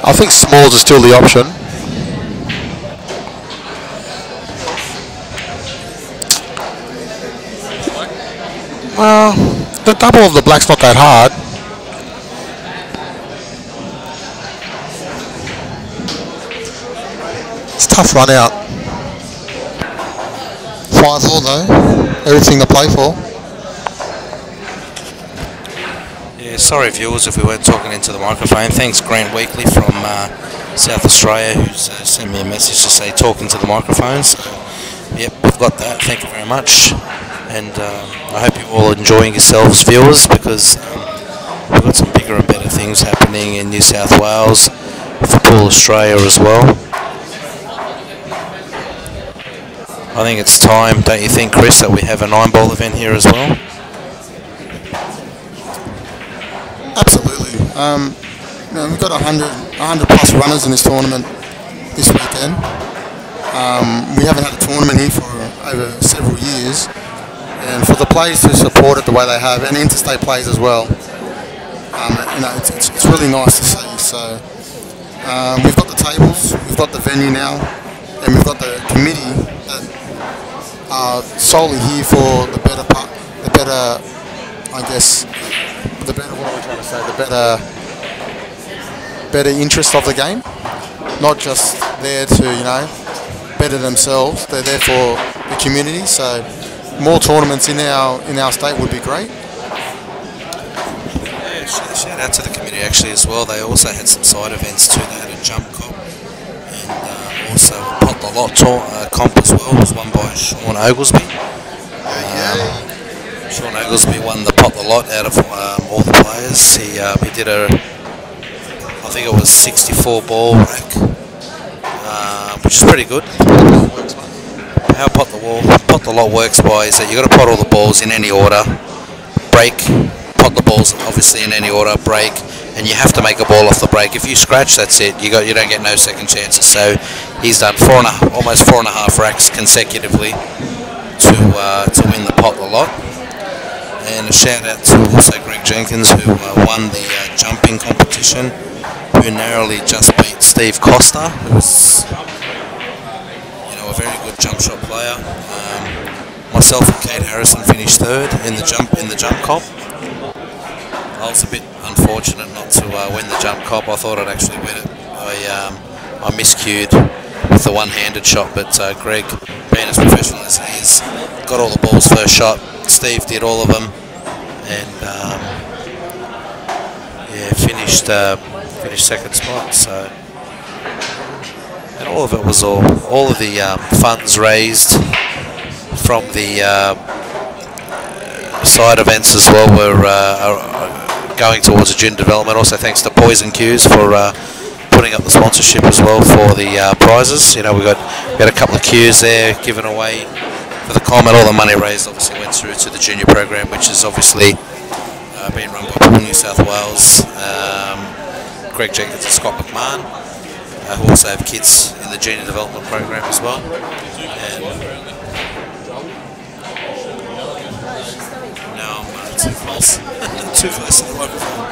I think smalls is still the option. Well, the double of the black's not that hard. It's a tough run out. 5-all though. Everything to play for. Yeah, sorry viewers if we weren't talking into the microphone. Thanks Grant Weekly from South Australia who's sent me a message to say talking to the microphones. Yep, we've got that. Thank you very much. And I hope you're all enjoying yourselves, viewers, because we've got some bigger and better things happening in New South Wales, Football Australia as well. I think it's time, don't you think, Chris, that we have a 9-ball event here as well? Absolutely. You know, we've got 100 plus runners in this tournament this weekend. We haven't had a tournament here for over several years. And for the players to support it the way they have, and interstate players as well, you know, it's really nice to see. So we've got the tables, we've got the venue now, and we've got the committee that are solely here for the better part, the better, I guess, the better. What are we trying to say? The better interest of the game, not just there to, you know, better themselves. They're there for the community. So more tournaments in our state would be great. Yeah, shout out to the committee actually as well. They also had some side events too. They had a jump comp and also a pot the lot comp as well. It was won by Sean Oglesby. Sean Oglesby won the pot the lot out of all the players. He did I think it was 64 ball rack, which is pretty good. How pot the lot works by is that you got to pot all the balls in any order, break, pot the balls obviously in any order, break, and you have to make a ball off the break. If you scratch, that's it. You don't get no second chances. So he's done almost 4.5 racks consecutively to win the pot the lot. And a shout out to also Greg Jenkins who won the jumping competition, who narrowly just beat Steve Costa, who's a very good jump shot player. Myself and Kate Harrison finished 3rd in the jump comp. I was a bit unfortunate not to win the jump comp. I thought I'd actually win it. I miscued with the one-handed shot, but Greg, being as professional as he is, got all the balls first shot. Steve did all of them, and finished 2nd spot. So. And all of it was all of the funds raised from the side events as well were going towards a junior development. Also thanks to Poison Cues for putting up the sponsorship as well for the prizes. You know, we had a couple of cues there given away for the comment. All the money raised obviously went through to the junior program, which is obviously being run by Pool New South Wales, Greg Jenkins and Scott McMahon. Who also have kids in the junior development program as well. And now I'm too close. Too close to the microphone.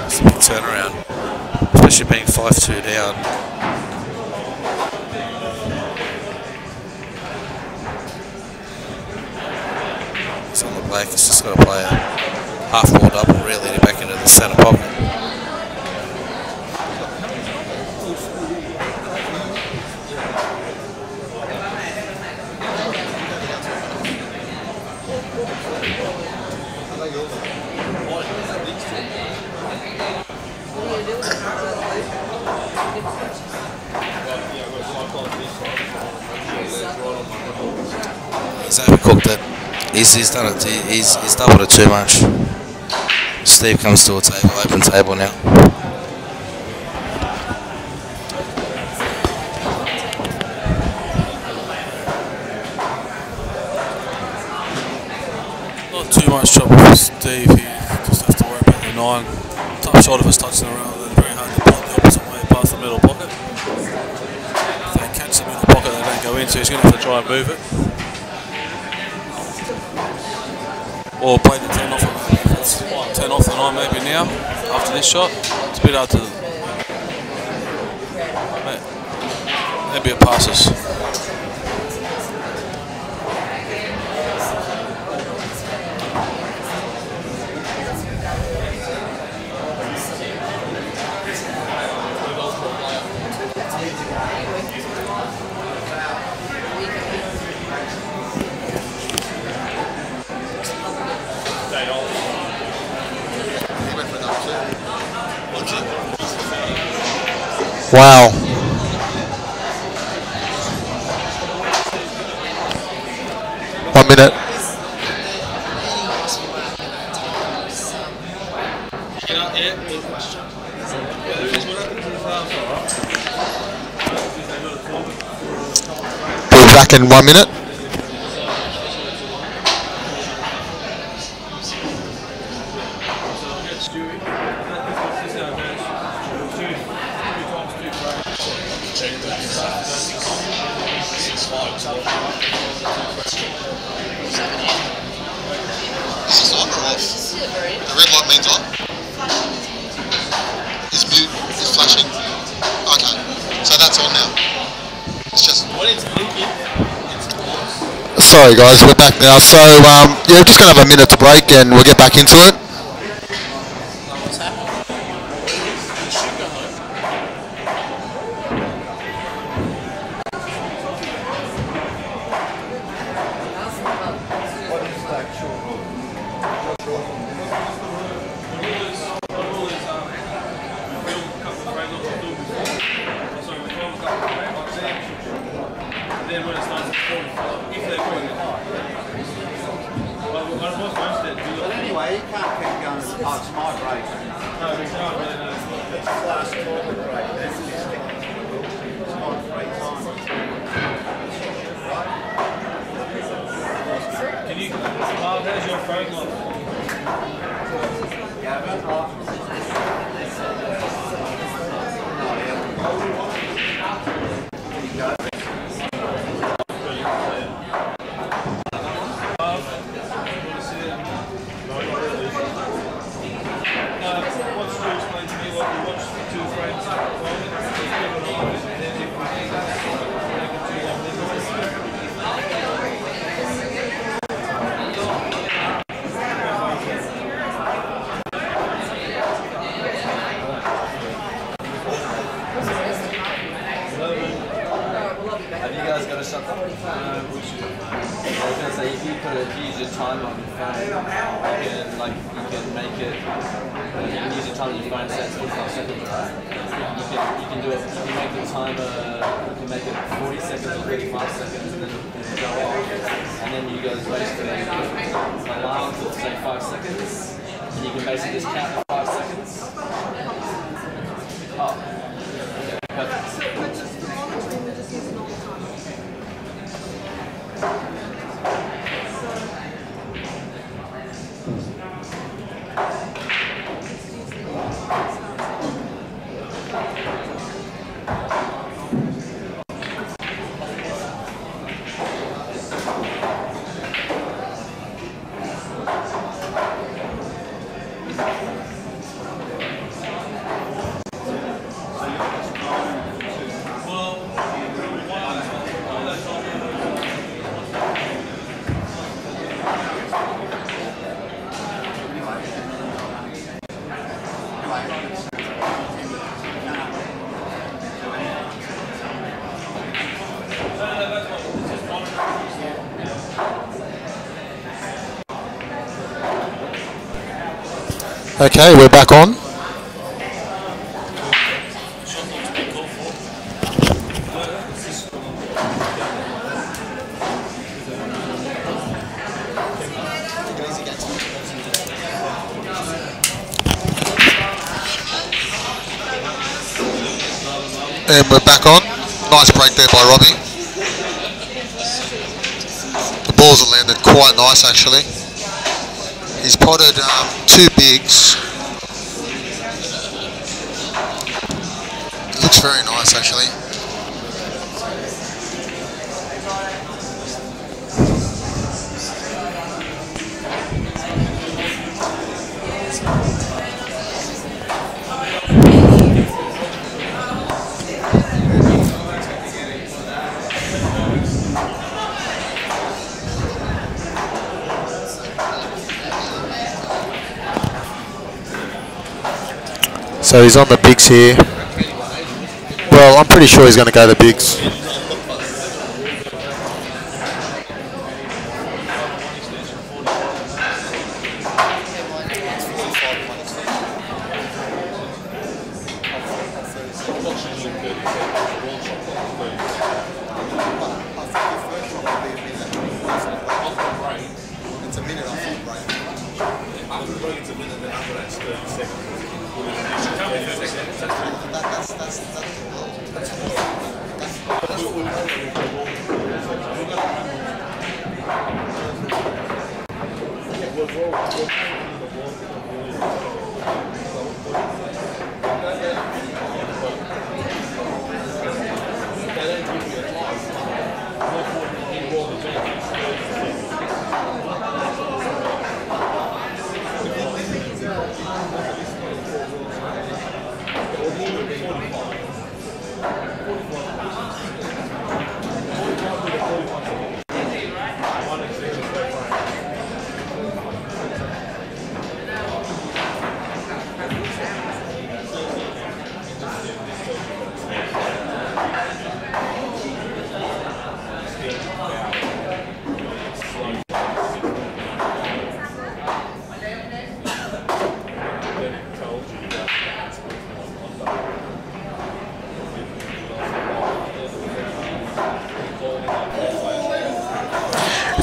It's a big turnaround. especially being 5-2 down. He's on the black. He's just got to play a half-ball double really to back into the centre pocket. He's overcooked it. He's done it. He's doubled it too much. Steve comes to a table, open table now. Not too much trouble for Steve. He just has to worry about the 9. Top shot of his touching around. Then very hard to pull the opposite way past the middle pocket. If they catch the middle pocket, they don't go in. So he's going to have to try and move it. Or play the 10 off it. That's 10 off the 9 maybe now. After this shot, it's a bit hard to. Maybe it passes. Wow. One minute. We'll be back in 1 minute. The red light means on. Is mute, is flashing. Okay, so that's on now. It's just. When it's blinking, it's Sorry guys, we're back now. So yeah, just gonna have a minute to break and we'll get back into it. Anyway, you can't keep going to the park's my break. No, we can't really know. It's the last corporate break. That's just it's not free time. Can you, how's your phone line? Gavin, There you go. Have you guys got a shot? I was gonna say if you use your timer on your phone, you can make it. You can use your timer on your phone, set 45 seconds, right? You can do it. You can make the timer. You can make it 40 seconds or 35 seconds, and then it'll go off. And then you guys basically allow it to say 5 seconds. And you can basically just count for 5 seconds. Oh, okay, perfect. Okay, we're back on. And we're back on. Nice break there by Robbie. The balls have landed quite nice actually. He's potted 2 bigs. It looks very nice actually. So he's on the bigs here. Well, I'm pretty sure he's going to go the bigs.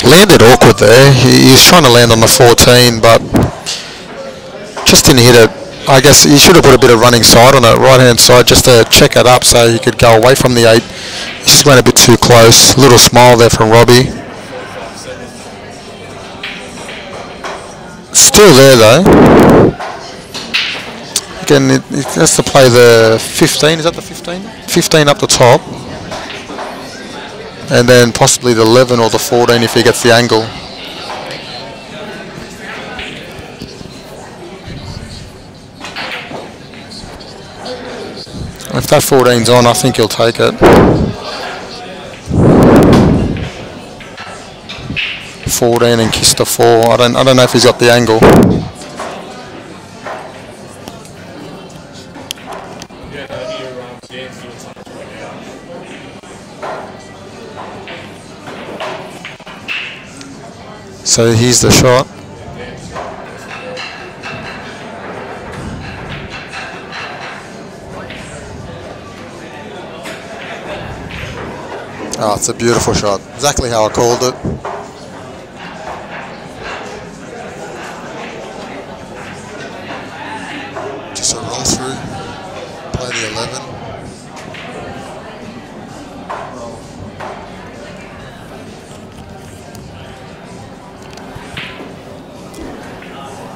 Landed awkward there. He's trying to land on the 14, but just didn't hit it. I guess he should have put a bit of running side on it, right hand side, just to check it up so he could go away from the 8. He just went a bit too close. Little smile there from Robbie. Still there though. Again, it has to play the 15. Is that the 15? 15 up the top. And then possibly the 11 or the 14 if he gets the angle. If that 14's on, I think he'll take it. 14 and kiss the 4. I don't know if he's got the angle. So here's the shot. Oh, it's a beautiful shot. Exactly how I called it. Just a roll through. Play the 11.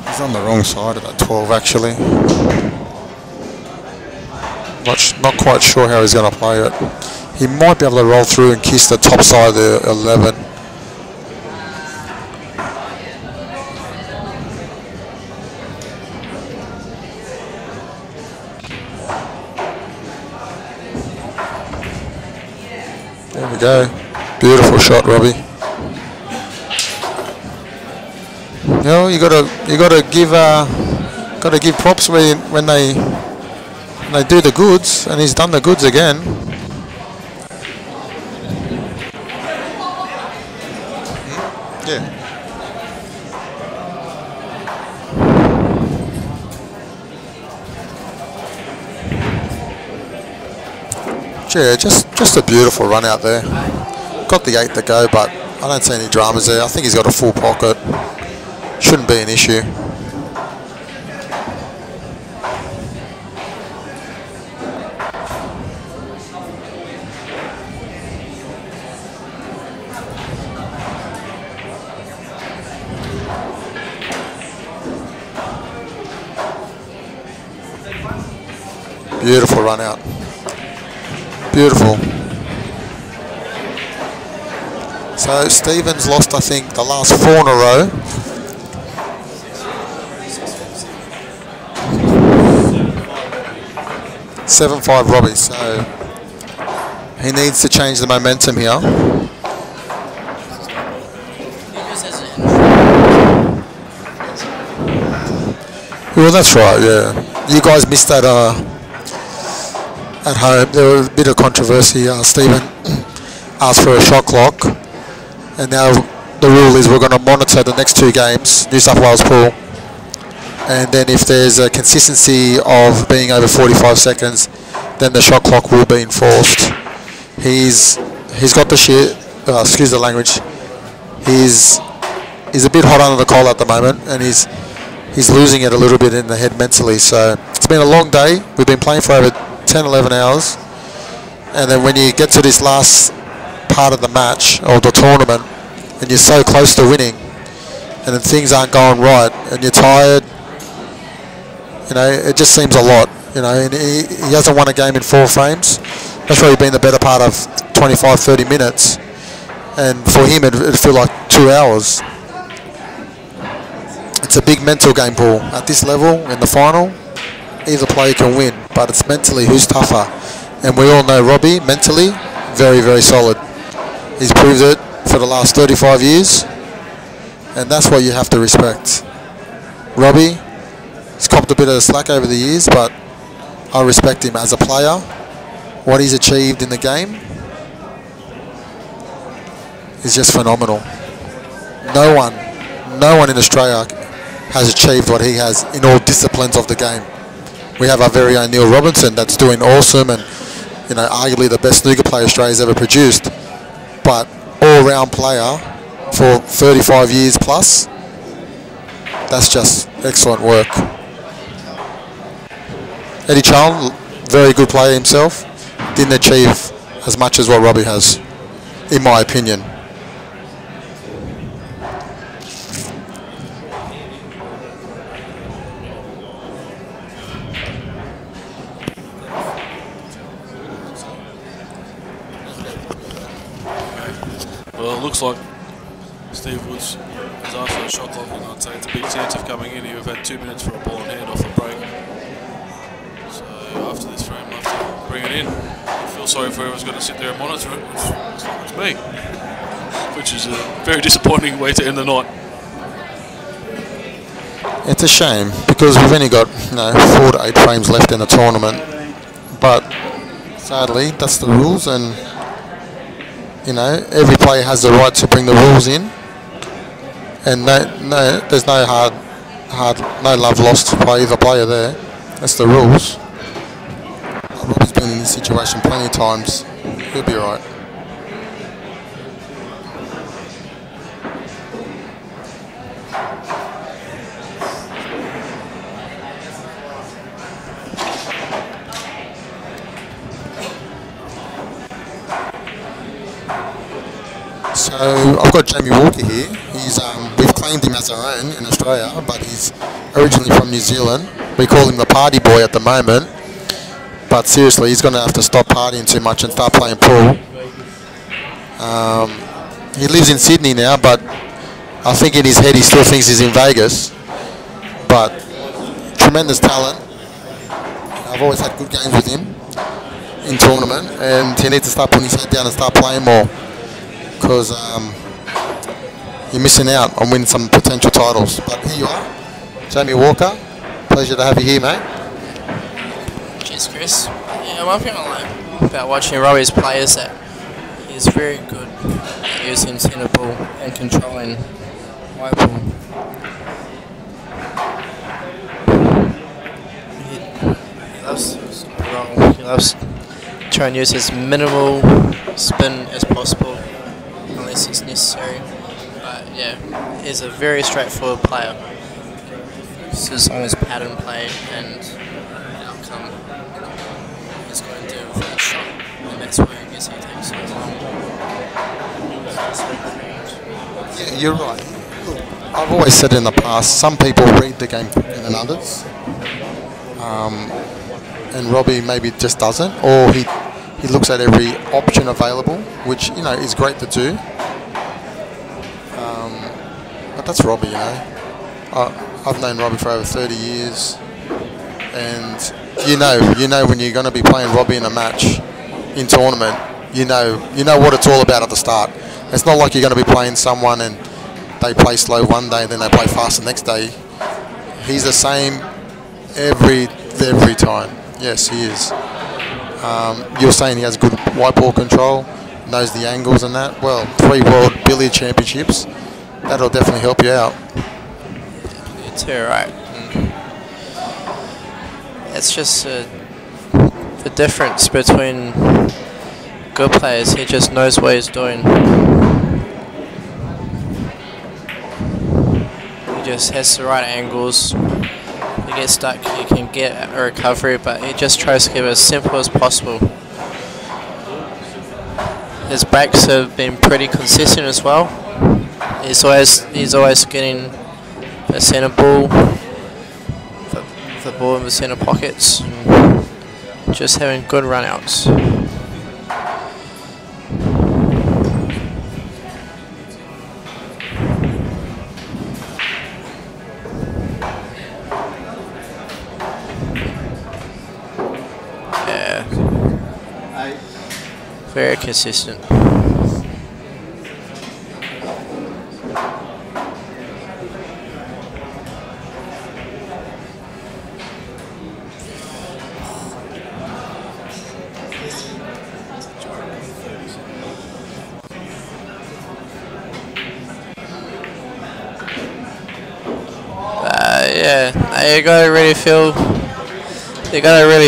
He's on the wrong side of that 12 actually. Not quite sure how he's going to play it. He might be able to roll through and kiss the top side of the 11. There we go. Beautiful shot, Robbie. You know, you gotta give props when they do the goods, and he's done the goods again. Yeah. Yeah, just a beautiful run out there. Got the 8 to go, but I don't see any dramas there. I think he's got a full pocket. Shouldn't be an issue. Beautiful run out. Beautiful. So Stephen's lost, I think, the last 4 in a row. (7-5) Robbie. So he needs to change the momentum here. Well, that's right. Yeah, you guys missed that. At home, there was a bit of controversy. Stephen asked for a shot clock, and now the rule is we're going to monitor the next 2 games, New South Wales pool, and then if there's a consistency of being over 45 seconds, then the shot clock will be enforced. He's got the shit. Excuse the language. He's a bit hot under the collar at the moment, and he's losing it a little bit in the head mentally. So it's been a long day. We've been playing for over 10-11 hours, and then when you get to this last part of the match or the tournament and you're so close to winning and then things aren't going right and you're tired, you know, it just seems a lot, you know, and he hasn't won a game in 4 frames. That's probably been the better part of 25-30 minutes, and for him it'd feel like 2 hours. It's a big mental game, Paul. At this level in the final, either player can win, but it's mentally who's tougher. And we all know Robbie, mentally, very, very solid. He's proved it for the last 35 years, and that's what you have to respect. Robbie, he's copped a bit of slack over the years, but I respect him as a player. What he's achieved in the game is just phenomenal. No one in Australia has achieved what he has in all disciplines of the game. We have our very own Neil Robinson that's doing awesome, and you know, arguably the best snooker player Australia's ever produced. But all-round player for 35 years plus, that's just excellent work. Eddie Charles, very good player himself, didn't achieve as much as what Robbie has, in my opinion. Well, it looks like Steve Woods has asked for a shot clock, and I'd say it's a big chance of coming in here. We've had 2 minutes for a ball and hand off a break. So after this frame, we'll have to bring it in. I feel sorry for whoever's going to sit there and monitor it, which looks like it's me. Which is a very disappointing way to end the night. It's a shame, because we've only got 4 to 8 frames left in the tournament. But sadly, that's the rules, and you know, every player has the right to bring the rules in, and there's no no love lost by either player there. That's the rules. Robbie's been in this situation plenty of times. He'll be alright. So I've got Jamie Walker here. We've claimed him as our own in Australia, but he's originally from New Zealand. We call him the party boy at the moment, but seriously, he's going to have to stop partying too much and start playing pool. He lives in Sydney now, but I think in his head he still thinks he's in Vegas. But tremendous talent. I've always had good games with him in tournament, and he needs to start putting his head down and start playing more, because you're missing out on winning some potential titles. But here you are, Jamie Walker. Pleasure to have you here, mate. Cheers, Chris. Yeah, one thing I like about watching Robbie's play is that he's very good at using centre ball and controlling white ball. He loves to roll. He loves try and use as minimal spin as possible, unless it's necessary. But yeah, he's a very straightforward player. This is on his pattern play and the outcome he's going to do with his shot, and that's where I guess he takes so long. Yeah, you're right. Look, I've always said in the past, some people read the game quicker than others. And Robbie maybe just doesn't, or he looks at every option available, which, you know, is great to do. But that's Robbie, you know. I've known Robbie for over 30 years, and you know when you're going to be playing Robbie in a match in tournament, you know what it's all about at the start. It's not like you're going to be playing someone and they play slow one day, then they play fast the next day. He's the same every time. Yes, he is. You're saying he has good white ball control, knows the angles and that. Well, 3 World Billiard Championships, that'll definitely help you out. You're too right. It's just the difference between good players. He just knows what he's doing. He just has the right angles. He gets stuck, he can get a recovery, but he just tries to keep it as simple as possible. His breaks have been pretty consistent as well. He's always getting the centre ball, the ball in the centre pockets, and just having good run-outs. Yeah, very consistent. Yeah, you gotta really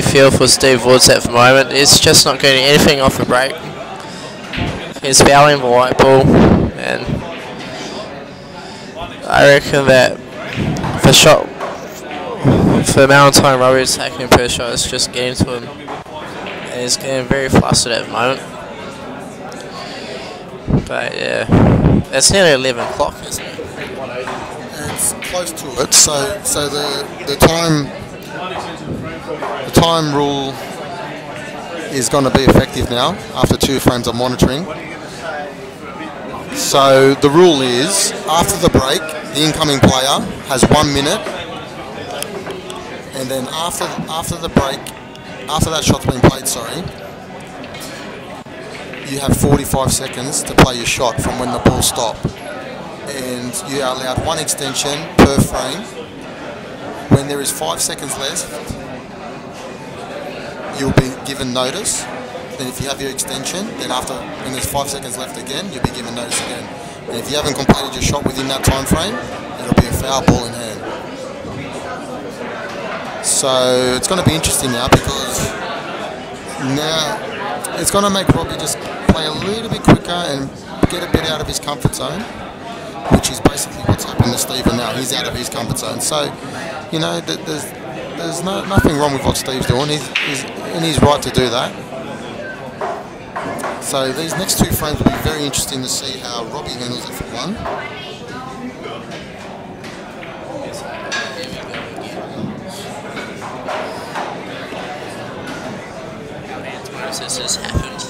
feel for Steve Woods at the moment. He's just not getting anything off the break. He's fouling the white ball, and I reckon that the shot, for the amount of time Robbie's taking per shot, is just getting to him, and he's getting very flustered at the moment. But yeah, it's nearly 11 o'clock, isn't it? It's close to it, so the time rule is going to be effective now after 2 frames of monitoring. So the rule is, after the break, the incoming player has 1 minute, and then after the break, after that shot's been played, you have 45 seconds to play your shot from when the ball stopped. And you are allowed 1 extension per frame. When there is 5 seconds left, you'll be given notice. Then if you have your extension, then when there's 5 seconds left again, you'll be given notice again. And if you haven't completed your shot within that time frame, it'll be a foul, ball in hand. So it's going to be interesting now, because now it's going to make Robbie just play a little bit quicker and get a bit out of his comfort zone, which is basically what's happened to Stephen now. He's out of his comfort zone. So, you know, there's nothing wrong with what Steve's doing. He's right to do that. So these next 2 frames will be very interesting to see how Robbie handles it for 1. This has happened.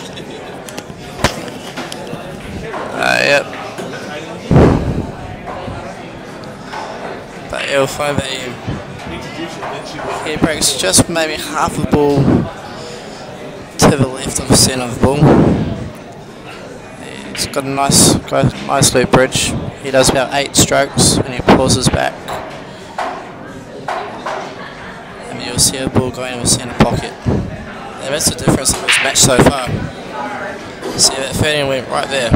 Yep. But you'll find that he breaks just maybe half the ball to the left of the centre of the ball. He's got a nice loop bridge. He does about 8 strokes and he pauses back. And you'll see a ball going in the centre pocket. And that's the difference in this match so far. You see that 13 went right there.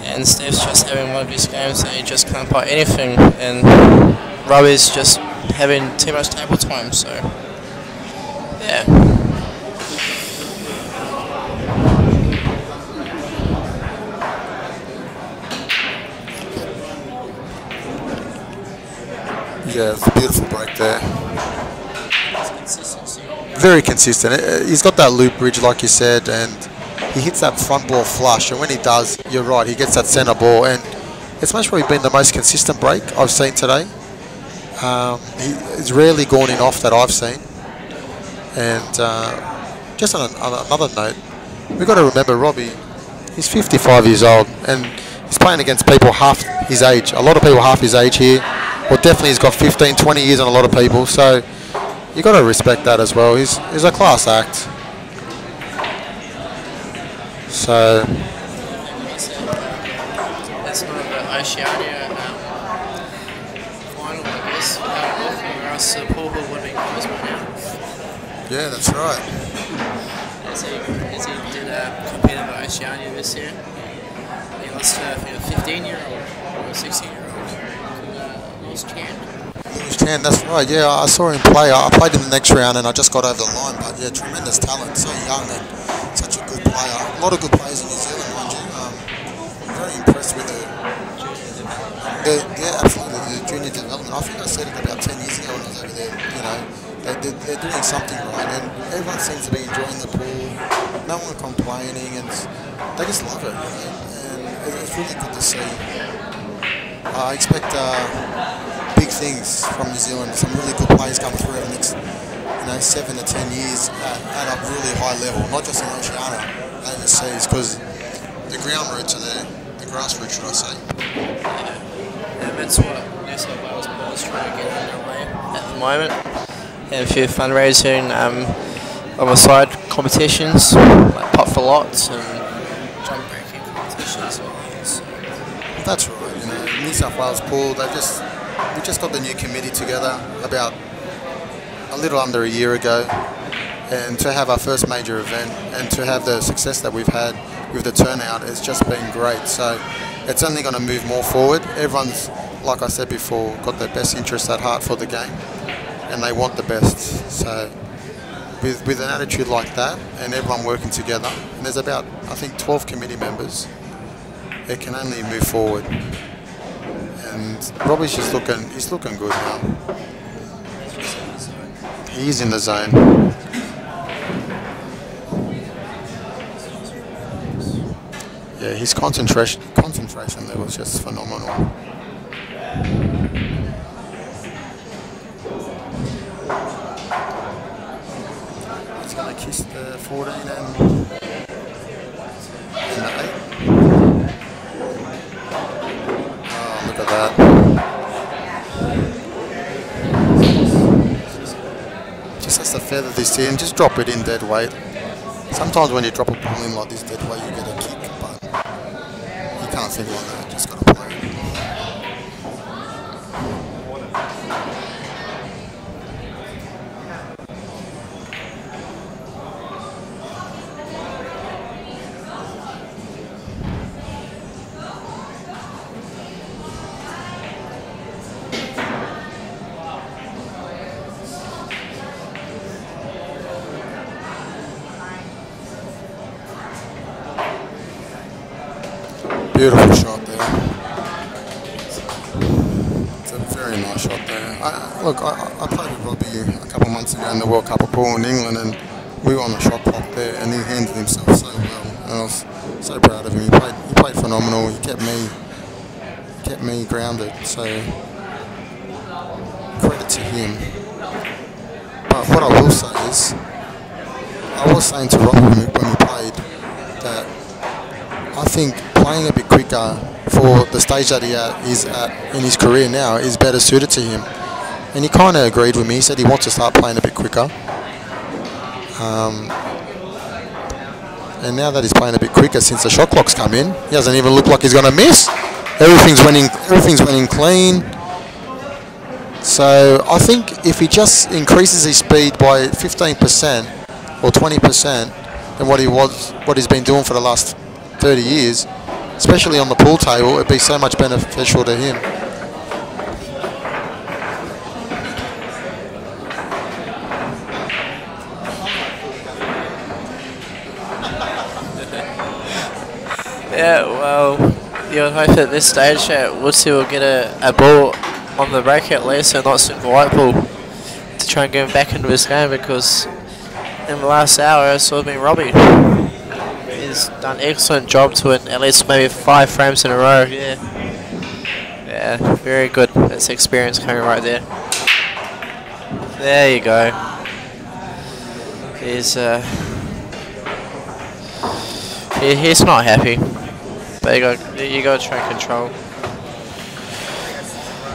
And Steve's just having one of his games that he just can't play anything, and Robbie's just having too much table time, so yeah. Yeah, it's a beautiful break there. Consistency. Very consistent. He's got that loop bridge, like you said, and he hits that front ball flush. And when he does, you're right, he gets that centre ball. And it's most probably been the most consistent break I've seen today. He's rarely gone in off that I've seen. And just on another note, we've got to remember Robbie, he's 55 years old, and he's playing against people half his age. A lot of people half his age here. Well, definitely he's got 15, 20 years on a lot of people. So you got to respect that as well. He's a class act. So That's not the Oceania final, I guess. Or else Paul would be close by now. yeah, that's right. As he did compete in the Oceania this year. He lost to a 15-year-old or a 16-year-old. Lewis Chan. Lewis Chan, that's right. Yeah, I saw him play. I played in the next round and I just got over the line. But yeah, tremendous talent. So young and such a good player. A lot of good players in New Zealand, mind you. Very impressed with absolutely, the junior development. I think I said it about 10 years ago when I was over there. You know, they're doing something right, and everyone seems to be enjoying the pool. No one complaining, and they just love it. You know, and it's really good to see. I expect big things from New Zealand. Some really good players coming through over the next 7 to 10 years at a really high level, not just in Oceania, overseas, because the ground roots are there, the grassroots, should I say. And that's what New South Wales Ball is trying to get underway at the moment. And a few fundraising on the side competitions, like putt for lots and jump breaking competitions. So. That's right. You know, New South Wales Pool, we just got the new committee together about a little under a year ago, and to have our first major event and to have the success that we've had with the turnout, it's just been great. So it's only going to move more forward. Everyone's, like I said before, got their best interests at heart for the game, and they want the best. So with an attitude like that and everyone working together, and there's about, I think, 12 committee members, it can only move forward. And Robbie's just he's looking good now. He's in the zone. Yeah, his concentration level is just phenomenal. He's going to kiss the 14 and the 8. Oh, look at that. Just has to feather this in, just drop it in dead weight. Sometimes when you drop a ball in like this dead weight, you get a kick, but you can't think like that, just got to play it. Beautiful shot there. It's a very nice shot there. I played with Robbie a couple of months ago in the World Cup of Pool in England, and we were on the shot clock there, and he handled himself so well. And I was so proud of him. He played phenomenal. He kept me grounded. So credit to him. But what I will say is, I was saying to Robbie when we played that I think playing a bit quicker for the stage that he is at in his career now is better suited to him. And he kind of agreed with me. He said he wants to start playing a bit quicker. And now that he's playing a bit quicker since the shot clock's come in, he doesn't even look like he's going to miss. Everything's running clean. So I think if he just increases his speed by 15% or 20% than what he's been doing for the last 30 years, especially on the pool table, it'd be so much beneficial to him. Yeah, well, you would hope at this stage that Woodsy will get a ball on the break at least, and not super white ball to try and get him back into his game, because in the last hour it's all been Robbie. He's done an excellent job to it, at least maybe 5 frames in a row. Yeah, very good. That's experience coming right there. There you go. He's he's not happy, but you got to try and control.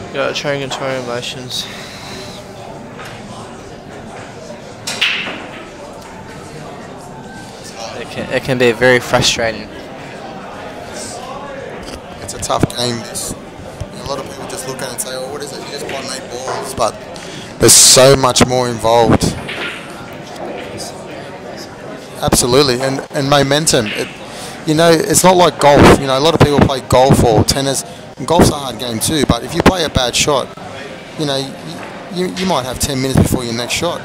You got to try and control your emotions. It can be very frustrating. It's a tough game, this. A lot of people just look at it and say, oh, what is it? You just won 8 balls. But there's so much more involved. Absolutely. And momentum. It's not like golf. A lot of people play golf or tennis. And golf's a hard game too, but if you play a bad shot, you might have 10 minutes before your next shot.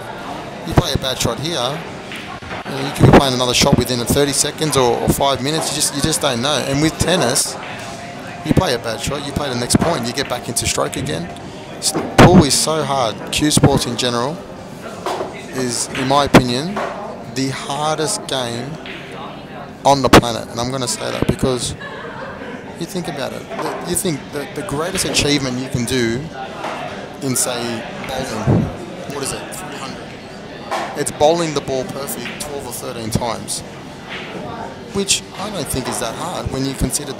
You play a bad shot here, you could be playing another shot within 30 seconds or 5 minutes. You just don't know. And with tennis, you play a bad shot, you play the next point, you get back into stroke again. Pool is so hard. Cue sports in general is, in my opinion, the hardest game on the planet. And I'm going to say that because you think about it. You think that the greatest achievement you can do in, say, bowling, what is it, 300? It's bowling the ball perfect 12 or 13 times, which I don't think is that hard when you consider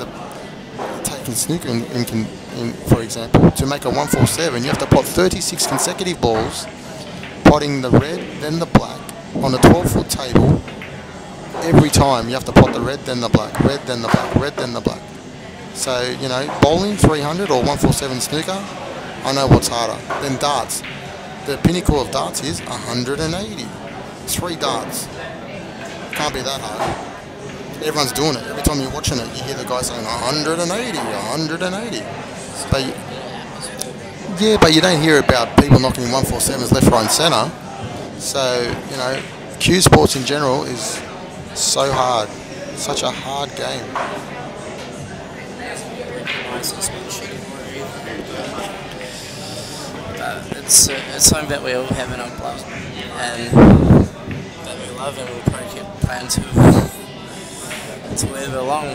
taking snooker for example. To make a 147, you have to pot 36 consecutive balls, potting the red, then the black, on a 12-foot table. Every time you have to pot the red, then the black, red, then the black, red, then the black. So, bowling 300 or 147 snooker, I know what's harder. Then darts. The pinnacle of darts is 180. 3 darts. Can't be that hard. Everyone's doing it. Every time you're watching it, you hear the guy saying 180, 180. But you don't hear about people knocking 147s left, right and centre. So, cue sports in general is so hard. Such a hard game. It's something that we all have in our blood, and that we love, and we'll probably keep playing until we live along,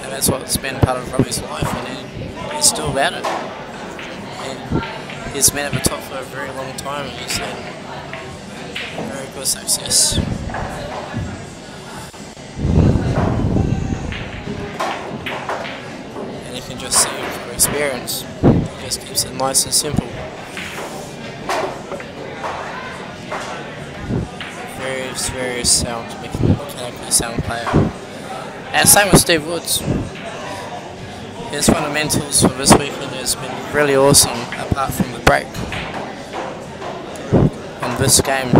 And that's what's been part of Robbie's life, and he's still about it. And he's been at the top for a very long time, and he's had very good success. And you can just see from experience. Just keeps it nice and simple. Very sound, mechanically sound player. And same with Steve Woods. His fundamentals for this weekend has been really awesome, apart from the break. And this game.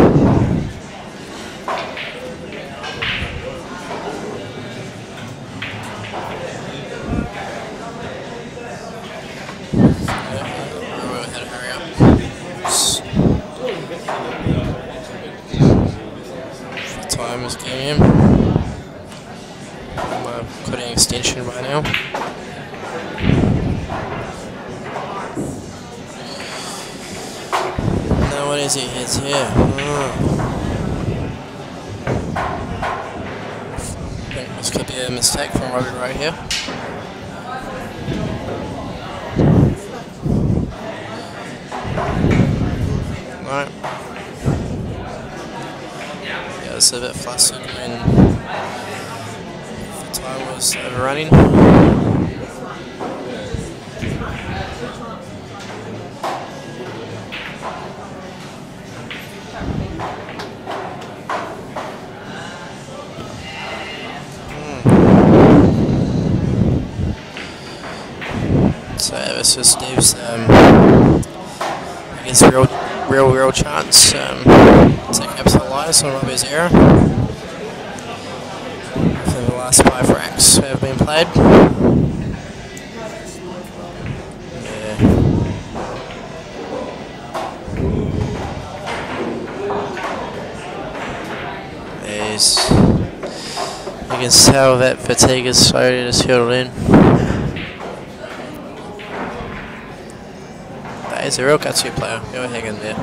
Game. I'm cutting extension right now. Now what is it? It's here. I think this could be a mistake from Robbie right here. Right. I was a bit flustered when the time was overrunning. So this is Steve's, I guess, real chance to capitalise on Robbie's error. For the last 5 racks have been played. You can tell that fatigue is slowly just settled in. He's a real gutsy player. He'll hang in there.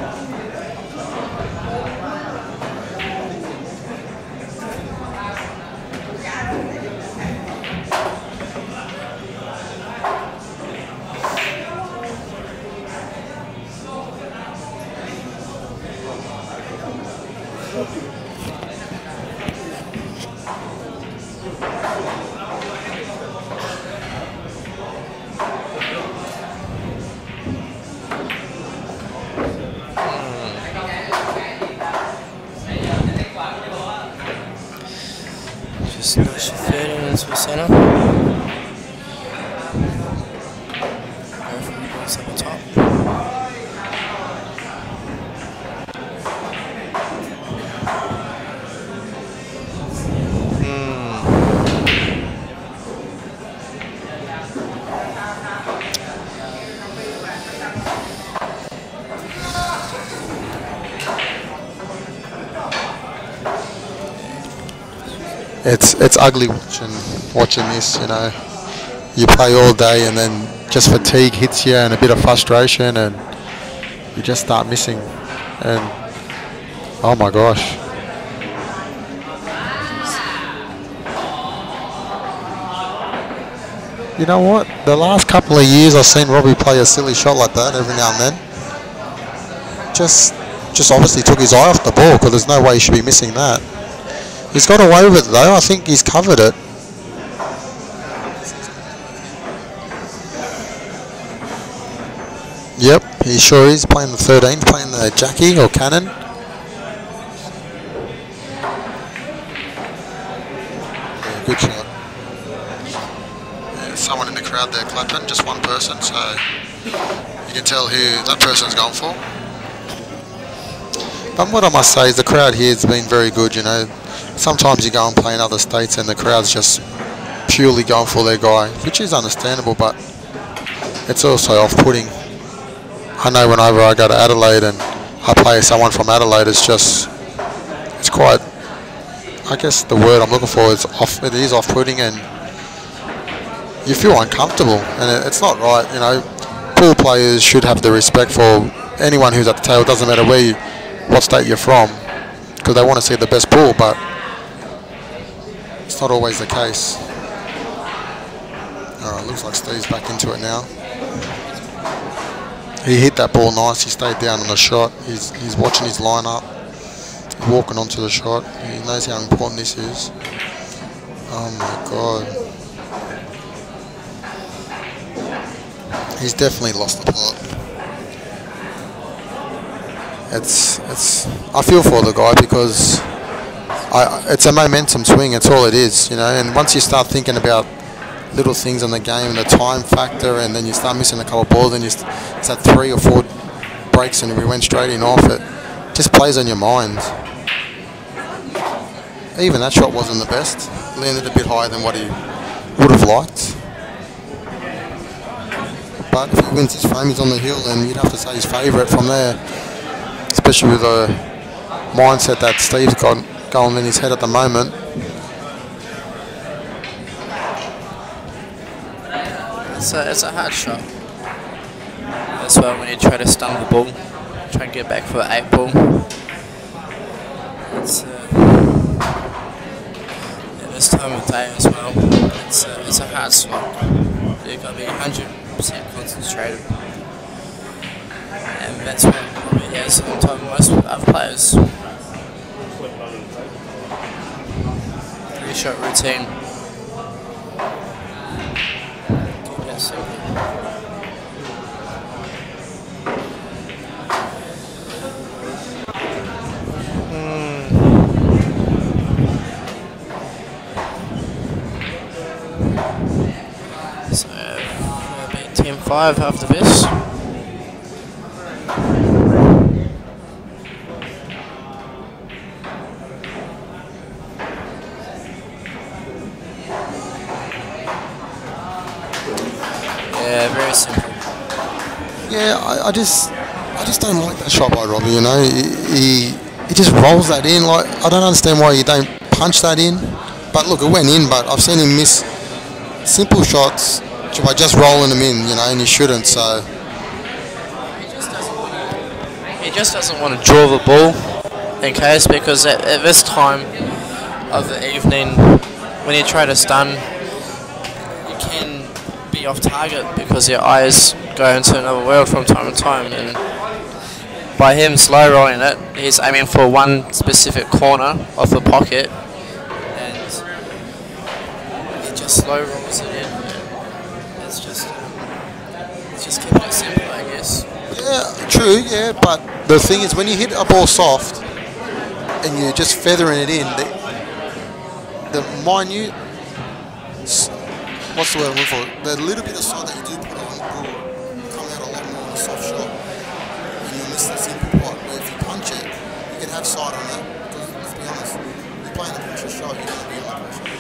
Just nudge your third into the centre. Go from the box up the top. It's ugly watching this, you know. You play all day and then just fatigue hits you and a bit of frustration and you just start missing. And oh my gosh. You know what? The last couple of years I've seen Robbie play a silly shot like that every now and then. Just obviously took his eye off the ball because there's no way he should be missing that. He's got away with it though. I think he's covered it. Yep, he sure is. Playing the 13th, playing the Jackie or Cannon. Yeah, good shot. Yeah, someone in the crowd there clapping, just one person, so you can tell who that person's gone for. But what I must say is the crowd here has been very good, you know. Sometimes you go and play in other states and the crowd's just purely going for their guy, which is understandable, but it's also off-putting. I know whenever I go to Adelaide and I play someone from Adelaide, it's quite, I guess the word I'm looking for is it is off-putting and you feel uncomfortable and it's not right, you know. Pool players should have the respect for anyone who's at the table, doesn't matter what state you're from, because they want to see the best pool, but it's not always the case. Alright, looks like Steve's back into it now. He hit that ball nice, he stayed down on the shot, he's watching his line-up, walking onto the shot, he knows how important this is. Oh my god. He's definitely lost the plot. I feel for the guy because it's a momentum swing, it's all it is, you know, and once you start thinking about little things in the game and the time factor and then you start missing a couple of balls and it's that 3 or 4 breaks and we went straight in off, it just plays on your mind. Even that shot wasn't the best, landed a bit higher than what he would have liked. But if he wins this frame, he's on the hill and you'd have to say his favourite from there. Especially with the mindset that Steve's got going in his head at the moment. It's a hard shot. That's why when you try to stun the ball, try and get back for an 8 ball. It's this time of day as well. It's a hard slog. You've got to be 100% concentrated. And that's what probably has on top of most other players. 3-shot routine. Keep it simple. So, it'll be 10-5 after this. Yeah, very simple. Yeah, I just don't like that shot by Robbie, you know. He just rolls that in. Like, I don't understand why you don't punch that in. But look, it went in, but I've seen him miss simple shots by just rolling them in, you know, and he shouldn't, so. he just doesn't want to draw the ball in case, because at this time of the evening, when you try to stun, you can be off target because your eyes go into another world from time to time, and by him slow rolling it, he's aiming for one specific corner of the pocket, and he just slow rolls it in. It's just keeping it simple, I guess. Yeah, true, yeah, but the thing is, when you hit a ball soft and you're just feathering it in, the minute, what's the word I'm looking for? The little bit of side that you do put on will come out a lot more in a soft shot. And you'll miss the simple pot. Where if you punch it, you can have side on that. Because let's be honest, you're playing a pressure shot, you're going to be under pressure.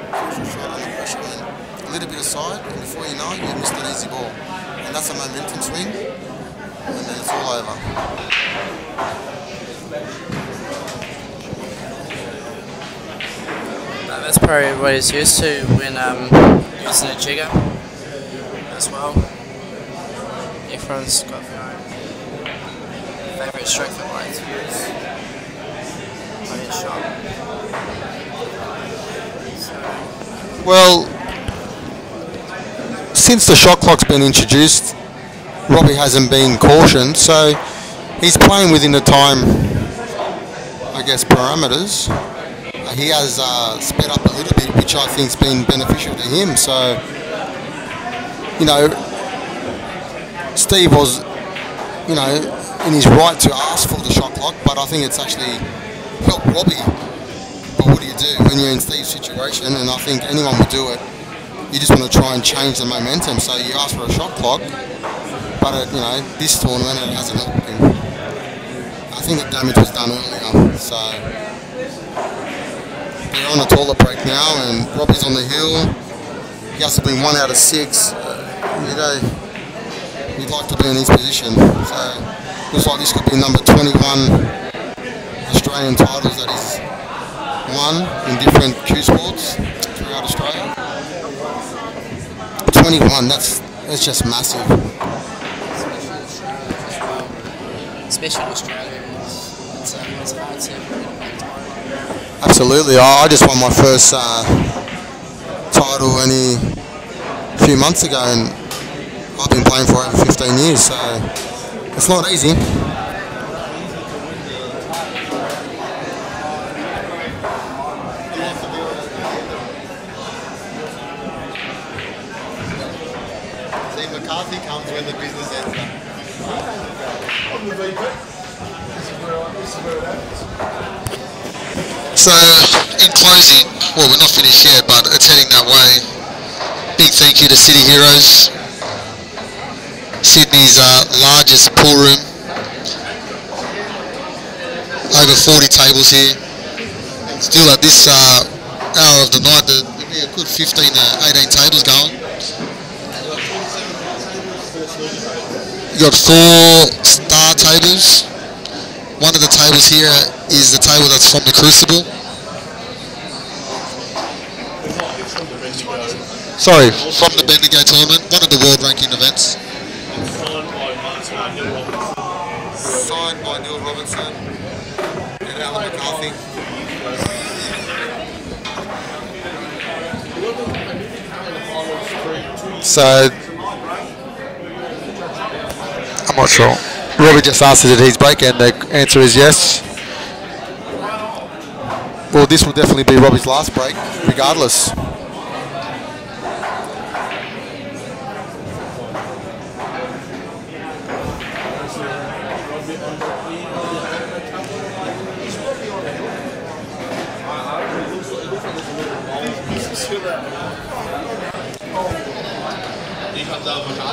Pressure shot under pressure, and a little bit of side, and before you know it, you've missed an easy ball. And that's a momentum swing, and then it's all over. That's probably what he's used to when using a jigger as well. Everyone's got their own favourite stroke that they like to use on his shot. Well, since the shot clock's been introduced, Robbie hasn't been cautioned, so he's playing within the time, I guess, parameters. He has sped up a little bit, which I think's been beneficial to him. So, you know, Steve was, you know, in his right to ask for the shot clock, but I think it's actually helped Robbie. But what do you do when you're in Steve's situation? And I think anyone would do it. You just want to try and change the momentum. So you ask for a shot clock, but you know, this tournament it hasn't helped him. I think the damage was done earlier. So. They're on a toilet break now, and Robbie's on the hill. He has to bring 1 out of 6. You know, you'd like to be in his position. So, looks like this could be number 21 Australian titles that he's won in different cue sports throughout Australia. 21, that's just massive. Especially in Australia, it's hard to. Absolutely. I just won my first title only a few months ago, and I've been playing for over 15 years, so it's not easy. See, McCarthy comes when the business ends. I'm the VP. This is where it happens. So, in closing, well, we're not finished yet, but it's heading that way. Big thank you to City Heroes, Sydney's largest pool room. Over 40 tables here. Still at this hour of the night, there'll be a good 15 to 18 tables going. You got 4 star tables. One of the tables here is the table that's from the Crucible. Sorry, from the Bendigo tournament, one of the world ranking events. Signed by Neil Robinson and Alan McCarthy. So, I'm not sure. Robbie just asked if he's break, and the answer is yes. Well, this will definitely be Robbie's last break, regardless.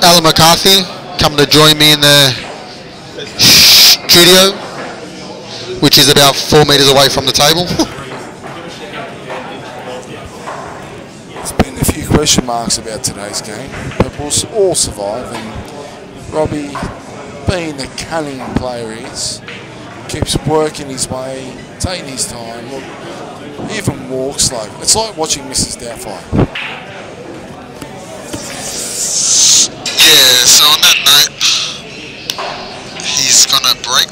Alan McCarthy coming to join me in the studio, which is about 4 metres away from the table. There's been a few question marks about today's game, but we'll all survive, and Robbie, being the cunning player he is, keeps working his way, taking his time, look, he even walks slow. It's like watching Mrs. Doubtfire. Yeah, so on that note, he's going to break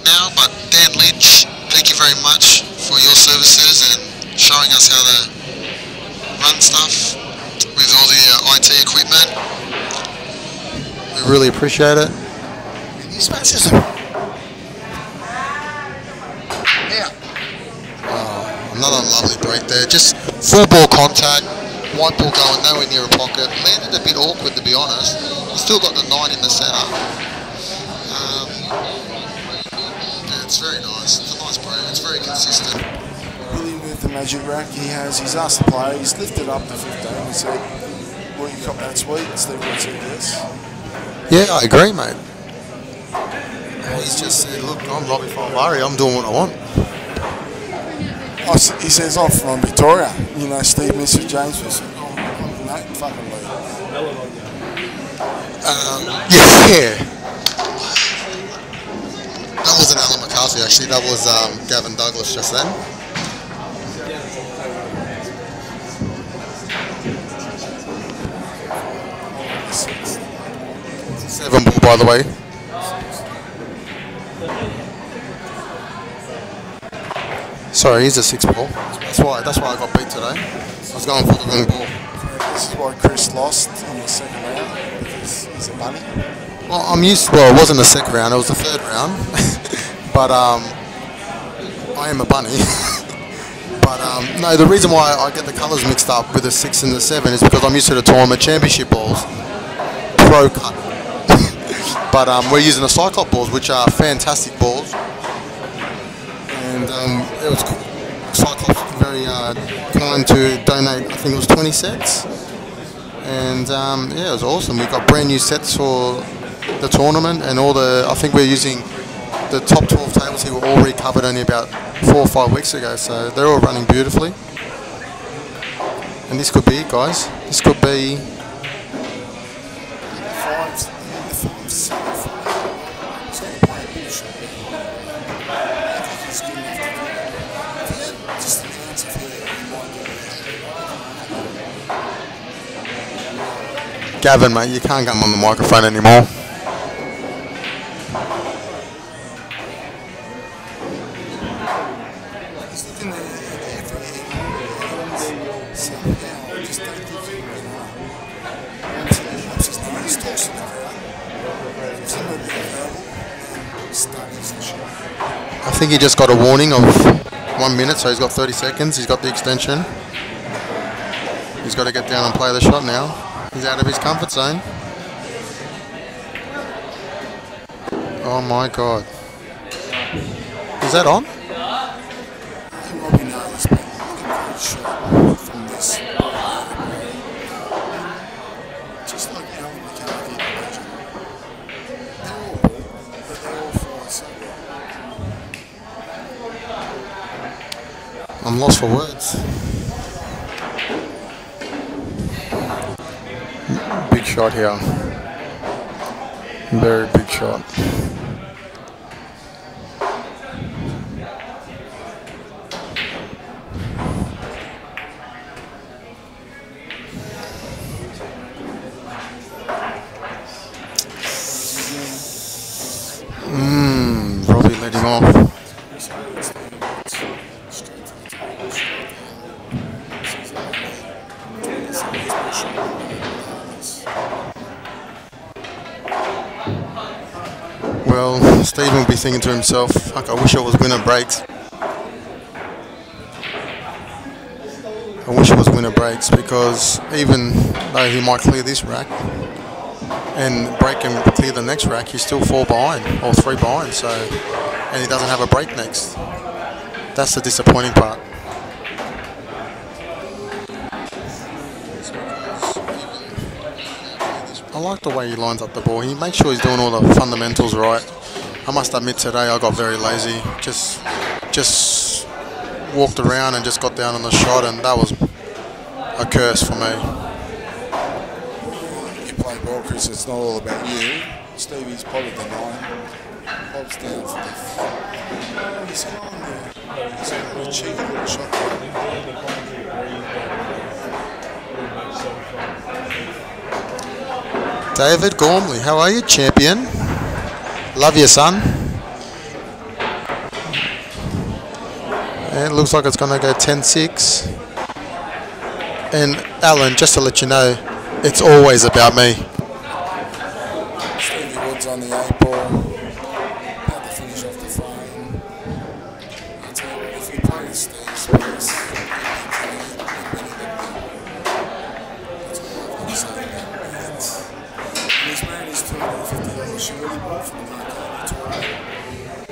very much for your services and showing us how to run stuff with all the IT equipment. We really appreciate it. He smashes them. Yeah. Oh, another lovely break there. Just 4-ball contact, white ball going nowhere near a pocket. Landed a bit awkward, to be honest. He's still got the 9 in the centre. Yeah, it's very nice. It's a nice break. It's very consistent. Really with the magic rack he's asked the player, he's lifted up to 15 and said, well, you got that sweet. Steve would said yes. Yeah, I agree, mate. He's just said, look, I'm Robbie Falvari, I'm doing what I want. He says, I'm from Victoria. You know, Steve Mr. James was, no, fucking leave. Yeah. That wasn't Alan McCarthy, actually. That was Gavin Douglas just then. It's a 7-ball, by the way. Sorry, he's a 6-ball. That's why I got beat today. I was going for the wrong ball. This is why Chris lost in the second round, because he's a bunny. Well, it wasn't the second round, it was the third round. But I am a bunny. But no, the reason why I get the colours mixed up with the 6 and the 7 is because I'm used to the tournament championship balls. Pro cut. But we're using the Cyclop balls, which are fantastic balls. And it was Cyclops very kind to donate, I think it was 20 sets. And yeah, it was awesome. We got brand new sets for the tournament, and I think we're using the top 12 tables here were all recovered only about 4 or 5 weeks ago, so they're all running beautifully. And this could be it, guys. This could be... Gavin, mate, you can't get him on the microphone anymore. I think he just got a warning of 1 minute, so he's got 30 seconds. He's got the extension. He's got to get down and play the shot now. He's out of his comfort zone. Oh my god. Is that on? Just like Alan McCarthy. I'm lost for words. Big shot here. Very big shot. Robbie let him off. Well, Stephen will be thinking to himself, fuck, I wish I was winner breaks. I wish it was winner breaks, because even though he might clear this rack and break and clear the next rack, he's still 4 behind or 3 behind, so, and he doesn't have a break next. That's the disappointing part. I like the way he lines up the ball. He makes sure he's doing all the fundamentals right. I must admit today I got very lazy. Just walked around and just got down on the shot, and that was a curse for me. You play ball, Chris, it's not all about you. Stevie's potted the 9. Bob's down for the 4. He's on there. He's on a cheeky little shot. David Gormley, how are you, champion? Love you, son. It looks like it's going to go 10-6. And Alan, just to let you know, it's always about me. Stevie Woods on the 8 ball. About to finish off the frame. I'll tell you what, if you play Steve's place, he's wearing his $250 shirt he bought from the market tour.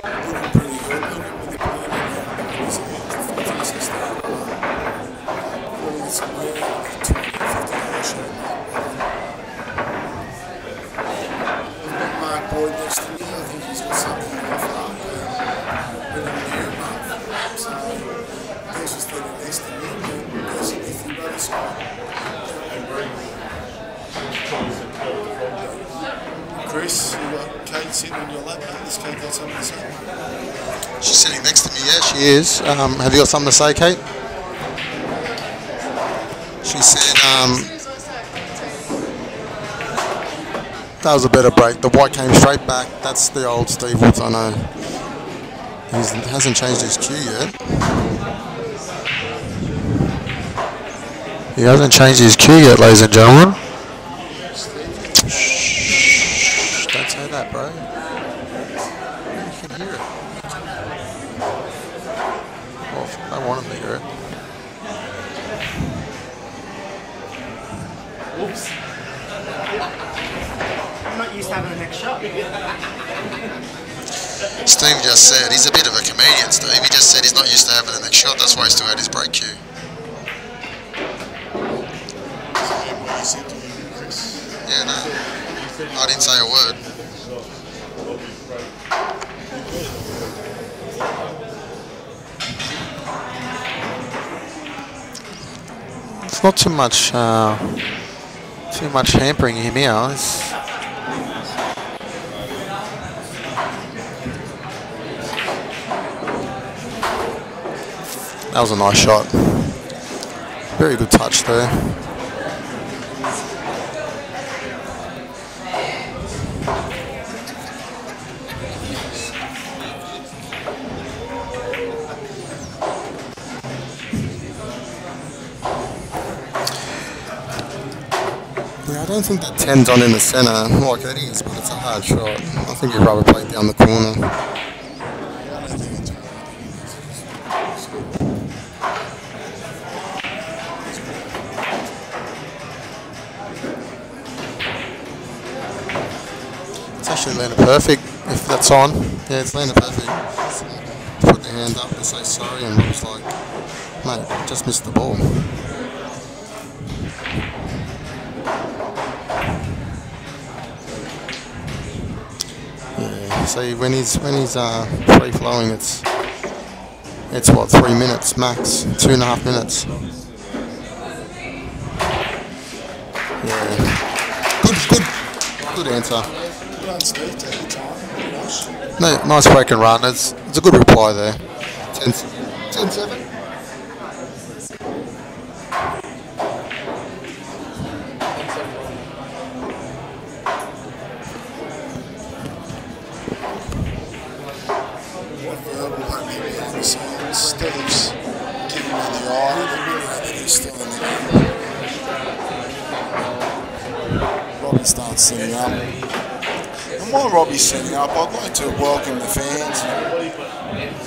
Looking pretty good. Looking with the plan around his hands. The 50-60 really gets some wear out of that $250 shirt. We've got Mark Boyd next to me. I think he's got something to offer up. Really good year a month. So Des was standing next to me. Des, if you brother Scott. Chris, you got Kate sitting on your lap. Has Kate got something to say? She's sitting next to me, yeah, she is. Have you got something to say, Kate? She said, that was a better break. The white came straight back. That's the old Steve Woods, I know. He hasn't changed his cue yet. He hasn't changed his cue yet, ladies and gentlemen. Shh, don't say that, bro. You can hear it. Well, I want him to hear it. Whoops. I'm not used to having the next shot. Steve just said he's a bit of a comedian, Steve. He just said he's not used to having the next shot. That's why he still had his break cue. Yeah, no. I didn't say a word. It's not too much hampering him here. That was a nice shot. Very good touch there. I don't think that 10's on in the centre like it is, but it's a hard shot. I think he'd rather play down the corner. It's actually landed perfect if that's on. Yeah, it's landed perfect. Put the hand up and say sorry, and I was like, mate, just missed the ball. See, when he's free flowing, it's what, 3 minutes max, 2.5 minutes. Yeah, good answer. No, nice break and run. It's a good reply there. 10-7. Steve's giving me the eye, that he's still in the game. Robbie starts setting up. And while Robbie's setting up, I'd like to welcome the fans,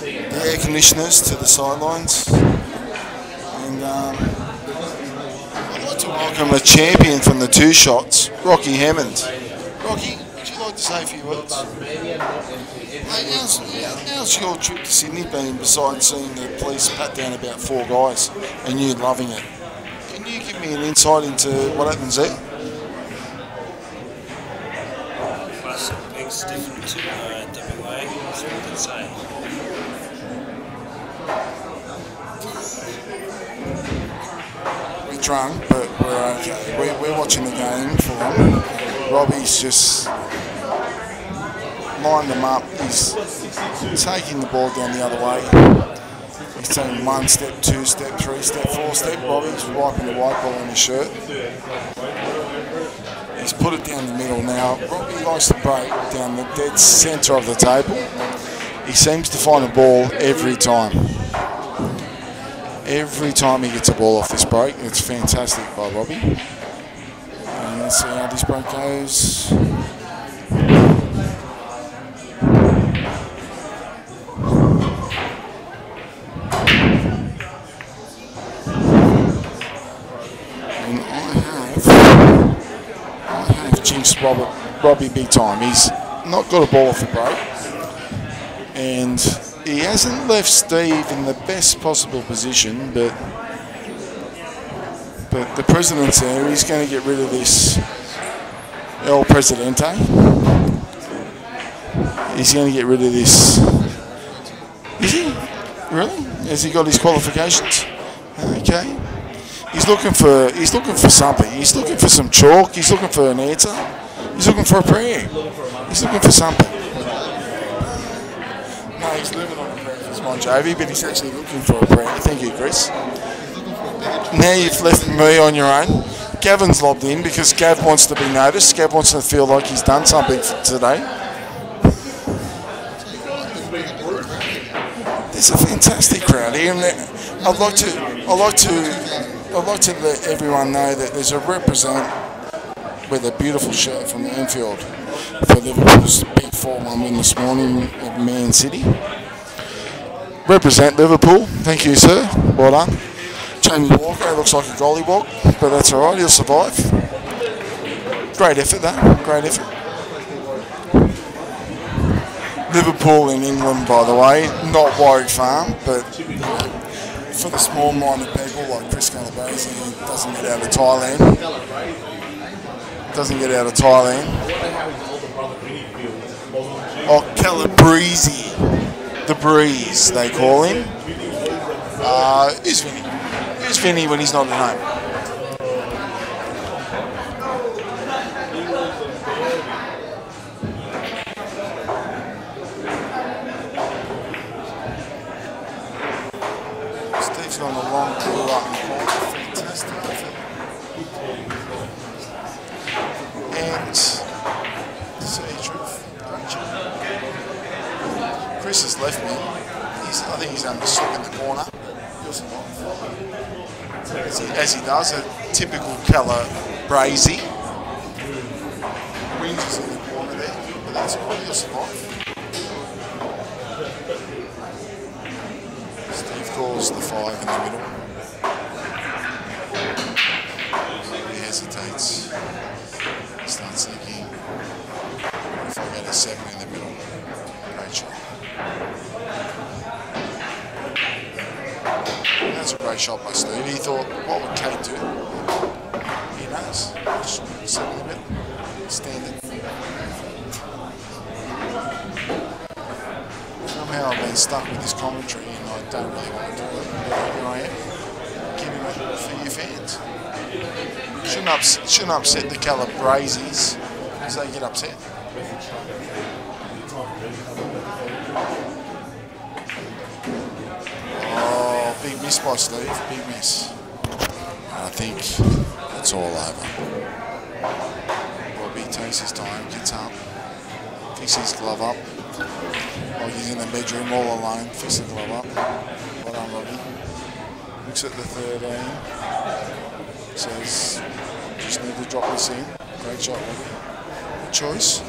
the air conditioners to the sidelines. And I'd like to welcome a champion from the 2 shots, Rocky Hammond. Rocky, would you like to say a few words? How's your trip to Sydney been, besides seeing the police pat down about 4 guys and you loving it? Can you give me an insight into what happens there? It's different to WA, that's all I can say. We're drunk, but we're okay. We're watching the game for them. Robbie's just lined them up. He's taking the ball down the other way. He's taking 1 step, 2 step, 3 step, 4 step. Robbie's wiping the white ball on his shirt. He's put it down the middle now. Robbie likes to break down the dead centre of the table. He seems to find a ball every time. Every time he gets a ball off this break, it's fantastic by Robbie. And let's see how this break goes. And I have jinxed Robbie big time. He's not got a ball off the break. And he hasn't left Steve in the best possible position, but the president's there. He's going to get rid of this El Presidente. He's going to get rid of this. Is he? Really? Has he got his qualifications? Okay. He's looking for something. He's looking for some chalk. He's looking for an answer. He's looking for a prayer. He's looking for something. No, he's living on a prayer for Bon Jovi, but he's actually looking for a prayer. Thank you, Chris. Now you've left me on your own. Gavin's lobbed in because Gav wants to be noticed. Gav wants to feel like he's done something today. There's a fantastic crowd here, and I'd like to let everyone know that there's a represent with a beautiful shirt from the infield for Liverpool's big 4-1 win this morning at Man City. Represent Liverpool. Thank you, sir. Well done. Jamie Walker looks like a gollywog, but that's all right. He'll survive. Great effort, though. Great effort. Liverpool in England, by the way, not Warwick Farm, but for the small-minded people like Chris Calabrese, who doesn't get out of Thailand. Oh, Calabrese. The Breeze, they call him. Who's Vinny? Who's Vinny when he's not at home? Steve's on a long pull up and fantastic effort. And to say the truth, Chris has left me. I think he's understood in the corner. As he does, a typical Calabrese. Wings is in the corner there, but that's all right, he'll survive. Steve calls the 5 in the middle. He hesitates. Starts thinking, if I get a 7 in the middle, great shot. That's a great shot by Steve. He thought, what would Kate do? He knows. Just sit in the middle, standing. Somehow I've been stuck with this commentary and I don't really want to do it, but here I am, giving it for you fans. Shouldn't upset the Calabreses because they get upset. Oh, big miss by Steve, big miss. And I think it's all over. Robbie takes his time, gets up, picks his glove up. Like he's in the bedroom all alone, picks the glove up. Well done, Robbie. Looks at the 13. Says, just need to drop this in. Great shot, Robbie. Good choice.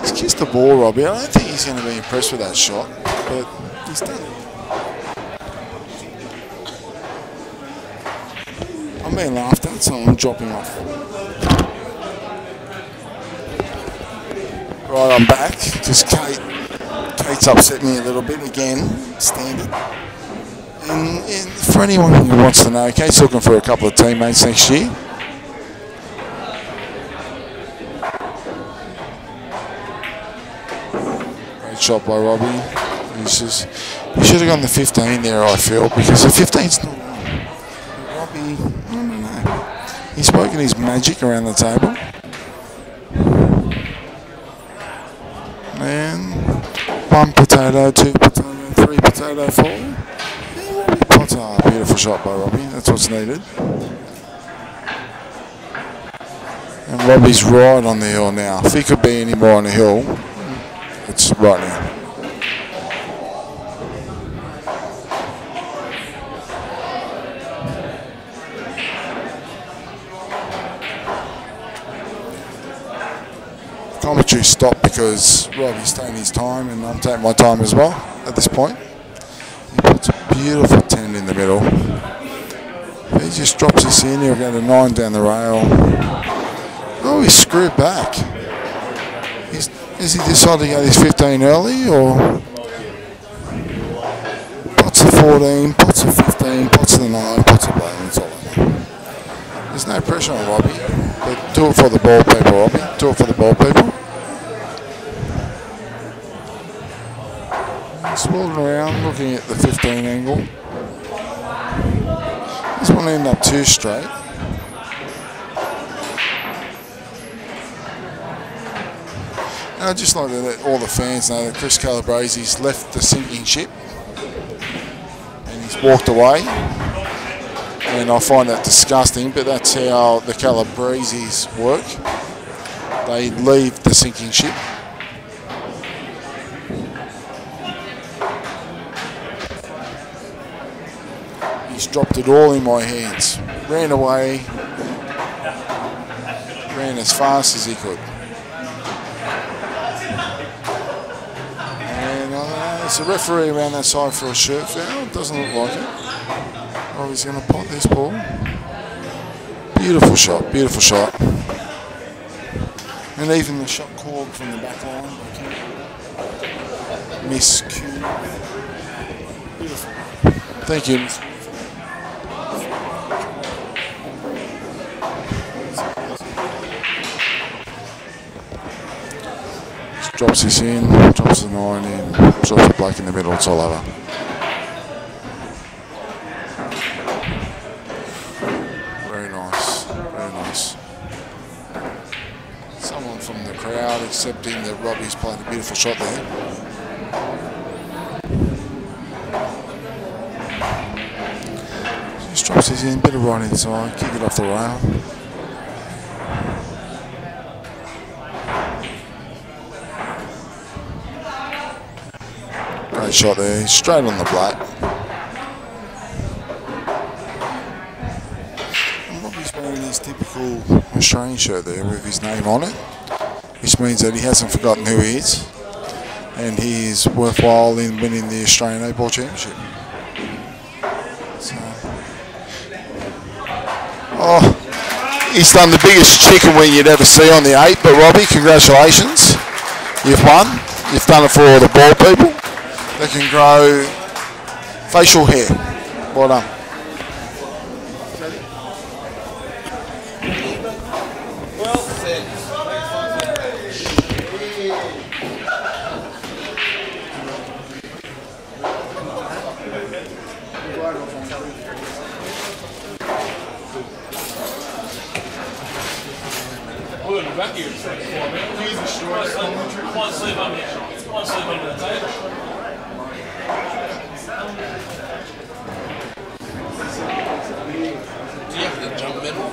He's kissed the ball, Robbie. I don't think he's going to be impressed with that shot, but he's done it. I'm being laughed at, so I'm dropping off. Right, I'm back, because Kate's upset me a little bit again, standard. And for anyone who wants to know, Kate's looking for a couple of teammates next year. Great shot by Robbie. He should have gone the 15 there, I feel, because the 15's not on. Robbie, I don't know. He's spoken his magic around the table. And 1 potato, 2 potato, 3 potato, 4. Oh, beautiful shot by Robbie. That's what's needed. And Robbie's right on the hill now. If he could be any more on the hill, it's right now. Commentary stopped because Robbie's taking his time and I'm taking my time as well at this point. He puts a beautiful 10 in the middle. If he just drops this in, he'll get a 9 down the rail. Oh, he's screwed back. Is he decided to go this 15 early or pots the 14, pots the 15, pots the 9, pots the bone, it's all like that. There's no pressure on Robbie, but do it for the ball people, Robbie. Do it for the ball people. Swirling around, looking at the 15 angle. This one end up too straight. And I'd just like to let all the fans know that Chris Calabrese's left the sinking ship and he's walked away. And I find that disgusting, but that's how the Calabreses work. They leave the sinking ship. He's dropped it all in my hands. Ran away. Ran as fast as he could. And there's a referee around that side for a shirt foul. Doesn't look like it. Oh, he's going to pot this ball. Beautiful shot, beautiful shot. And even the shot called from the back line. Miss Q. Beautiful. Thank you. Drops this in, drops the 9 in, drops the black in the middle, it's all over. Very nice, very nice. Someone from the crowd accepting that Robbie's played a beautiful shot there. Just drops this in, bit of right inside, kick it off the rail. Great shot there, straight on the black. And Robbie's wearing his typical Australian shirt there with his name on it, which means that he hasn't forgotten who he is and he is worthwhile in winning the Australian A-Ball Championship. So, oh, he's done the biggest chicken wing you'd ever see on the 8, but Robbie, congratulations. You've won. You've done it for all the ball people. They can grow facial hair. Well done. We're going to be back here in 4 minutes. One sleep under the table. Do you have the jump medal?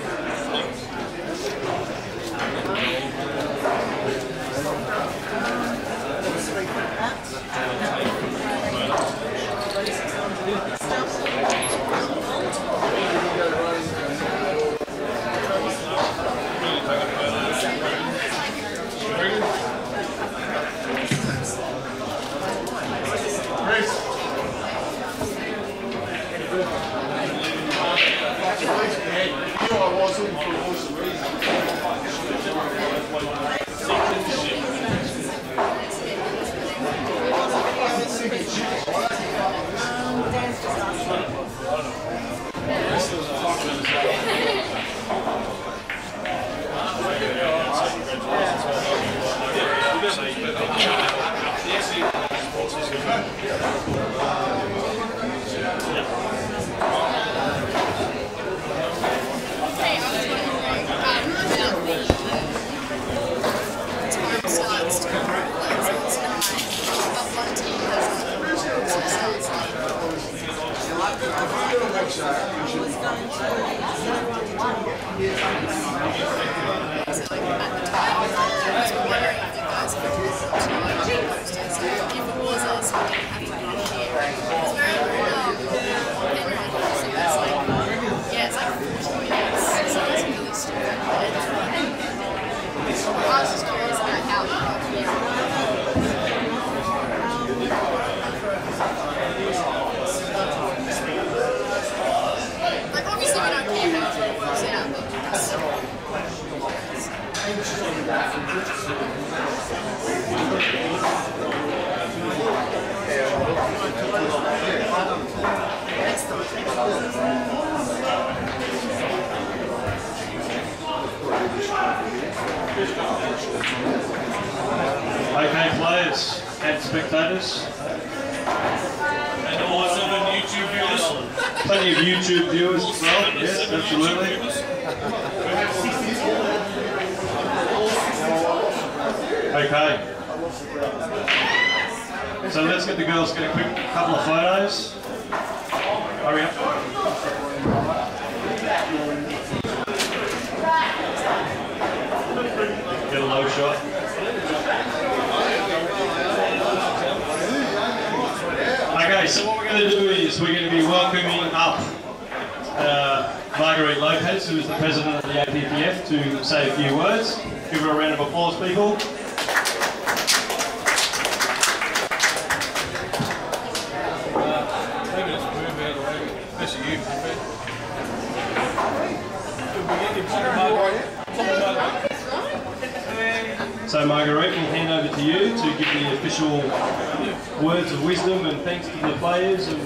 Yes, and spectators. And also the YouTube viewers. Plenty of YouTube viewers as well. Yes, absolutely. Okay. So let's get the girls get a quick couple of photos. Hurry up. Get a low shot. Okay, so what we're going to do is we're going to be welcoming up Marguerite Lopez, who is the president of the APPF, to say a few words. Give her a round of applause, people. So Marguerite, we'll hand over to you to give the official words of wisdom and thanks to the players and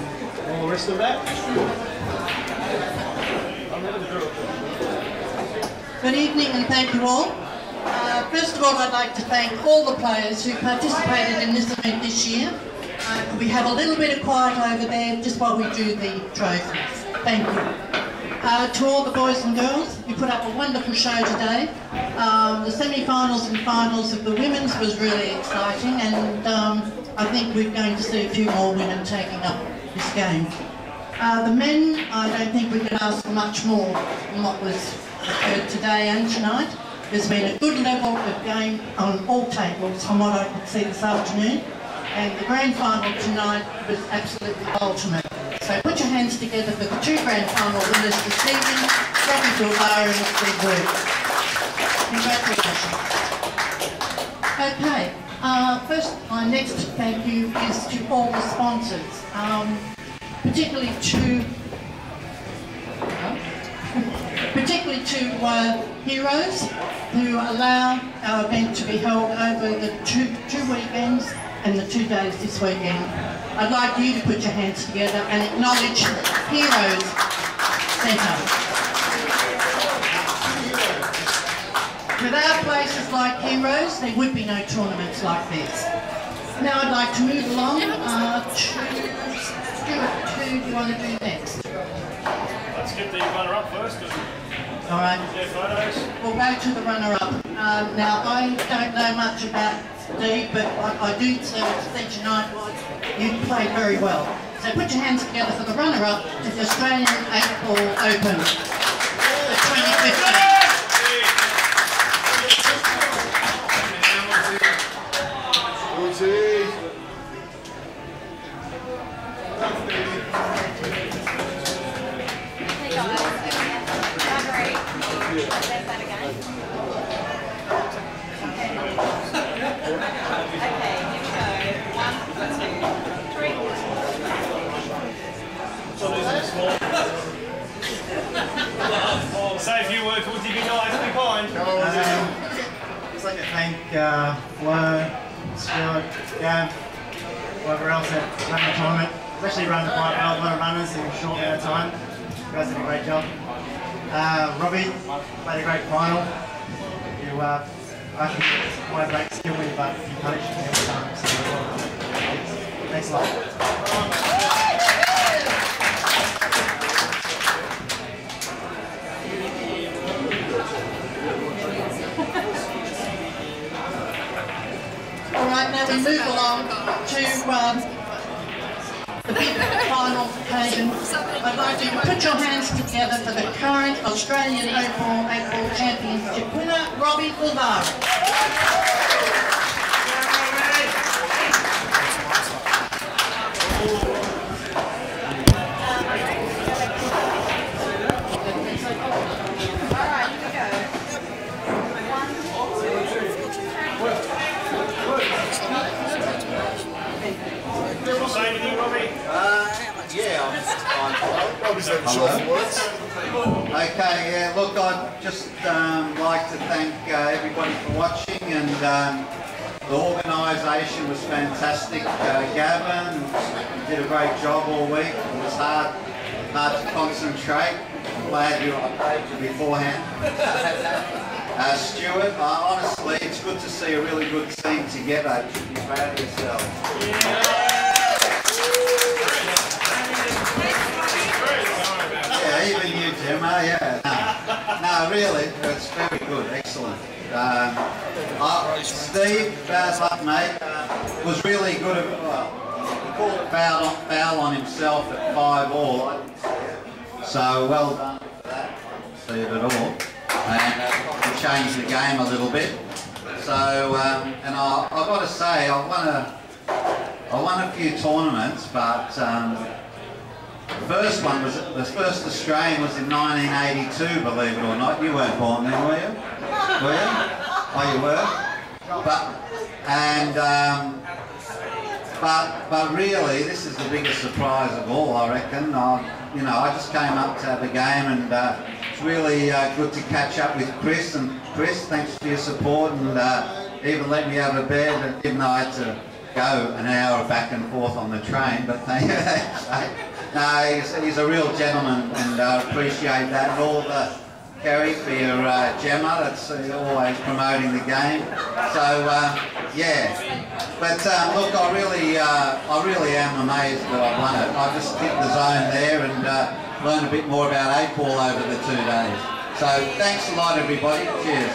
all the rest of that. Good evening and thank you all. First of all, I'd like to thank all the players who participated in this event this year. Could we have a little bit of quiet over there just while we do the trophies? Thank you. To all the boys and girls, you put up a wonderful show today. The semi-finals and finals of the women's was really exciting, and I think we're going to see a few more women taking up this game. The men, I don't think we could ask for much more than what was occurred today and tonight. There's been a good level of game on all tables from what I could see this afternoon, and the grand final tonight was absolutely ultimate. So put your hands together for the two grand final winners this evening, Robbie Bilbao and Steve Wood. Congratulations. Okay, first, my next thank you is to all the sponsors, particularly to Heroes, who allow our event to be held over the two weekends and the 2 days this weekend. I'd like you to put your hands together and acknowledge Heroes Centre. Without places like Heroes, there would be no tournaments like this. Now I'd like to move along to Stuart, who do you want to do next? Let's get the runner-up first. All right. Their photos. We'll go to the runner-up. Now, I don't know much about Steve, but I do see tonight you played very well. So put your hands together for the runner-up to the Australian 8-Ball Open, the 2015. Say a few words, Woodsy, be nice, be kind. Just like to thank Flo, Stuart, Gab, whoever else that ran the tournament. It's actually run quite well, a lot of runners in a short amount of time. You guys did a great job. Robbie played a great final. You, I think it's quite a great skill with you, but you punished me every time. So, thanks a lot. Alright, now we move along to the big final occasion. I'd like you to put your hands together for the current Australian Open Championship winner, Robbie Bilbao. Okay, yeah, look, I'd just like to thank everybody for watching, and the organisation was fantastic. Gavin, you did a great job all week. It was hard to concentrate. I'm glad I paid you beforehand. Stuart, honestly, it's good to see a really good team together. You should be proud of yourself. Yeah, even you, Gemma, yeah. No, really, it's very good, excellent. Steve, bad luck, mate, was really good at, well, he called a foul on himself at 5-all. So well done for that, see it at all. And he changed the game a little bit. So, and I've got to say, I won a few tournaments, but the first Australian was in 1982, believe it or not. You weren't born then, were you? Were you? Oh, you were? But really, this is the biggest surprise of all, I reckon. You know, I just came up to have a game, and it's really good to catch up with Chris. And Chris, thanks for your support, and even let me have a bed, even though I had to go an hour back and forth on the train. But no, he's a real gentleman, and I appreciate that. And all the Kerry for your Gemma, that's always promoting the game. So yeah, but look, I really am amazed that I won it. I just hit the zone there and learned a bit more about 8-ball over the 2 days. So thanks a lot, everybody. Cheers.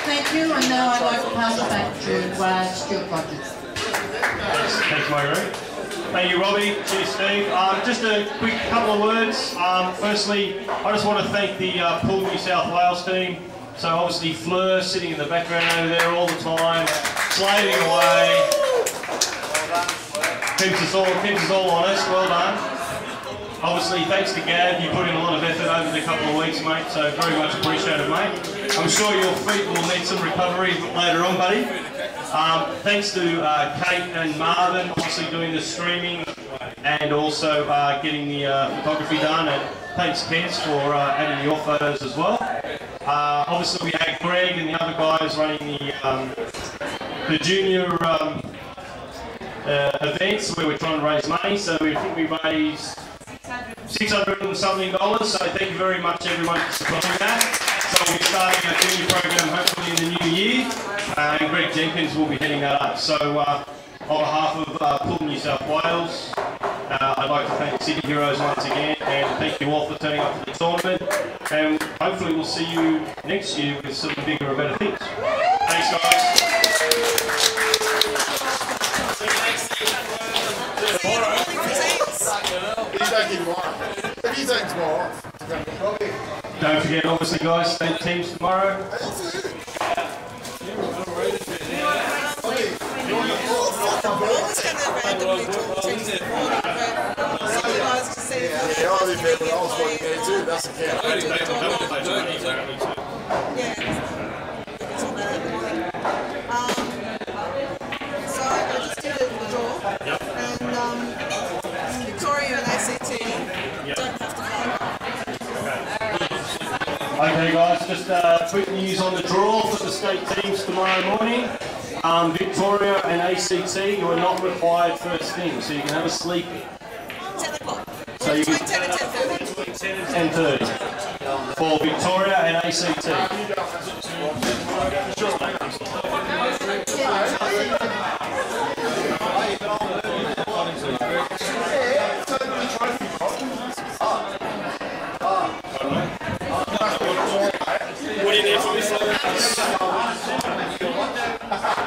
Thank you, and now I'd like to pass it back to Stuart Rogers. Thanks, Margaret. Thank you, Robbie. Cheers, Steve. Just a quick couple of words. Firstly, I just want to thank the Pool New South Wales team. So obviously Fleur sitting in the background over there all the time, slaving away. Keeps us all honest. Well done. Obviously, thanks to Gav, you put in a lot of effort over the couple of weeks, mate. So very much appreciated, mate. I'm sure your feet will need some recovery later on, buddy. Thanks to Kate and Marvin, obviously doing the streaming and also getting the photography done. And thanks, Kens, for adding your photos as well. Obviously, we had Greg and the other guys running the junior events where we're trying to raise money. So we think we raised $600 and something. So thank you very much, everyone, for supporting that. So we'll be starting our junior program hopefully in the new year, and Greg Jenkins will be heading that up. So on behalf of Pool New South Wales, I'd like to thank City Heroes once again, and thank you all for turning up for the tournament, and hopefully we'll see you next year with some bigger and better things. Thanks, guys. Don't forget, obviously, guys, state teams tomorrow. So I just did the draw, and Victoria and ACT don't have to play. Okay, guys, just quick news on the draw for the state teams tomorrow morning. Victoria and ACT, you are not required first thing, so you can have a sleep. 10 o'clock. So you Between 10 and 10:30. 10:30 for Victoria and ACT. What do you need from me?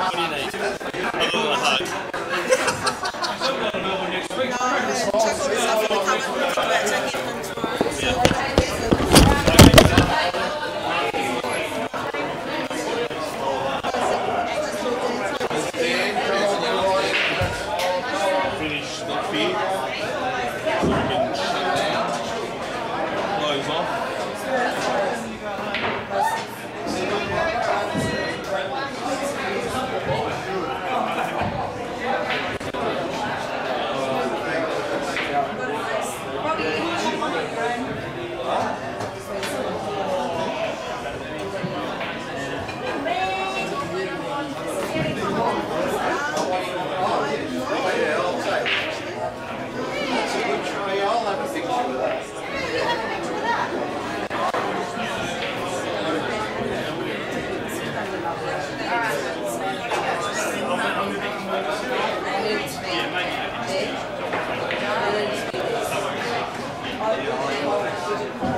What do you need? Other than a hug. Thank you.